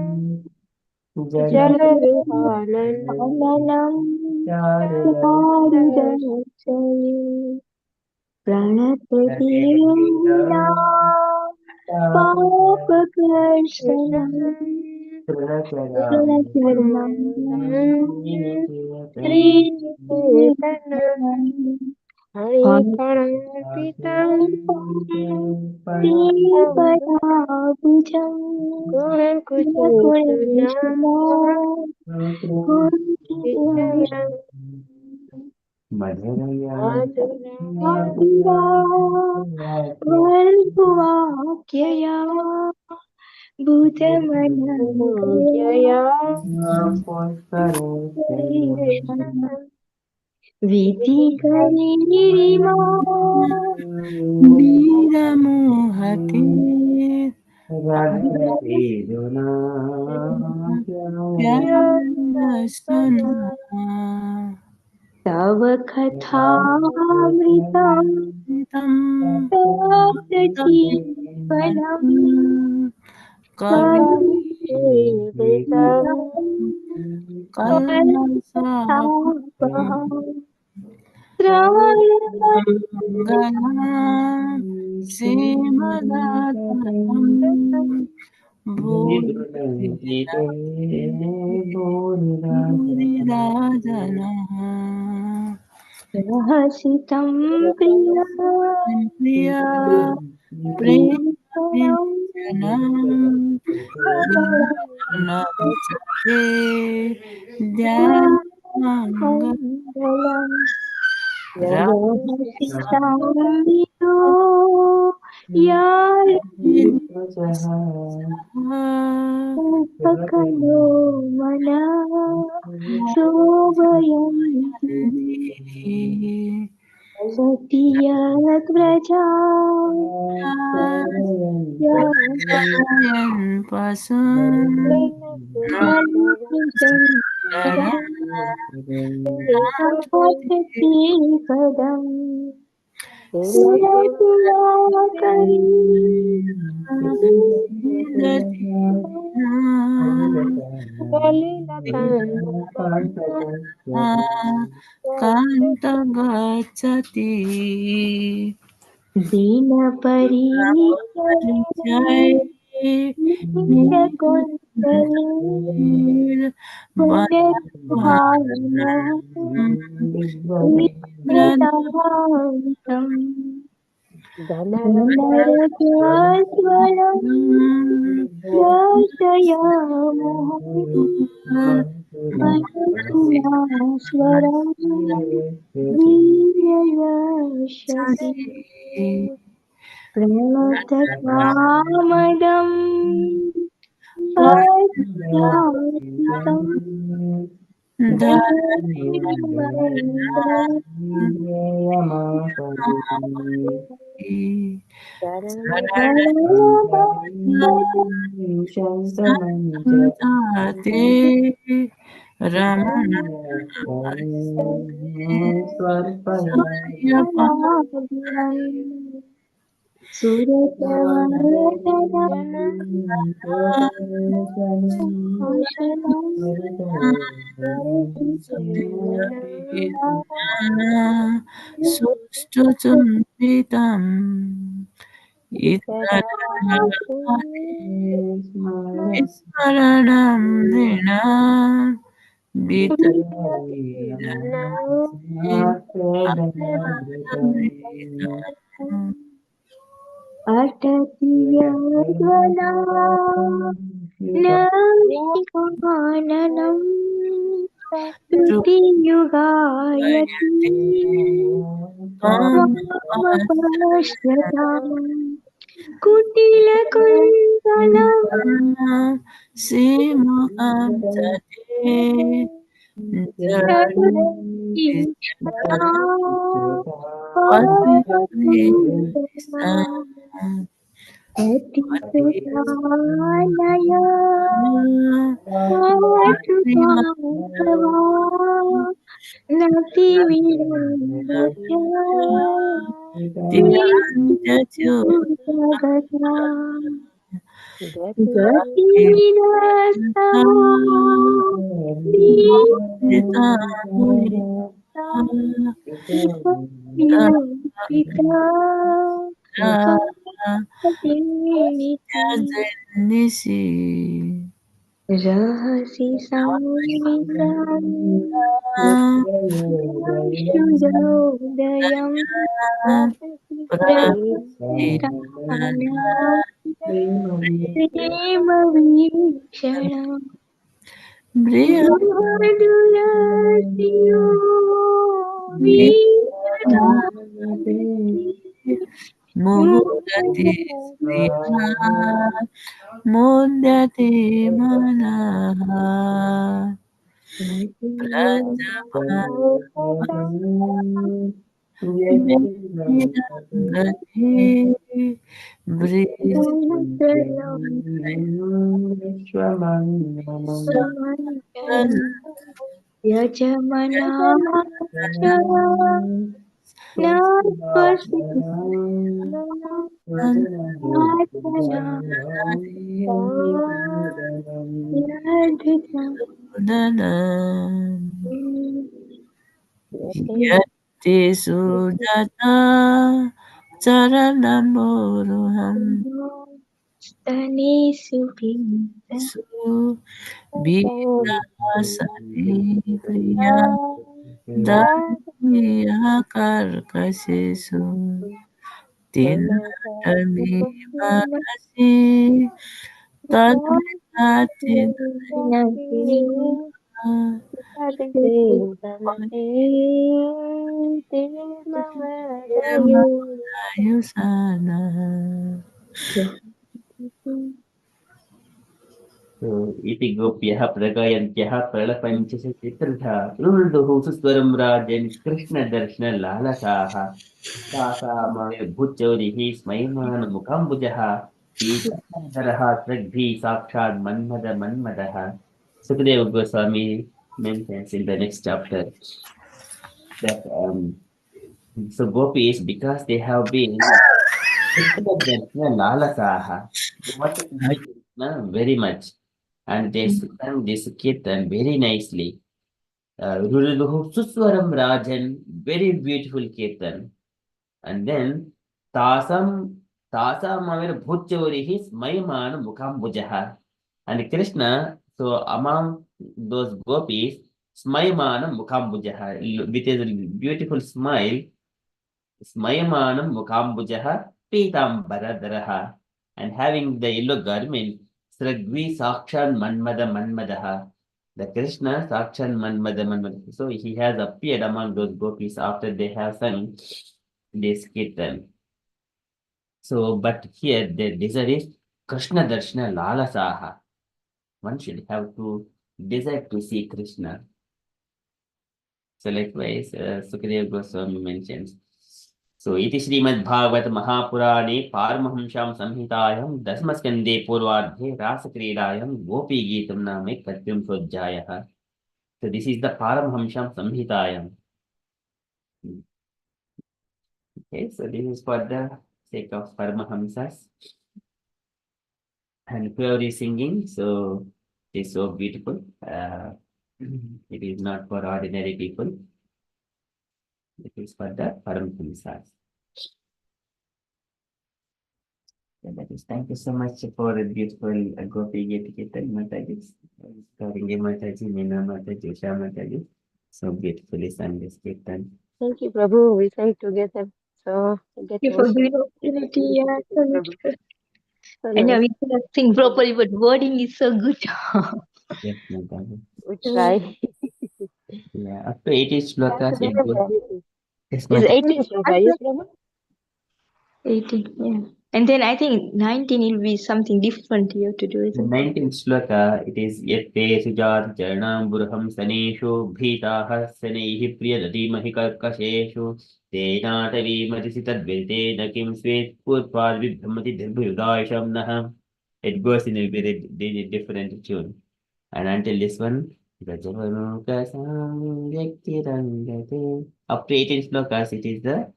Jalaruhanan Ananam Charudarshan Charudarshaye Pranatadina Papakarsanam Pranathanam Sri Chetanam Haripanarpitam Deepadabhujam Gunakushana Gunakunishana Vishamam Madhura Varguvakyaya Bhujamanangaya Vidhikarima Viramohati Pyarasana Tava Kathamritam Taptajivanam Kavitam Kalpaham Sravanam Simadatam Bodhirajanah Rahasitam Priya Priya Priyanam Premanam Purnamachate Dhyanamanga Mangalam Rahasitam Rahasitam Vito Yar Upakalo Mana Sovayanti Satiyat Vraja Sayan Pasan Padam Kant गच्छति दीनपरिचय नित्यकुन्तले पुण्यभावना विप्रदान्तम् धनरजस्वलम् दर्शयामोहस्वरम् वीर्ययशसि प्रणतकामदम् सुष्ठुचुम्बितम् स्मरणं नृणां नैकाननम् युगायति त्वमपश्यताम् कुटिलकुन्तलम् श्रीमुखं चते रहसि संविदानोदयम् प्रेमवीक्षणम् बृहदुरसियो मुहुरति स्त्रिया मुद्यते मनः यजमना यत्ते सुजाता चरणम्बोरुहम् स्तनेषु विलासते प्रिया दास्यः कर्कशेषु तिन्नटमिवासि तद्विधाचिन्नयुसाना So, iti gopyah pragayantyah pralapanchasachitratha rulduhu suswaram rajan krishna darshana lalataha tasa maya bhutchorihi smaimana mukhambujaha pitaha tragdhi sakshad manmadaha. Sukadeva Goswami mentions in the next chapter that So gopis, because they have been Lalasaha, they wanted to see Krishna very much. And they sang this kirtan very nicely. Ruruduhu Suswaram Rajan, very beautiful kirtan. And then Tasam Amir Bhutchavarihi Smayman Mukham Bujaha. And Krishna, so among those gopis, Smayman Mukham Bujaha, with a beautiful smile, Smayamanam Mukhambujaha Pitambaradaraha, and having the yellow garment, Sragvi Sakshan Manmadaha. The Krishna Sakshan Manmada. So he has appeared among those gopis after they have sung this kirtan. So, but here the desire is Krishna Darshana Lalasaha. One should have to desire to see Krishna. So likewise, Sukadeva Goswami mentions. So iti Srimad Bhagavata Mahapurane Paramahamsham Samhitayam Dasmaskande Purvardhe Rasakridayam Gopi Geetam Name Katyam Jaya. So this is the Paramhamsham Samhitayam. Okay, so this is for the sake of Paramahamsas. And whoever is singing, so it's so beautiful. It is not for ordinary people. It is for the Paramahamsas. Yeah, that is. Thank you so much for a beautiful Gopi Getikita Mataji. Karinge Mataji, Meena Mataji, Usha Mataji. So beautifully sung this kirtan. Thank you, Prabhu. We sang together. So we get You to for also giving opportunity, yeah, so Prabhu. beautiful. So I know nice. we cannot sing properly, but wording is so good. Yes, Mataji. We try. Yeah, up to 80 We have to shlokas it goes. remember everything. Yes, Is Mataji. 18 sloka, yes, Prabhu? 18, yeah. And then I think 19 will be something different you have to do, The isn't it? 19th shloka, it is Yatte Sujat Charanam Burham Saneshu Bhitaha Saneihi Priyadadimahi Karkasheshu Tenatavi Madisitad Vete Nakim Svet Purpad Vibhamati Dirbhudasham Naha. It goes in a very different tune. And until this one, Gajavanuka Samyaktirangate. Up to 18 slokas, it is the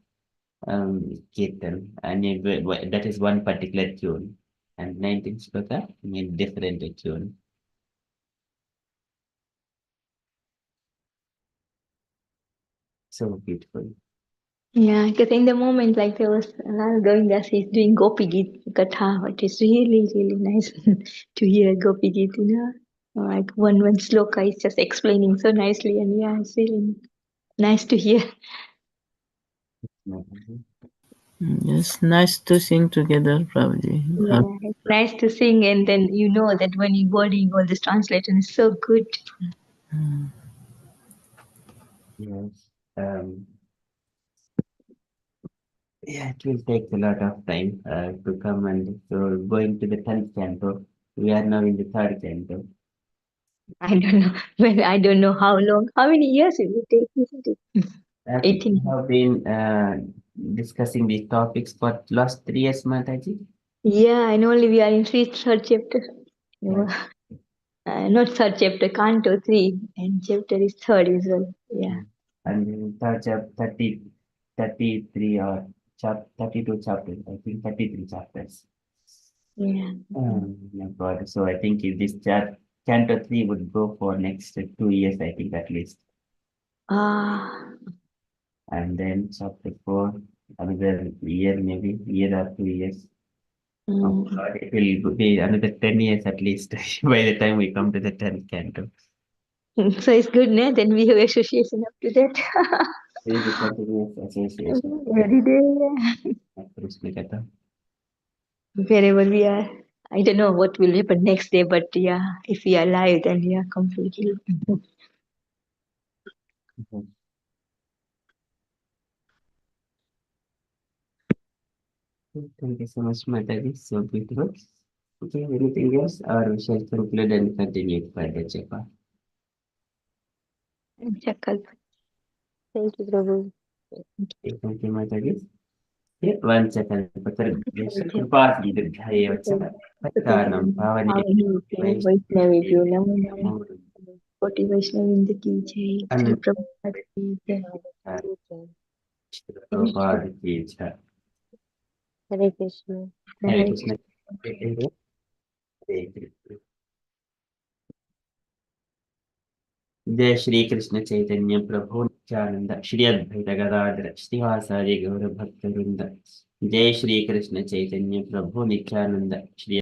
Kirtan, and that is one particular tune. And 19 sloka, mean different tune. So beautiful. Yeah, because in the moment, like there was another Govindas is doing Gopi Git Katha, which is really, really nice to hear Gopi Git, you know. Like one sloka is just explaining so nicely, and yeah, it's really nice to hear. Yes, nice to sing together, Prabhuji. Yeah, it's nice to sing, and then you know that when you're wording all this translation is so good. Yes. Yeah, it will take a lot of time to come, and so going to the 10th canto. We are now in the 3rd canto. I don't know when, I don't know how long, how many years it will take, isn't it? We 18. have been discussing these topics for last 3 years, Mataji. Yeah, and only we are in third chapter. Yeah. Not third chapter, Canto 3, and chapter is third as well. Yeah. And in third chapter, 33 or 32 chapters, I think 33 chapters. Yeah. My God. So I think if this Canto 3 would go for next 2 years, I think at least. Ah, And then chapter 4, another year, maybe year or 2 years. Oh God, it will be another 10 years at least by the time we come to the 10th canto. so it's good, no? Then we have association up to that. There is a continuous association. Every day, Krishna Katha. wherever we are. I don't know what will happen next day, but yeah, if we are alive, then yeah, completely. Thank you so much, Mataji. So beautiful. Okay, anything else? Or we shall conclude and continue further, Chepa. Chakal. Thank you, Prabhu. Okay, thank you, Mataji. Yeah, one second. Patar Kripas Gidhaya Vacha. Patkanam Pavani Vaishnavi नमो नमः कोटि वैष्णव की जय Shri and Prabhupada की जय Prabhupada ki jai. Hare Krishna. Hare Krishna. Hare Krishna. जय श्री कृष्ण चैतन्य प्रभु नित्यानंद श्री अद्वैत गदाधर श्रीवासादि गौर भक्त वृंद जय श्री कृष्ण चैतन्य प्रभु नित्यानंद श्री